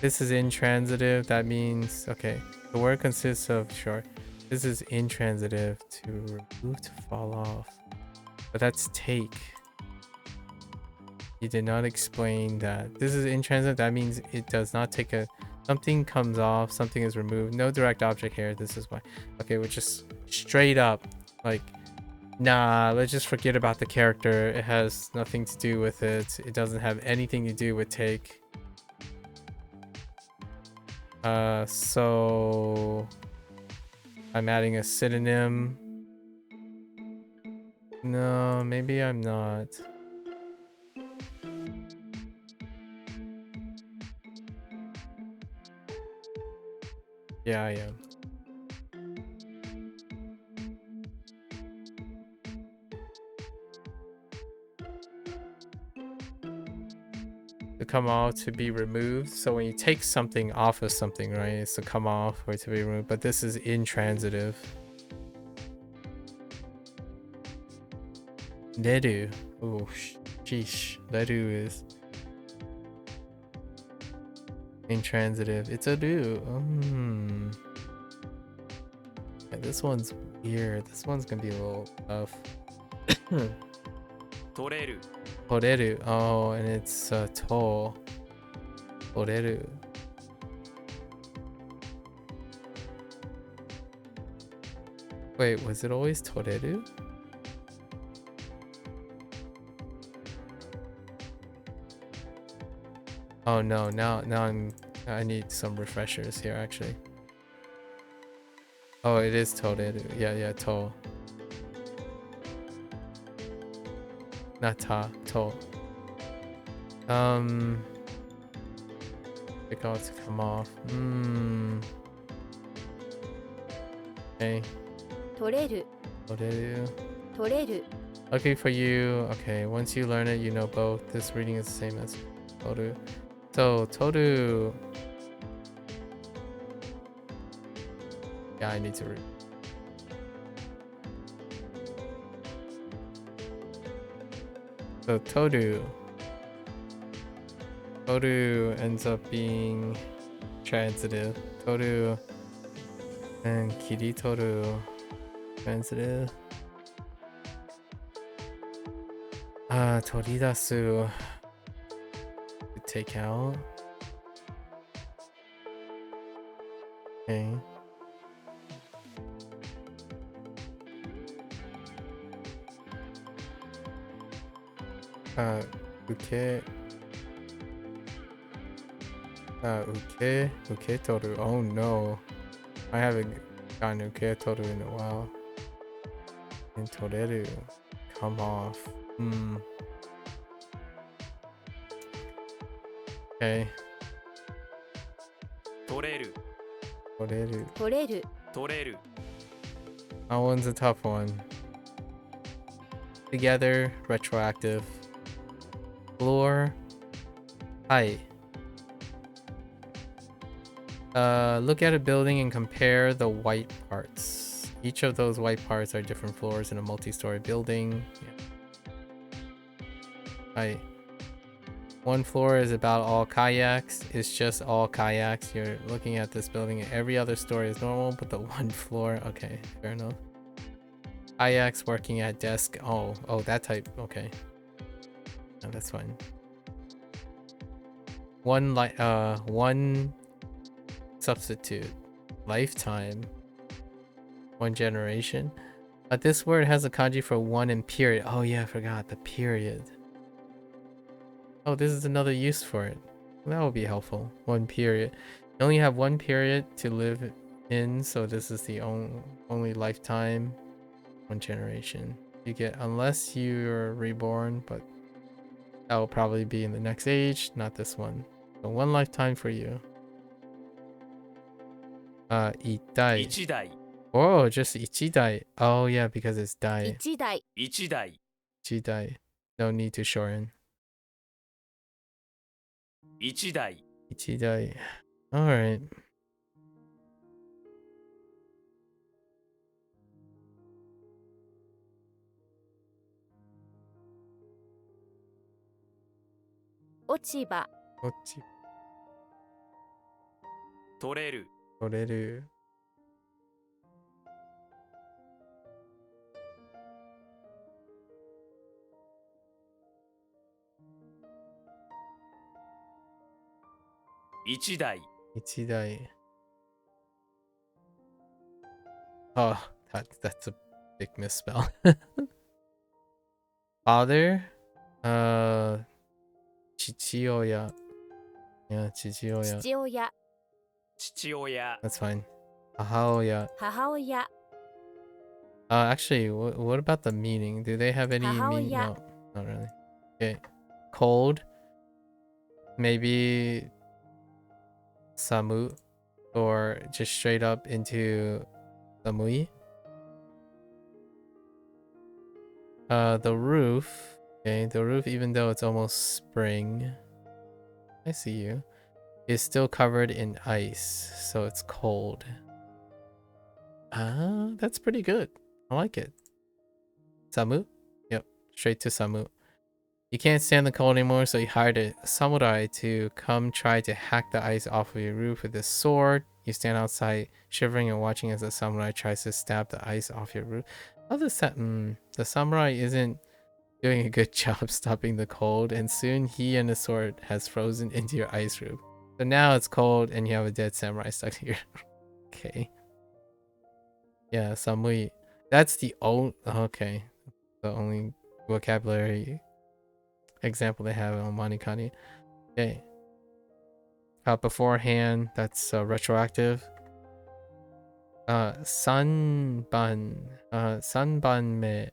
This is intransitive. That means, okay. The word consists of, sure. This is intransitive, to remove, to fall off. But that's take. You did not explain that. This is intransitive. That means it does not take a. Something comes off. Something is removed. No direct object here. This is why. Okay, we're just straight up like, nah. Let's just forget about the character. It has nothing to do with it. It doesn't have anything to do with take. So I'm adding a synonym. No, maybe I'm not. Yeah, I am. To come off, to be removed. So when you take something off of something, right, it's to come off or to be removed. But this is intransitive. Leru. Oh, sheesh. Leru is intransitive. It's a do. Yeah, this one's weird. This one's gonna be a little tough. 取れる Toreru. Oh, and it's to. Toreru. Wait, was it always toreru? Oh no, now I need some refreshers here actually. Oh, it is toreru. Yeah, to. Not ta, to. Pick out to come off. Okay. 取れる Toreru. 取れる Okay, for you. Okay, once you learn it, you know both. This reading is the same as toru. So, toru. Yeah, I need to read. So, toru. Toru ends up being transitive. Toru and kiritoru. Transitive. Toridasu. To take out. Okay. Uke. Uke toru. Oh no. I haven't gotten uke toru in a while. And toreru. Come off. Okay. 取れる Toreru. 取れる取れる That one's a tough one. Together, retroactive. Floor. Height. Look at a building and compare the white parts. Each of those white parts are different floors in a multi-story building. Yeah. Height. One floor is about all kayaks. It's just all kayaks. You're looking at this building and every other story is normal, but the one floor, okay, fair enough. Kayaks working at desk. Oh, that type. Okay. No, that's fine. One substitute. Lifetime. One generation. But this word has a kanji for one and period. Oh yeah, I forgot the period. Oh, this is another use for it. That will be helpful. One period. You only have one period to live in, so this is the only lifetime. One generation. You get, unless you're reborn, but that will probably be in the next age, not this one. So one lifetime for you. Itai. 1台 Oh, just ichidai. Oh yeah, because it's dai. 1台1台 Ichidai. No need to shorten. 1台 Ichidai. Alright. Ochiba. Ochi. 取れる Toreru. 1台 Ichidai. Oh, that's a big misspell. Father? Chichioya. Yeah, chichioya. 父親父親 That's fine. Ahaoya. 母親 Actually, what about the meaning? Do they have any meaning? Hahaoya. No, not really. Okay. Cold. Maybe samu, or just straight up into samui. The roof. Okay, the roof, even though it's almost spring, I see you, is still covered in ice, so it's cold. That's pretty good. I like it. Samu? Yep, straight to Samu. You can't stand the cold anymore, so you hired a samurai to come try to hack the ice off of your roof with a sword. You stand outside, shivering and watching as the samurai tries to stab the ice off your roof. How does that? The samurai isn't doing a good job stopping the cold, and soon he and the sword has frozen into your ice roof. So now it's cold, and you have a dead samurai stuck to your. Okay. Yeah, samui. That's the old. Okay, the only vocabulary example they have on WaniKani. Okay. Beforehand, that's retroactive. Sanban. Sanbanme.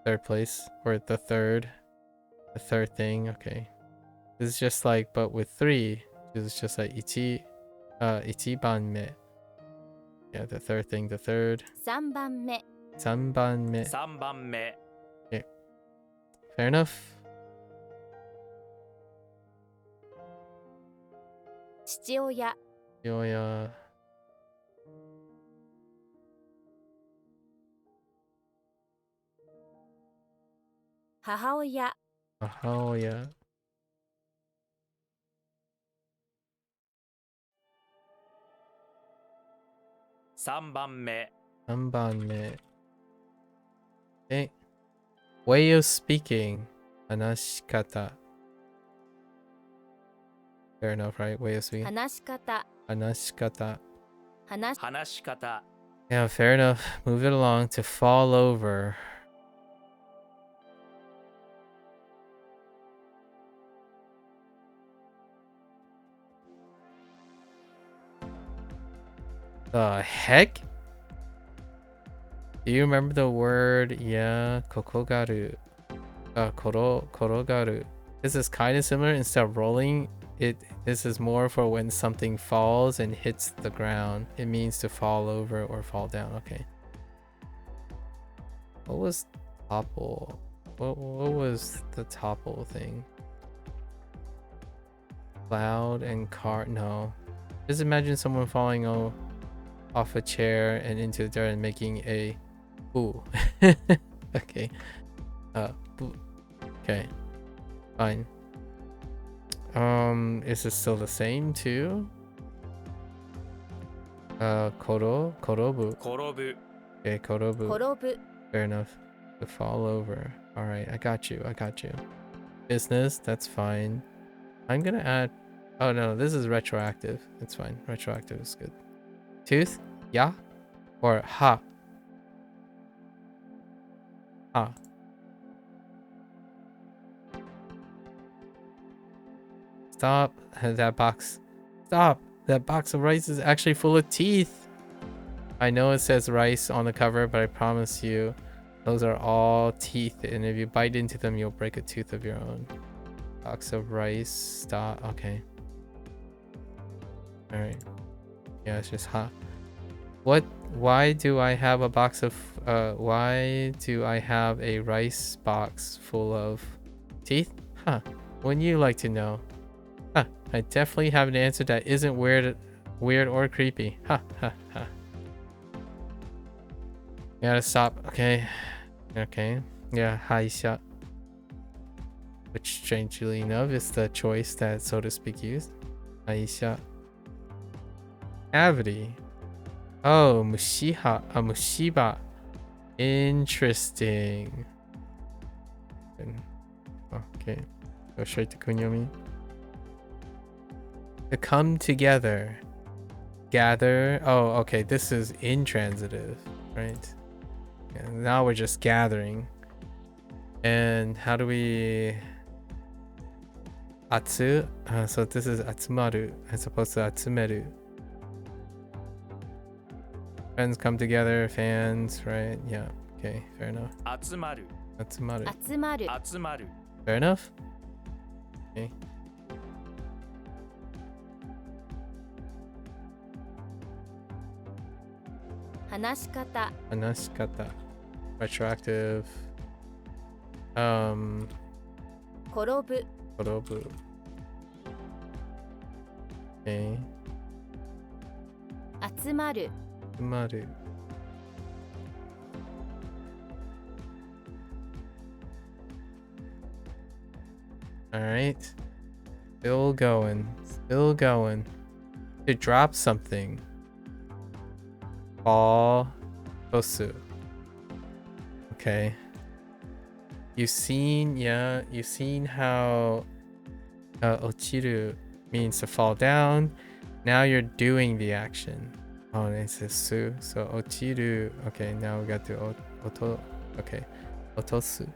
Third place. Or the third. The third thing. Okay. This is just like, but with 3. This is just like ichibanme. Yeah, the third thing. The third. 3番目 Sanbanme. 3番目 Okay. Fair enough. 父親 Yoya. 母親 Ahoya. 3番目 Sanbanme. Okay. Way of speaking. Anashikata. Fair enough, right? Way of speaking. 話し方 Anashikata. 話話し方 Yeah, fair enough. Move it along. To fall over. The heck? Do you remember the word? Yeah, kokogaru. Korogaru. This is kind of similar. Instead of rolling, this is more for when something falls and hits the ground. It means to fall over or fall down. Okay. What was topple? What was the topple thing? Cloud and car? No. Just imagine someone falling off a chair and into the dirt and making a boo. Okay. Boo. Okay. Fine. Is it still the same too? Korobu. 転ぶ Okay, korobu. 転ぶ Fair enough. To fall over. Alright, I got you. Business, that's fine. I'm gonna add. Oh no, this is retroactive. It's fine. Retroactive is good. Tooth? Yeah? Or ha? Ha. Stop. That box. Stop. That box of rice is actually full of teeth. I know it says rice on the cover, but I promise you, those are all teeth. And if you bite into them, you'll break a tooth of your own. Box of rice. Stop. Okay. Alright. Yeah, it's just ha. What? Why do I have a box of why do I have a rice box full of teeth? Huh. Wouldn't you like to know? Huh. I definitely have an answer that isn't weird or creepy. Ha ha ha. Gotta stop. Okay. Okay. Yeah, haisha. Which strangely enough is the choice that, so to speak, used. Haisha. Cavity. Oh, mushiba. Interesting. Okay. Go straight to kunyomi. To come together. Gather. Oh, okay. This is intransitive, right? And now we're just gathering. And how do we... Atsu? So this is atsumaru as opposed to atsumeru. Friends come together, fans, right? Yeah, okay, fair enough. 集まる Atsumaru. 集まる 集まる Fair enough? Okay. Hanashikata Anashikata. Retroactive. 転ぶ Korobu. Okay. 集まる Atsumaru. Alright. Still going. Still going. To drop something. Fall. Tosu. Okay. You've seen how ochiru means to fall down. Now you're doing the action. Oh, and it says su. So ochiru. Okay, now we got to oto. Okay. Otosu.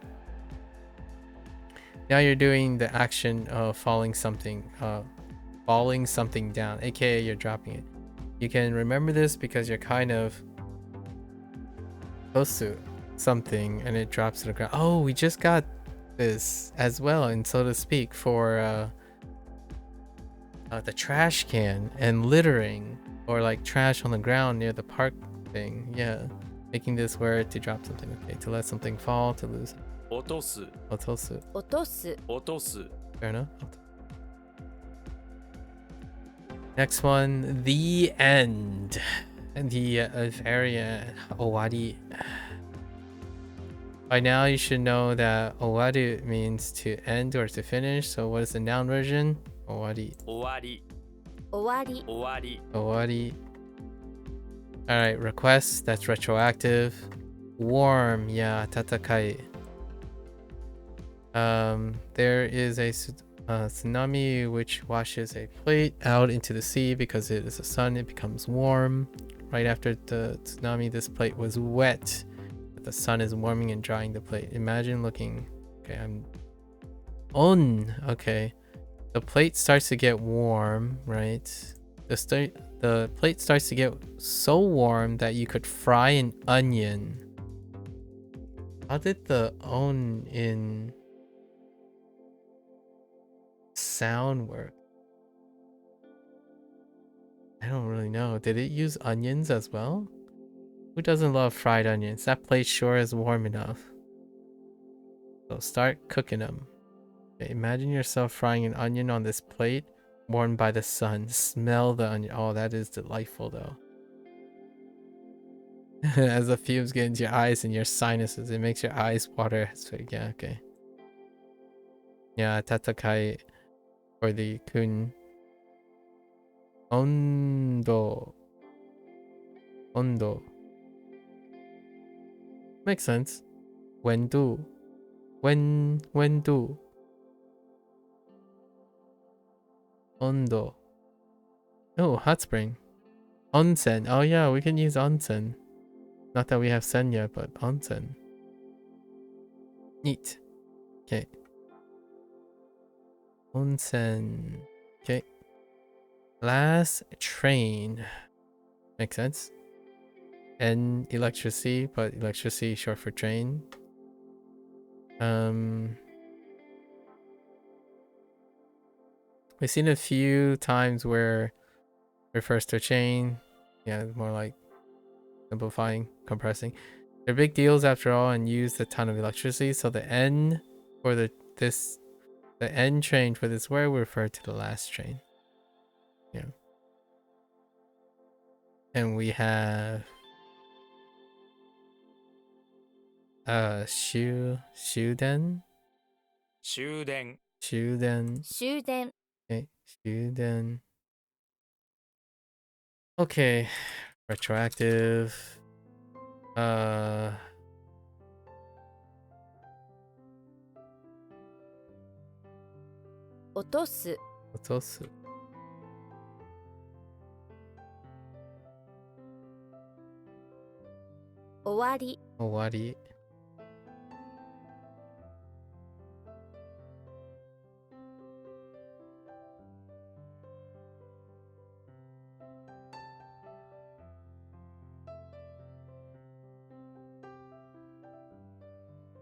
Now you're doing the action of falling something down, aka you're dropping it. You can remember this because you're kind of tosu something and it drops to the ground. Oh, we just got this as well, and so to speak, for the trash can and littering, or like trash on the ground near the park thing. Yeah, making this word to drop something. Okay, to let something fall, to lose. 落とす Otosu. 落とす 落とす Fair enough. Next one, the end. The very owari. By now you should know that owari means to end or to finish. So what is the noun version? Owari. 終わり 終わり 終わり Owari. Alright, request, that's retroactive. Warm, yeah, tatakai. There is a tsunami which washes a plate out into the sea because it is the sun. It becomes warm. Right after the tsunami, this plate was wet. But the sun is warming and drying the plate. Imagine looking. Okay, I'm on. Okay, the plate starts to get warm, right? The plate starts to get so warm that you could fry an onion. How did the on in sound work? I don't really know. Did it use onions as well? Who doesn't love fried onions? That plate sure is warm enough. So start cooking them. Okay, imagine yourself frying an onion on this plate, warmed by the sun. Smell the onion. Oh, that is delightful though. As the fumes get into your eyes and your sinuses, it makes your eyes water. Yeah, okay. Yeah, tatakai for the kun. Ondo. Makes sense. When do. Ondo. Oh, hot spring. Onsen. Oh yeah, we can use onsen. Not that we have sen yet, but onsen. Neat. Okay. Onsen. Okay. Last train. Makes sense. And electricity, but electricity short for train. We've seen a few times where it refers to a chain. Yeah, it's more like simplifying, compressing. They're big deals after all and use a ton of electricity. So the N for the N train for this word will refer to the last train. Yeah. And we have shuden. 終電 終電 Okay, shuden. Okay, retroactive. 落とす落とす。終わり終わり。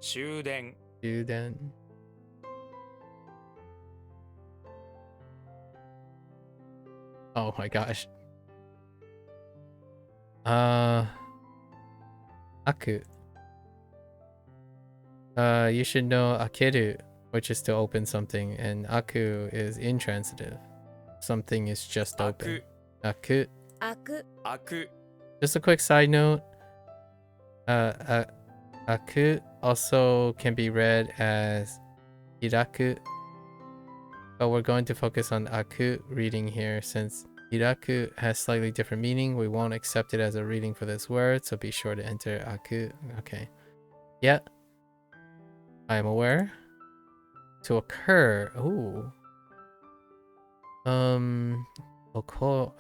終電 shuden. Oh my gosh. Aku. You should know akeru, which is to open something, and aku is intransitive. Something is just open. 開 Aku. 開く 開く Just a quick side note. Aku also can be read as hiraku. but we're going to focus on aku reading here since hiraku has slightly different meaning. We won't accept it as a reading for this word, so be sure to enter aku. Okay. Yeah. I am aware. To occur. Ooh. Okoru?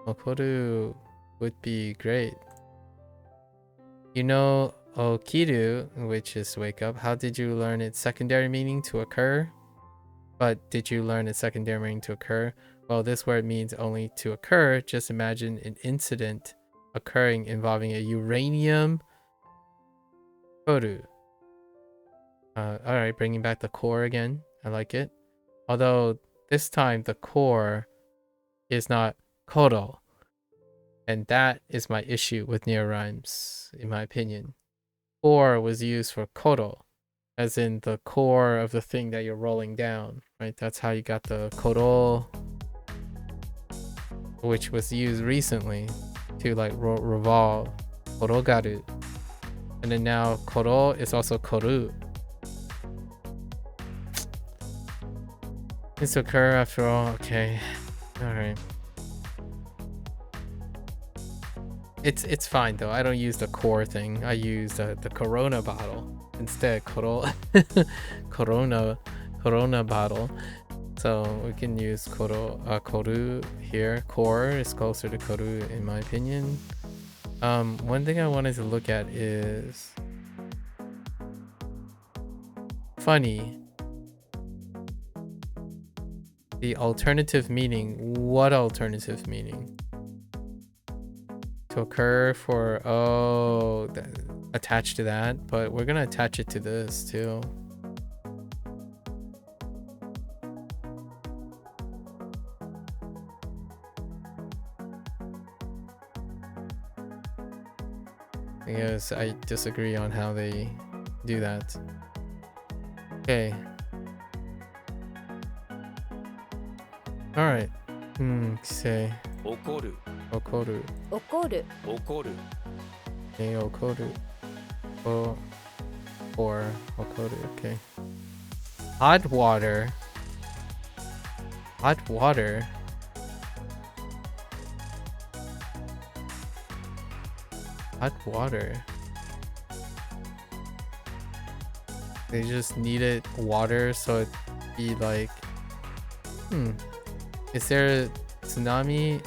Okoru would be great. You know okiru, which is wake up. How did you learn its secondary meaning? To occur? But did you learn its secondary meaning to occur? Well, this word means only to occur. Just imagine an incident occurring involving a uranium koru. Alright, bringing back the core again. I like it. Although this time the core is not koro. And that is my issue with neo-rhymes, in my opinion. Core was used for koro, as in the core of the thing that you're rolling down, right? That's how you got the koro, which was used recently to like revolve, korogaru. And then now koro is also koru. It's occur after all, okay. Alright. It's fine though. I don't use the core thing. I use the Corona bottle instead. Corona bottle. So we can use koru here. Core is closer to koru in my opinion. One thing I wanted to look at is funny. The alternative meaning. What alternative meaning? To occur for attached to that, but we're gonna attach it to this too. Because I disagree on how they do that. Okay. All right. Say. 怒る Okoru. 怒る怒る Okay, okoru. Or okoru, okay. Hot water. Hot water. Hot water. They just needed water so it'd be like, is there a tsunami?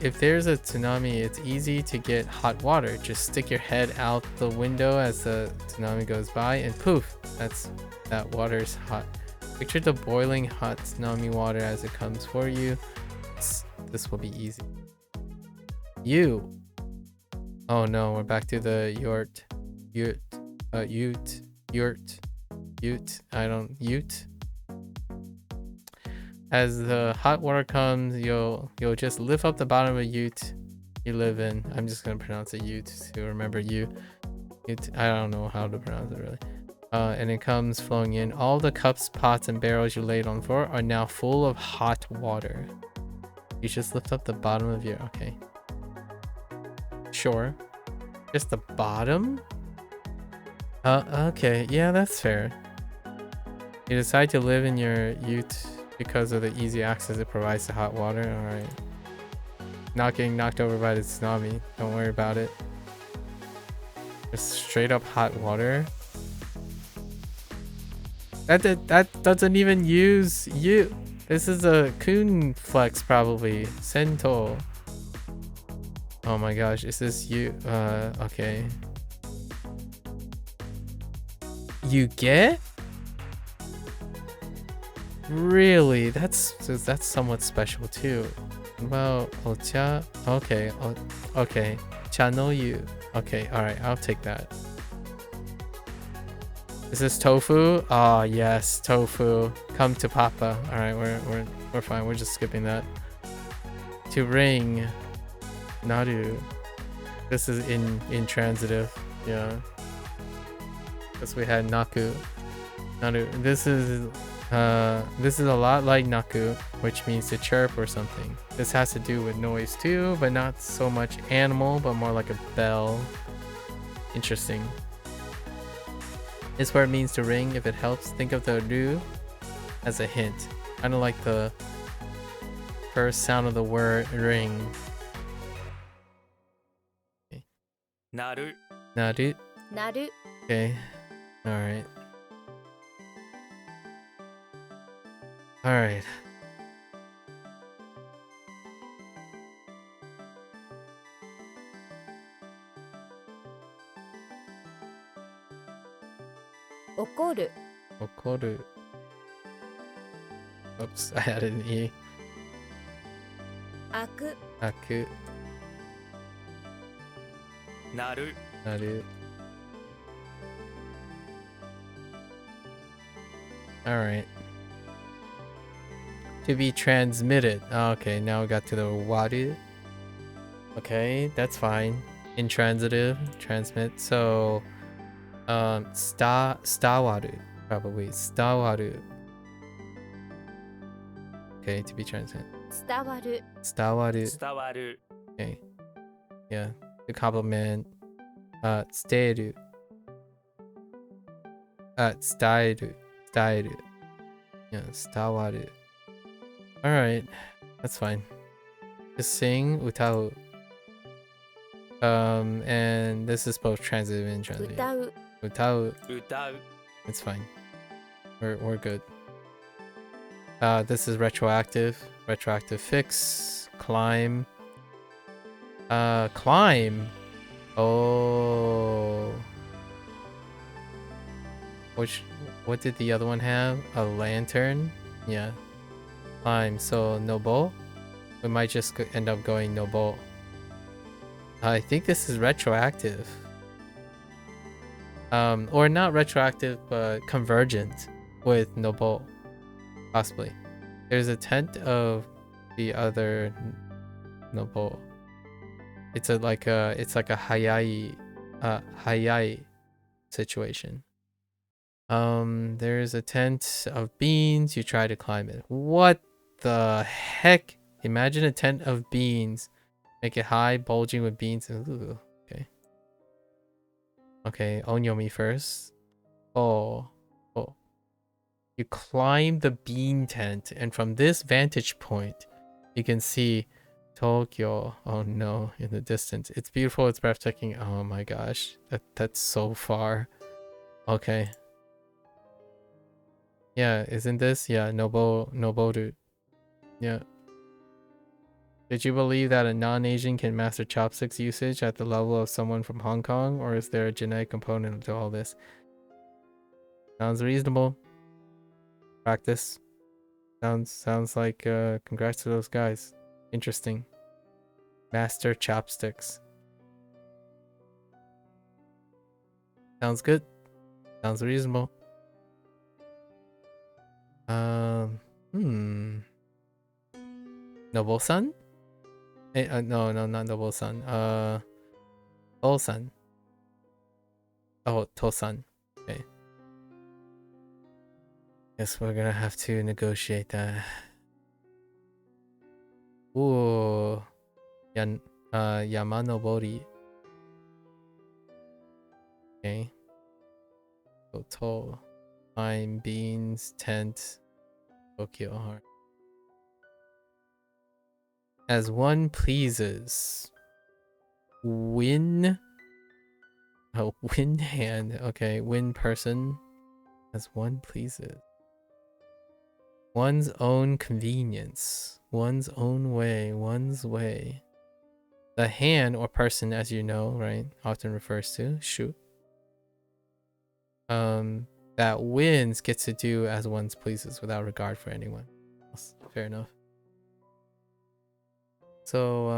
If there's a tsunami, it's easy to get hot water. Just stick your head out the window as the tsunami goes by and poof, that water's hot. Picture the boiling hot tsunami water as it comes for you. This will be easy. You. Oh no, we're back to the yurt. As the hot water comes, you'll just lift up the bottom of a ute you live in. I'm just gonna pronounce it ute to remember you. I don't know how to pronounce it really. And it comes flowing in. All the cups, pots, and barrels you laid on for are now full of hot water. You just lift up the bottom of your okay. Sure. Just the bottom? Okay, yeah, that's fair. You decide to live in your ute because of the easy access it provides to hot water. Alright. Not getting knocked over by the tsunami. Don't worry about it. Just straight up hot water. That doesn't even use you. This is a Kun flex probably. Sento. Oh my gosh, is this you? Okay. You get? Really? That's somewhat special too. Well, ocha. Okay. Okay. Cha no yu. Okay. All right. I'll take that. Is this tofu? Oh yes, tofu. Come to Papa. All right. We're fine. We're just skipping that. To ring. Naru. This is intransitive. Yeah. Because we had naku. Naru. This is a lot like naku, which means to chirp or something. This has to do with noise too, but not so much animal, but more like a bell. Interesting. This word means to ring. If it helps, think of the ru as a hint. Kind of like the first sound of the word ring. Okay. なる Naru. なる Okay. Alright. Alright. Okoru Okoru. Oops, I had an E. 開く Aku. なる Naru. Alright. To be transmitted. Okay, now we got to the waru. Okay, that's fine. Intransitive, transmit. So, stawaru. Probably. Stawaru. Okay, to be transmitted. 伝わる Stawaru. 伝わる Okay. Yeah. To compliment. Tsuteru. Tsuteru. Tsuteru. Yeah, stawaru. Alright. That's fine. Just sing utau. And this is both transitive and intransitive. 歌う Utau. 歌う It's fine. We're good. This is retroactive. Retroactive fix. Climb. Climb. Oh. What did the other one have? A lantern? Yeah. Climb. So nobo. We might just end up going nobo. I think this is retroactive. Or not retroactive, but convergent with nobo. Possibly. There's a tent of the other nobo. It's like a hayai situation. There's a tent of beans. You try to climb it. What the heck? Imagine a tent of beans. Make it high, bulging with beans. Ooh, okay. Okay, onyomi first. Oh. You climb the bean tent, and from this vantage point, you can see Tokyo. Oh no, in the distance. It's beautiful, it's breathtaking. Oh my gosh. That's so far. Okay. Yeah, isn't this? Yeah, Noboru. Yeah. Did you believe that a non-Asian can master chopsticks usage at the level of someone from Hong Kong, or is there a genetic component to all this? Sounds reasonable. Practice. Sounds like congrats to those guys. Interesting. Master chopsticks. Sounds good. Sounds reasonable. Noble-san? No, not Noble-san. Tosan. Oh, Tosan. Okay. Guess we're gonna have to negotiate that. Ooh. Yamanobori. Okay. Total. Time, beans, tent. Tokyo heart. As one pleases. Win. Oh, win hand. Okay, win person. As one pleases. One's own convenience. One's own way. One's way. The hand or person, as you know, right, often refers to shu. That wins gets to do as one's pleases without regard for anyone else. Fair enough. So,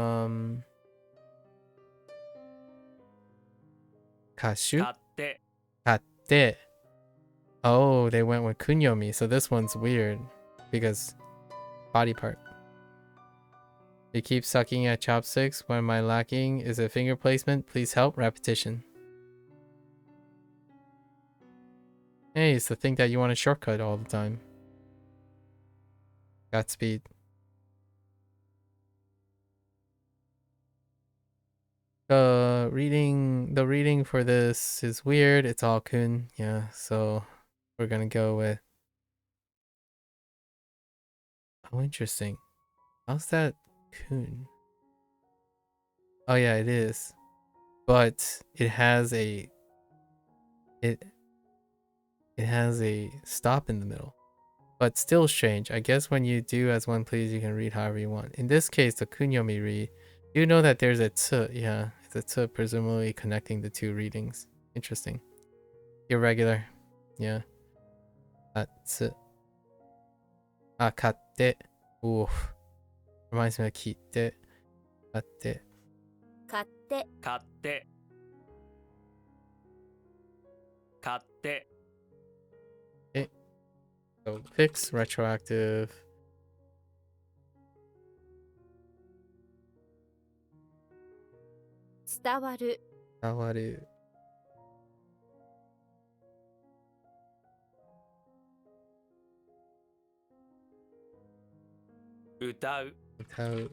kashu? 買って Katte. Oh, they went with kunyomi, so this one's weird because body part. You keep sucking at chopsticks. What am I lacking? Is it finger placement? Please help. Repetition. Hey, it's the thing that you want to shortcut all the time. Godspeed. The reading for this is weird. It's all kun. Yeah, so we're gonna go with. Oh, interesting. How's that kun? Oh yeah, it is. But it has a it stop in the middle. But still strange. I guess when you do as one please, you can read however you want. In this case, the kunyomi read, you know that there's a tsu. Yeah, it's a tsu, presumably connecting the two readings. Interesting. Irregular. Yeah. Atsu. Katte. Oof. Reminds me of kitte. Katte. 買って 買って買って So fix, retroactive. 伝わる Tawaru. 歌う Utau.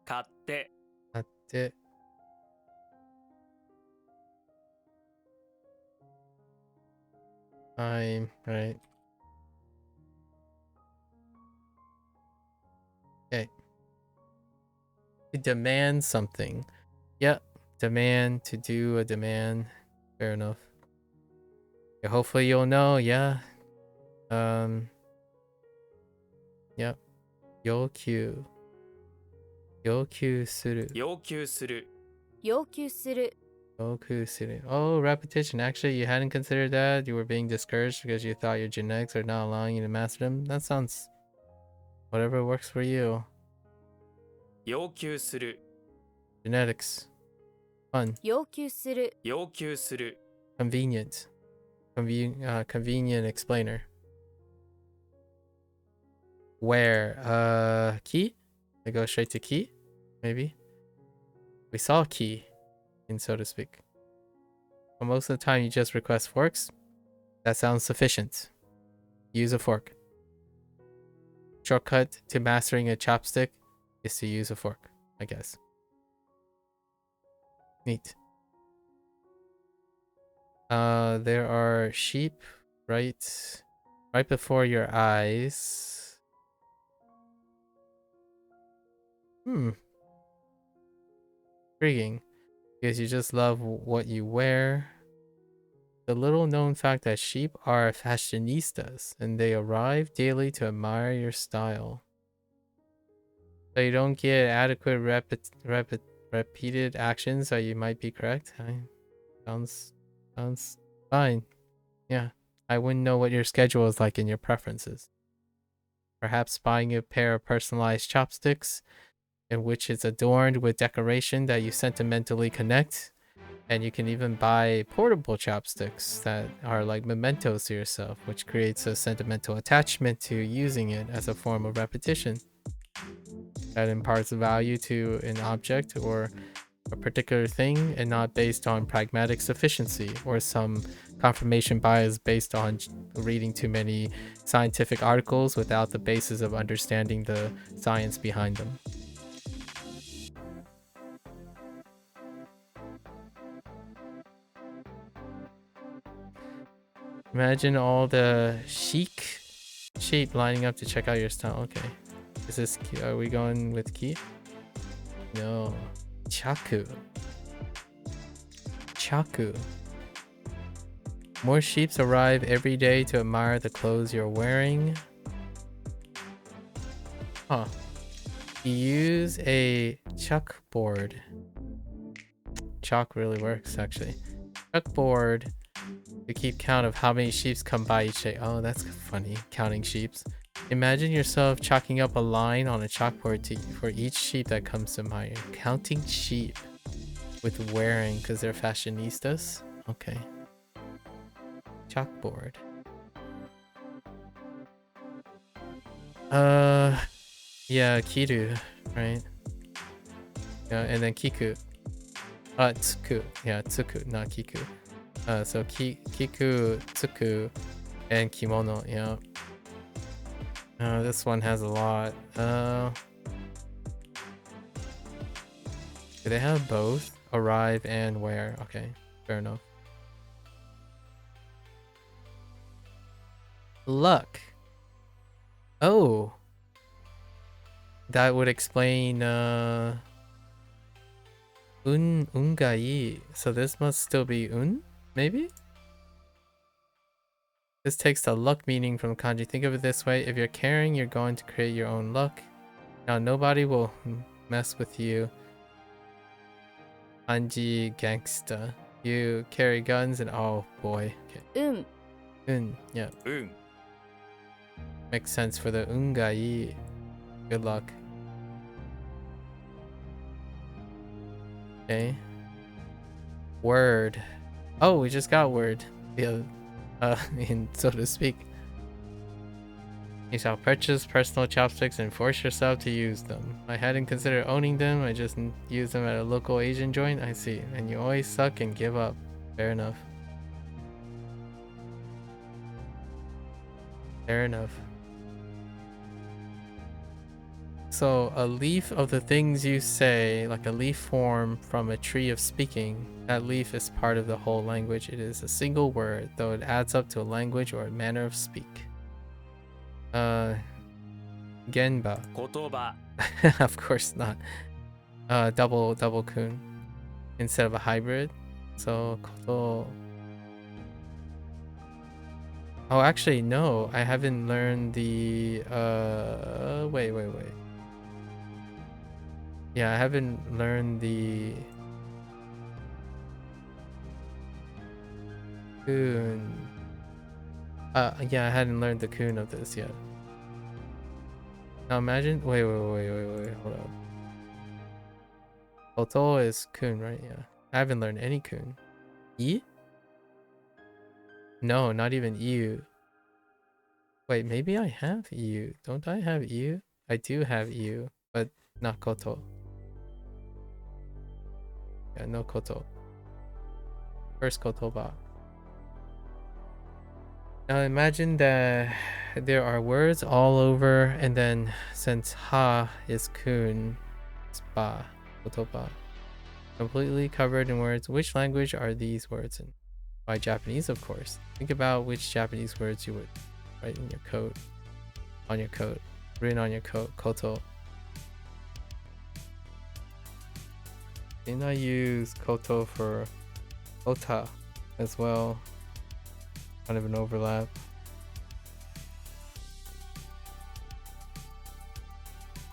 買って Katte. Time, right? Okay. To demand something. Yep. Demand, to do a demand. Fair enough. Okay, hopefully you'll know, yeah. Yep. Yokyu. Yokyu suru. 要求する要求する Yoku suru. Oh, repetition. Actually, you hadn't considered that. You were being discouraged because you thought your genetics are not allowing you to master them. That sounds... Whatever works for you. 要求する Genetics. Fun. 要求する要求する Convenient. Convenient explainer. Where? Key? I go straight to key? Maybe? We saw key, in so to speak. But most of the time you just request forks. That sounds sufficient. Use a fork. Shortcut to mastering a chopstick is to use a fork, I guess. Neat. There are sheep right before your eyes. Intriguing. Because you just love what you wear. The little known fact that sheep are fashionistas and they arrive daily to admire your style. So you don't get adequate repeated actions, so you might be correct. Sounds fine. Yeah. I wouldn't know what your schedule is like in your preferences. Perhaps buying a pair of personalized chopsticks in which it's adorned with decoration that you sentimentally connect. And you can even buy portable chopsticks that are like mementos to yourself, which creates a sentimental attachment to using it as a form of repetition. That imparts value to an object or a particular thing and not based on pragmatic sufficiency or some confirmation bias based on reading too many scientific articles without the basis of understanding the science behind them. Imagine all the chic sheep lining up to check out your style. Okay. Is this, are we going with key? No. Chaku. Chaku. More sheeps arrive every day to admire the clothes you're wearing. Huh. You use a chalkboard. Chalk really works, actually. Chalkboard to keep count of how many sheeps come by each day. Oh, that's funny. Counting sheeps. Imagine yourself chalking up a line on a chalkboard for each sheep that comes to mind. Counting sheep with wearing because they're fashionistas. Okay. Chalkboard. Yeah, kiru, right? Yeah, and then kiku. Tsuku. Yeah, tsuku, not kiku. So kiku, tsuku, and kimono. Yeah. This one has a lot. Do they have both? Arrive and where? Okay, fair enough. Luck. Oh. That would explain ungai. So this must still be maybe? This takes the luck meaning from kanji. Think of it this way. If you're caring, you're going to create your own luck. Now nobody will mess with you. Kanji gangsta. You carry guns and oh boy. Okay. Yeah. Makes sense for the ungai. Good luck. Okay. Word. Oh, we just got word. Yeah. So to speak. You shall purchase personal chopsticks and force yourself to use them. I hadn't considered owning them. I just use them at a local Asian joint. I see. And you always suck and give up. Fair enough. Fair enough. So a leaf of the things you say, like a leaf form from a tree of speaking, that leaf is part of the whole language. It is a single word, though it adds up to a language or a manner of speak. Genba. 言葉 Of course not. Double kun instead of a hybrid. So koto. Oh, actually no, I haven't learned the wait. Yeah, I haven't learned the kun. Yeah, I hadn't learned the kun of this yet. Now imagine, wait, hold up. Koto is kun, right? Yeah. I haven't learned any kun. I? No, not even iu. Wait, maybe I have iu. Don't I have iu? I do have iu, but not koto. Yeah, no koto. First kotoba. Now imagine that there are words all over, and then since ha is kun, it's ba, kotoba. Completely covered in words. Which language are these words in? By Japanese, of course. Think about which Japanese words you would write in your coat, on your coat, written on your coat, koto. Didn't I use koto for ota as well? Kind of an overlap.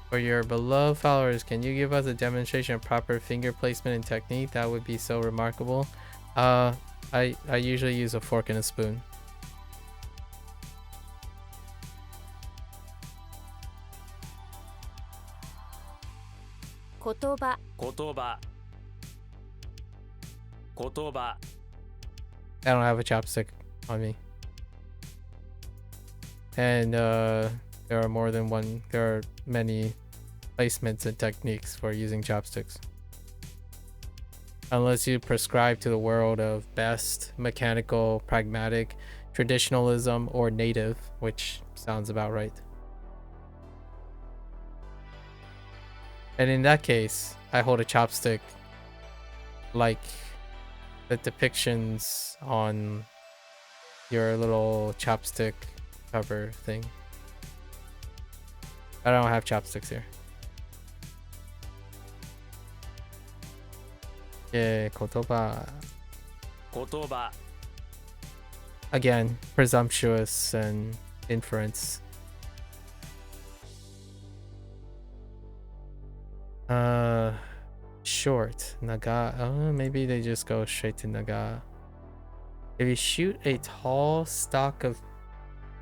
For your beloved followers, can you give us a demonstration of proper finger placement and technique? That would be so remarkable. I usually use a fork and a spoon. Kotoba. 言葉 言葉 I don't have a chopstick on me. And there are more than one, there are many placements and techniques for using chopsticks. Unless you prescribe to the world of best, mechanical, pragmatic, traditionalism, or native, which sounds about right. And in that case, I hold a chopstick like the depictions on your little chopstick cover thing. I don't have chopsticks here. Yeah, kotoba. 言葉 Again, presumptuous and inference. Short. Naga. Maybe they just go straight to naga. If you shoot a tall stalk of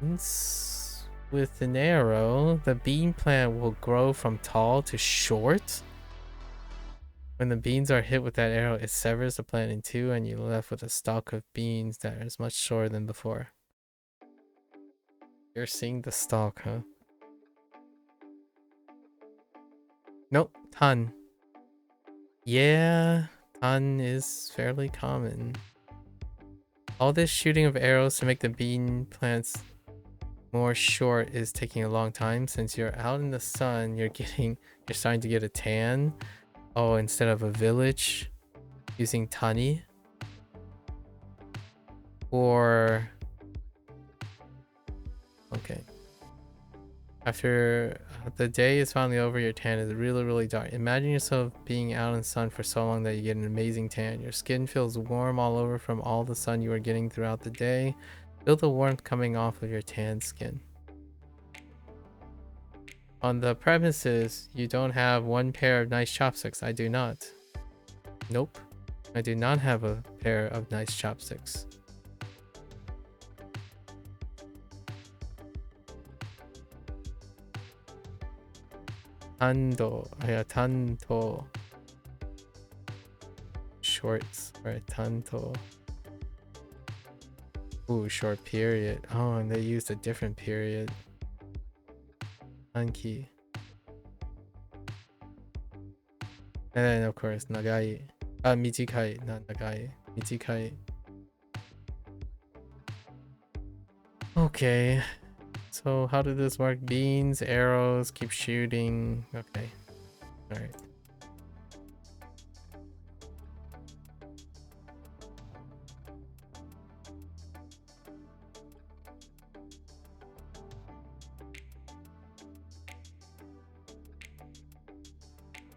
beans with an arrow, the bean plant will grow from tall to short. When the beans are hit with that arrow, it severs the plant in two, and you're left with a stalk of beans that is much shorter than before. You're seeing the stalk, huh? Nope, tan. Yeah, tan is fairly common. All this shooting of arrows to make the bean plants more short is taking a long time. Since you're out in the sun, you're starting to get a tan. Oh, instead of a village, using tani. Or okay. After the day is finally over, your tan is really, really dark. Imagine yourself being out in the sun for so long that you get an amazing tan. Your skin feels warm all over from all the sun you are getting throughout the day. Feel the warmth coming off of your tan skin. On the premises, you don't have one pair of nice chopsticks. I do not. Nope. I do not have a pair of nice chopsticks. Tando. Yeah, tanto. Shorts. Right, tanto. Ooh, short period. Oh, and they used a different period. Anki. And then, of course, nagai. Michikai, not nagai. Michikai. Okay. So, how did this work? Beans, arrows, keep shooting. Okay. Alright.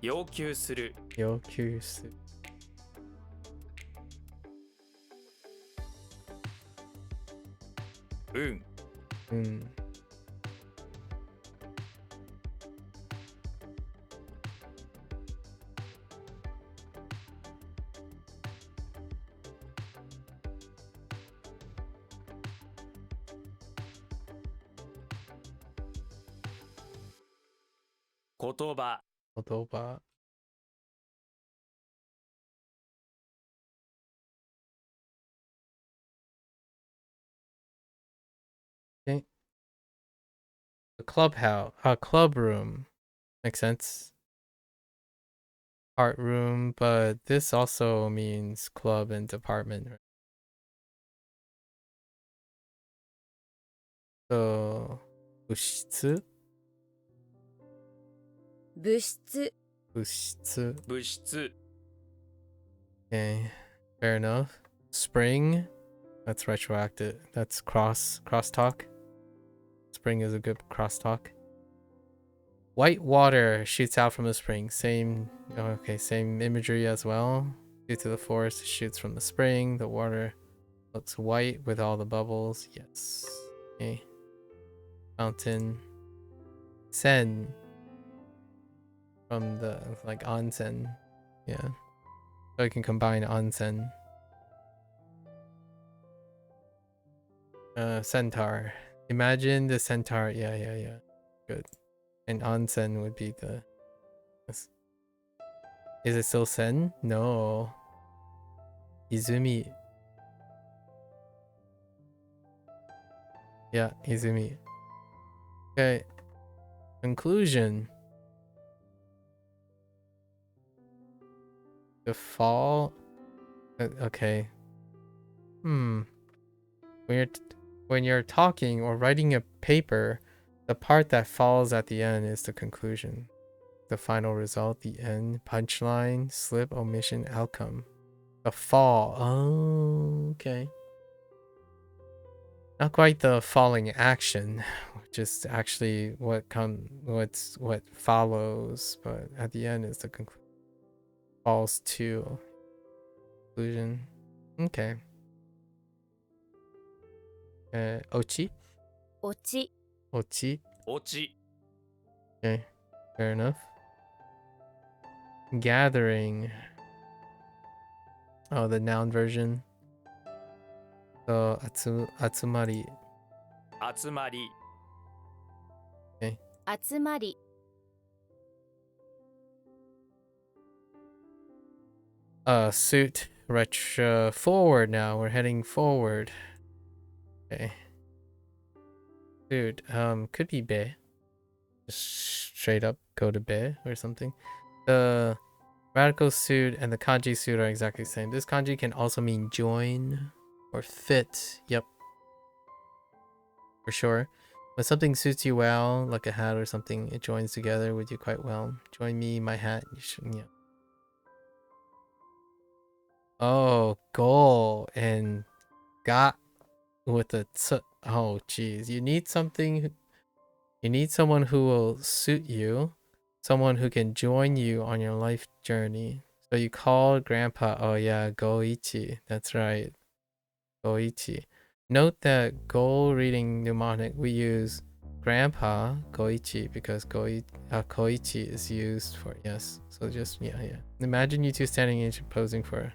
Yokyusu. Hmm. Kotoba. Kotoba. Okay. The clubhouse. Club room. Makes sense. Art room, but this also means club and department. Right? So, 部室 物質 部室 物質 Okay, fair enough. Spring, that's retroactive. That's crosstalk. Spring is a good crosstalk. White water shoots out from the spring. Same, okay, same imagery as well. Due to the forest, it shoots from the spring. The water looks white with all the bubbles. Yes. Okay. Fountain. Sen. From the, like, onsen. Yeah. So I can combine onsen. Centaur. Imagine the centaur. Yeah. Good. And onsen would be the... Is it still sen? No. Izumi. Yeah, Izumi. Okay. Conclusion. The fall... okay. When you're talking or writing a paper, the part that falls at the end is the conclusion. The final result, the end, punchline, slip, omission, outcome. The fall. Oh, okay. Not quite the falling action, which is actually what follows, but at the end is the falls to conclusion. Okay. Ochi? 落ち Ochi. 落ち Okay, fair enough. Gathering. Oh, the noun version. So, atsumari. 集まり 集まり Suit. Retro forward now. We're heading forward. Okay. Dude, could be be. Just straight up go to be or something. The radical suit and the kanji suit are exactly the same. This kanji can also mean join or fit. Yep. For sure. When something suits you well, like a hat or something, it joins together with you quite well. Join me, my hat. You should, yeah. Oh, goal and got with a t. Oh, geez. You need something. You need someone who will suit you, someone who can join you on your life journey. So you called Grandpa. Oh yeah, Goichi. That's right, Koichi. Note that goal reading mnemonic we use Grandpa Koichi because Koichi is used for yes. So just yeah. Imagine you two standing and posing for.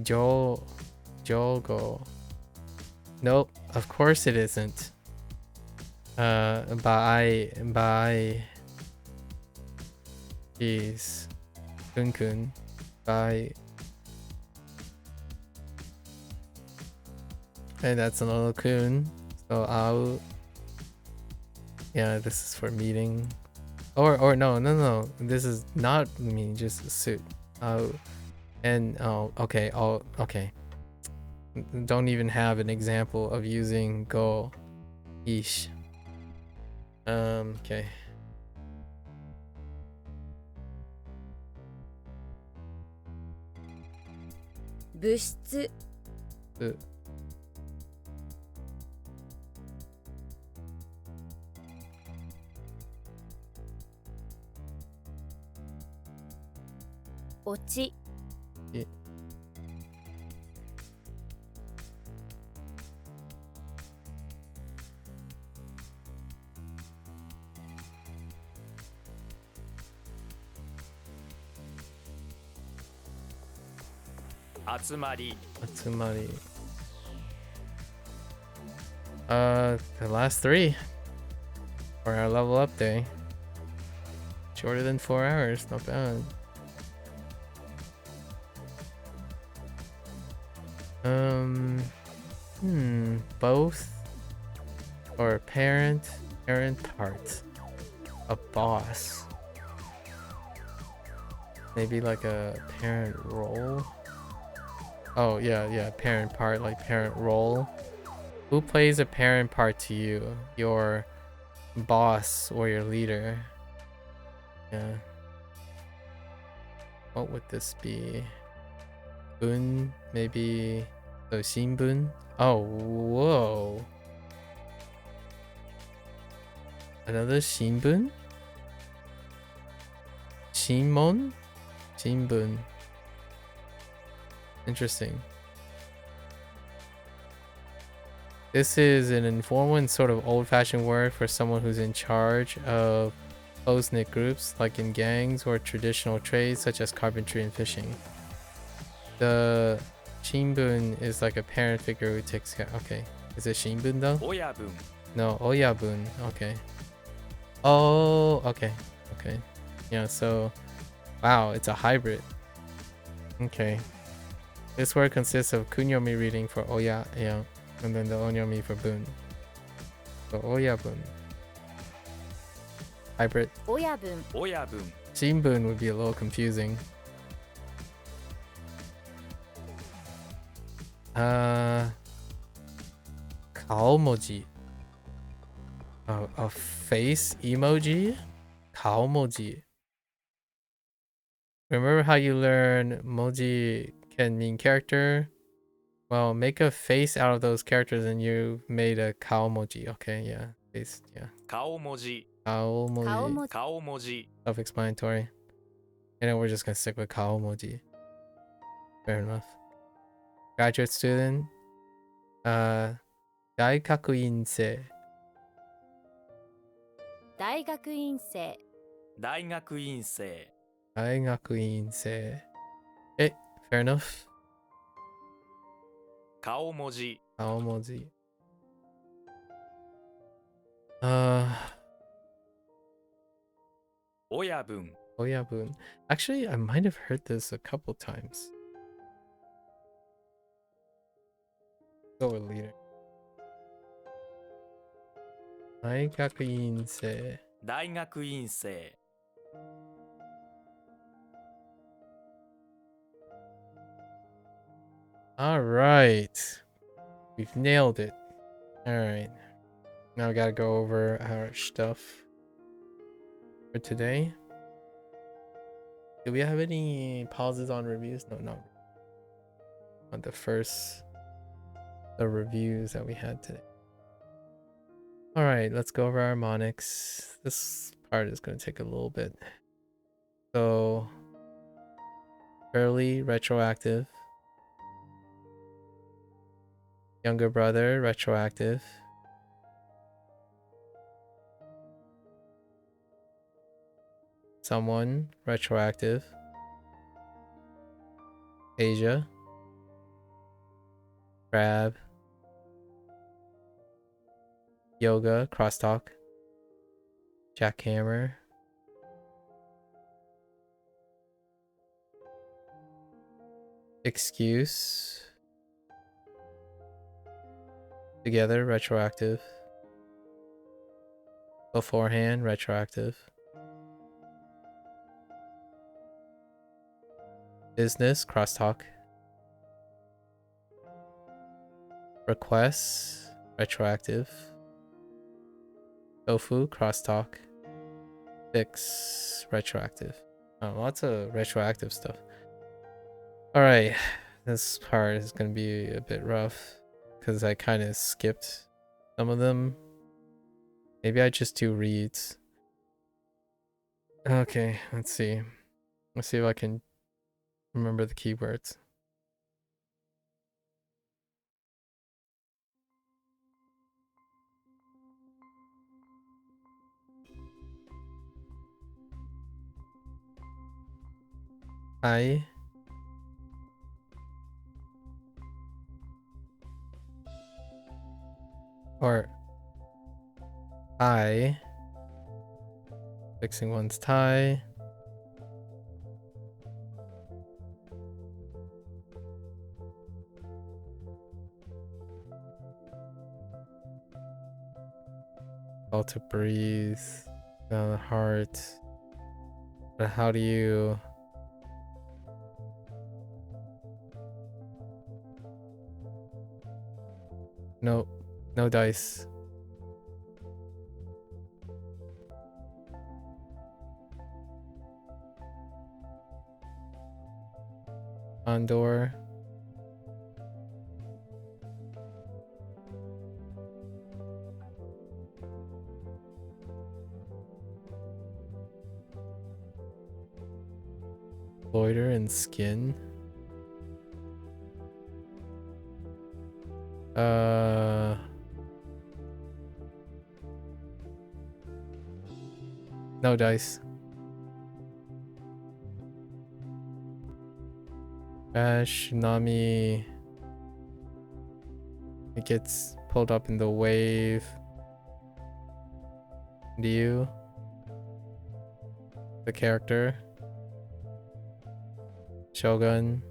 Jo Jogo. Nope, of course it isn't. Bye. Jeez. Kun. Bye. And that's another kun. So I'll. Yeah, this is for meeting. Or no. This is not me, just a suit. Okay. Okay. Don't even have an example of using go. Ish. Okay. Bushitsu. Ochi. Atsumari. The last three for our level up day. Shorter than 4 hours, not bad. Both or parent part. A boss. Maybe like a parent role. Oh yeah, parent part, like parent role. Who plays a parent part to you? Your boss or your leader? Yeah. What would this be? Bun, maybe. So Shinbun. Oh, whoa. Another Shinbun? Shinmon? Shinbun. Interesting. This is an informal and sort of old-fashioned word for someone who's in charge of close-knit groups, like in gangs or traditional trades such as carpentry and fishing. The Shinbun is like a parent figure who takes care. Okay, is it Shinbun though? Oyabun. No, Oyabun. Okay. Oh, okay. Yeah, so wow, it's a hybrid. Okay. This word consists of kunyomi reading for Oya, yeah, and then the onyomi for Bun. So Oyabun. Hybrid. Oyabun. Shinbun would be a little confusing. Kaomoji. A face emoji? Kaomoji. Remember how you learn moji can mean character? Well, make a face out of those characters and you made a kaomoji. Okay, yeah. Face, yeah. Kaomoji. Self-explanatory. And then we're just gonna stick with kaomoji. Fair enough. Graduate student. Daikakuinsei. Daigakuinsei. Eh, fair enough. Kaomoji. Oyabun. Actually, I might have heard this a couple times. Go with leader. Daigakuinsei. All right. We've nailed it. All right. Now we gotta go over our stuff for today. Do we have any pauses on reviews? No, not on the reviews that we had today. All right, let's go over our harmonics. This part is going to take a little bit. So, early retroactive. Younger brother retroactive. Someone retroactive. Asia. Crab. Yoga crosstalk. Jackhammer. Excuse. Together retroactive. Beforehand retroactive. Business crosstalk. Requests retroactive. Tofu crosstalk. Fix retroactive. Oh, lots of retroactive stuff. All right, this part is gonna be a bit rough because I kind of skipped some of them. Maybe I just do reads. Okay, let's see. Let's see if I can remember the keywords. I. Or I. Fixing one's tie. All to breathe. Down the heart. But how do you... Nope. No dice. Condor. Loiter and skin. No dice. Crash, tsunami. It gets pulled up in the wave. Do you? The character. Shogun.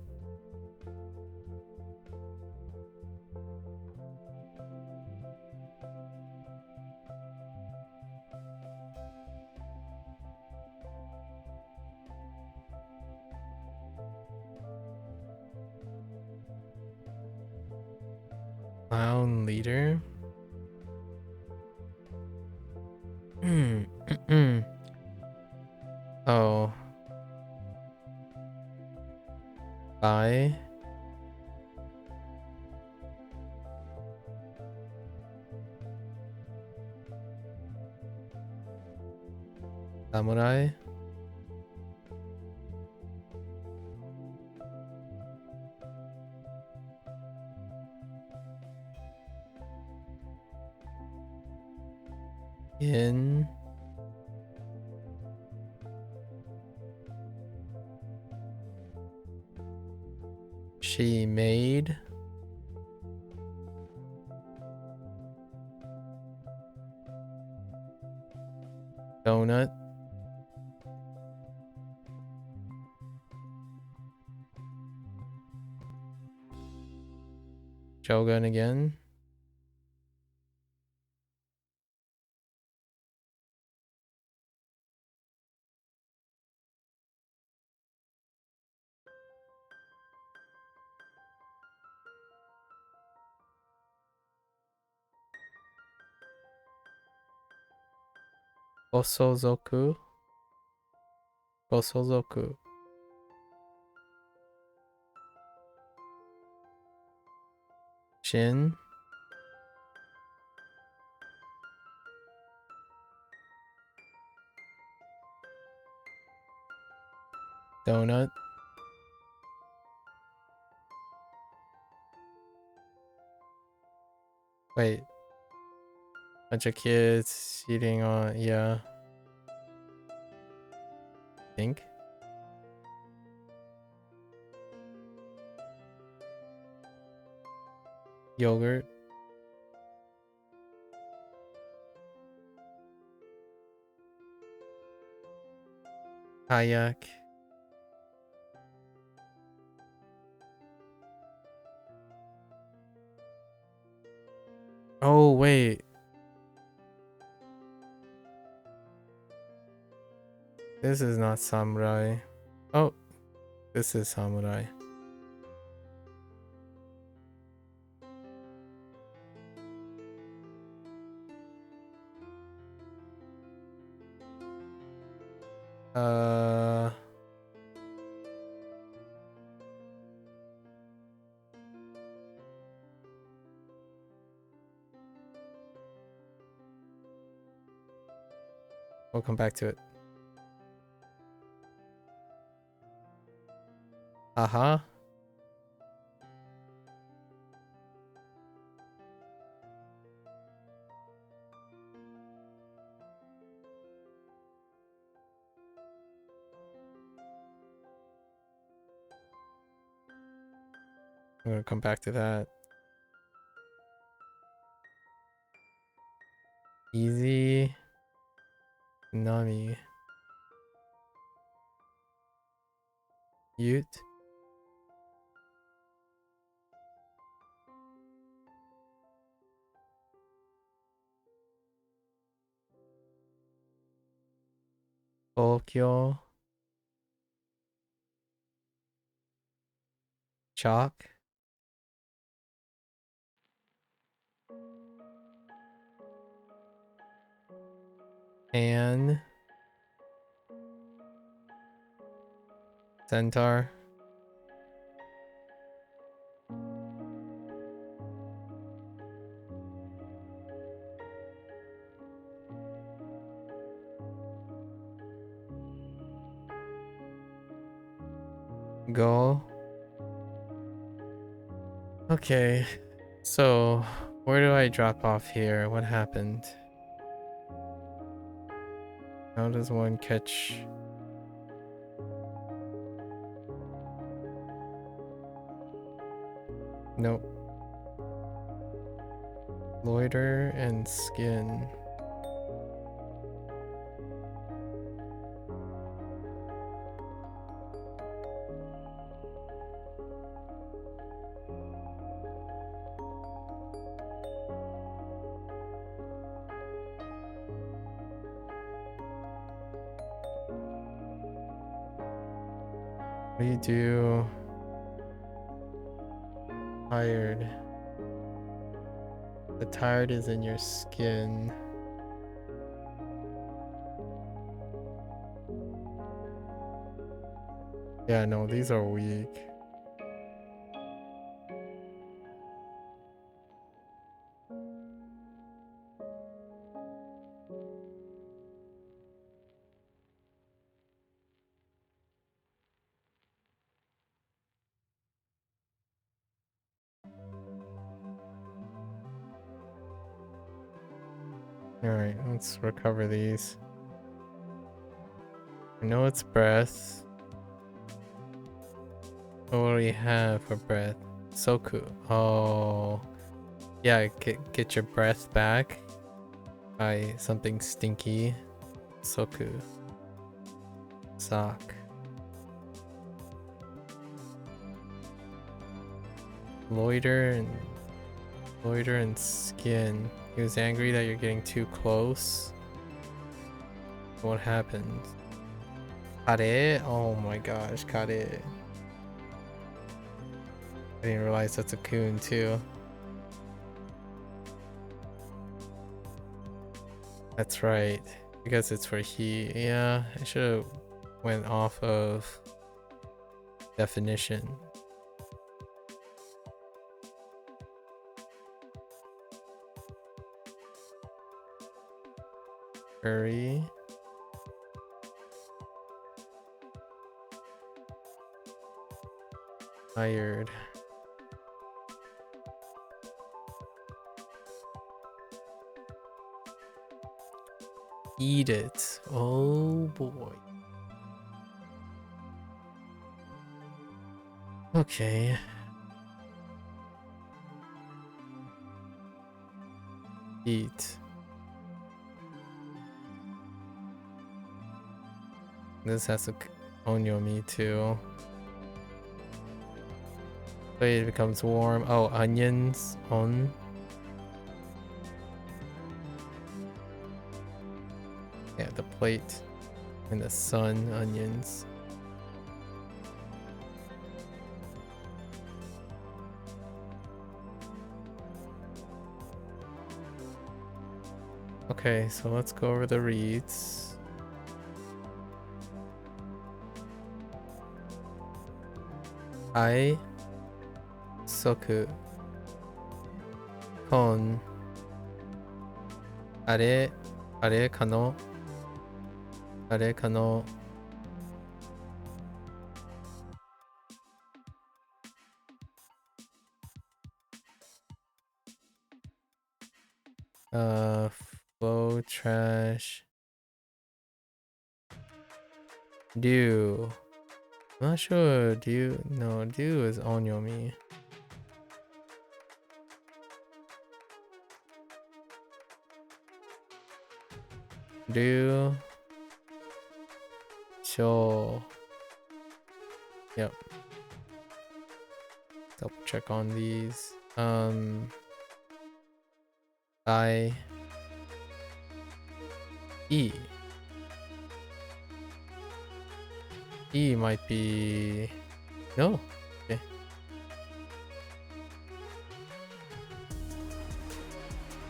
Clown leader. Oh. Bye. Samurai. In. She made. Donut. Shogun again. Gosozoku. Gosozoku. Shin. Donut. Wait. Bunch of kids eating on, yeah. Think. Yogurt. Kayak. Oh, wait. This is not samurai. Oh, this is samurai. We'll come back to it. Uh-huh. I'm gonna come back to that. Easy. Nami. Ute. Tokyo. Chalk. And Centaur. Go. Okay. So, where do I drop off here? What happened? How does one catch? Nope. Loiter and skin. What do you do? Tired. The tired is in your skin. Yeah, no, these are weak. Alright, let's recover these. I know it's breath. What do we have for breath? Soku. Oh. Yeah, get your breath back by something stinky. Soku. Sock. Loiter and skin. He was angry that you're getting too close. What happened? Kare? Oh my gosh, Kare. I didn't realize that's a coon too. That's right. Because it's for he. Yeah, I should have went off of definition. Curry. Tired. Eat it. Oh boy. Okay. Eat. This has a onyomi too. Wait, it becomes warm. Oh, onions on. Yeah, the plate and the sun, onions. Okay, so let's go over the reads. I soku kon are kano flow trash do. I'm not sure. Do is onyomi. Do show. Yep. Double check on these. I E. E might be no. Okay.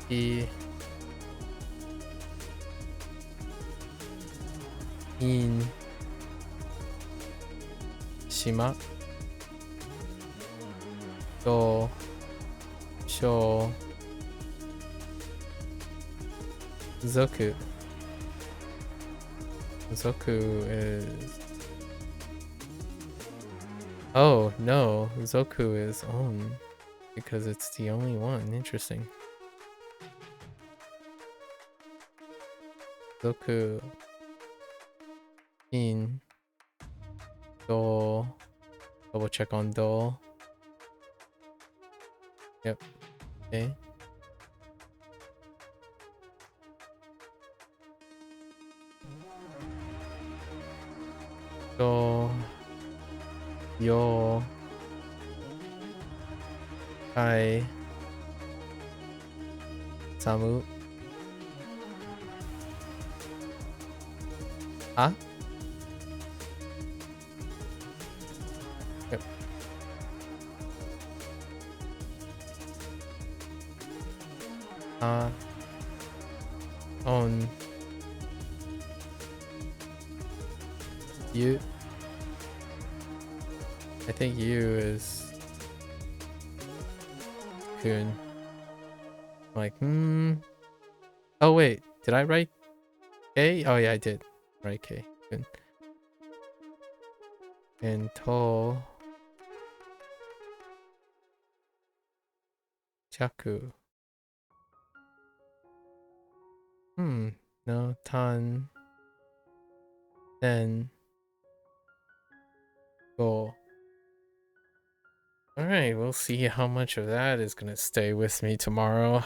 E in shima to show zoku. Zoku is oh no, Zoku is on because it's the only one. Interesting. Zoku in do. Double check on do. Yep. Okay. Do yo kai samu. Huh? Yep. On you. I think you is kun. Like, oh wait, did I write K? Oh yeah, I did. Right, K. Kun. And to chaku. No, tan. Then go. Alright, we'll see how much of that is gonna stay with me tomorrow. I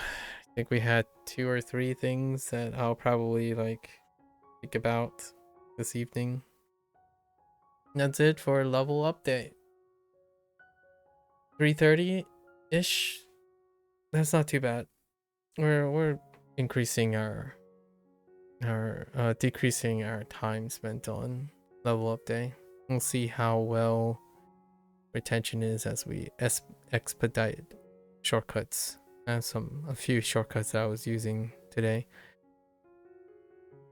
think we had 2 or 3 things that I'll probably like think about this evening. That's it for level update. 3:30-ish. That's not too bad. We're increasing our decreasing our time spent on level update. We'll see how well retention is as we expedite shortcuts. I have a few shortcuts that I was using today.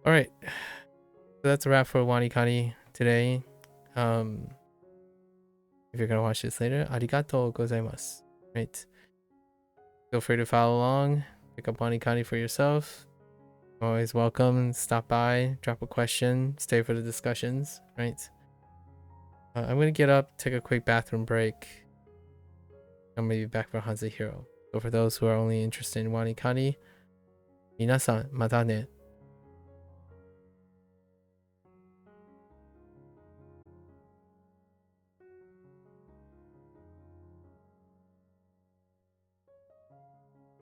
All right. So that's a wrap for WaniKani today. If you're gonna watch this later, arigatou gozaimasu. Right. Feel free to follow along. Pick up WaniKani for yourself. Always welcome. Stop by, drop a question, stay for the discussions. Right. I'm gonna get up, take a quick bathroom break. I'm gonna be back for Hanzo Hero. So for those who are only interested in WaniKani, minasan mata ne.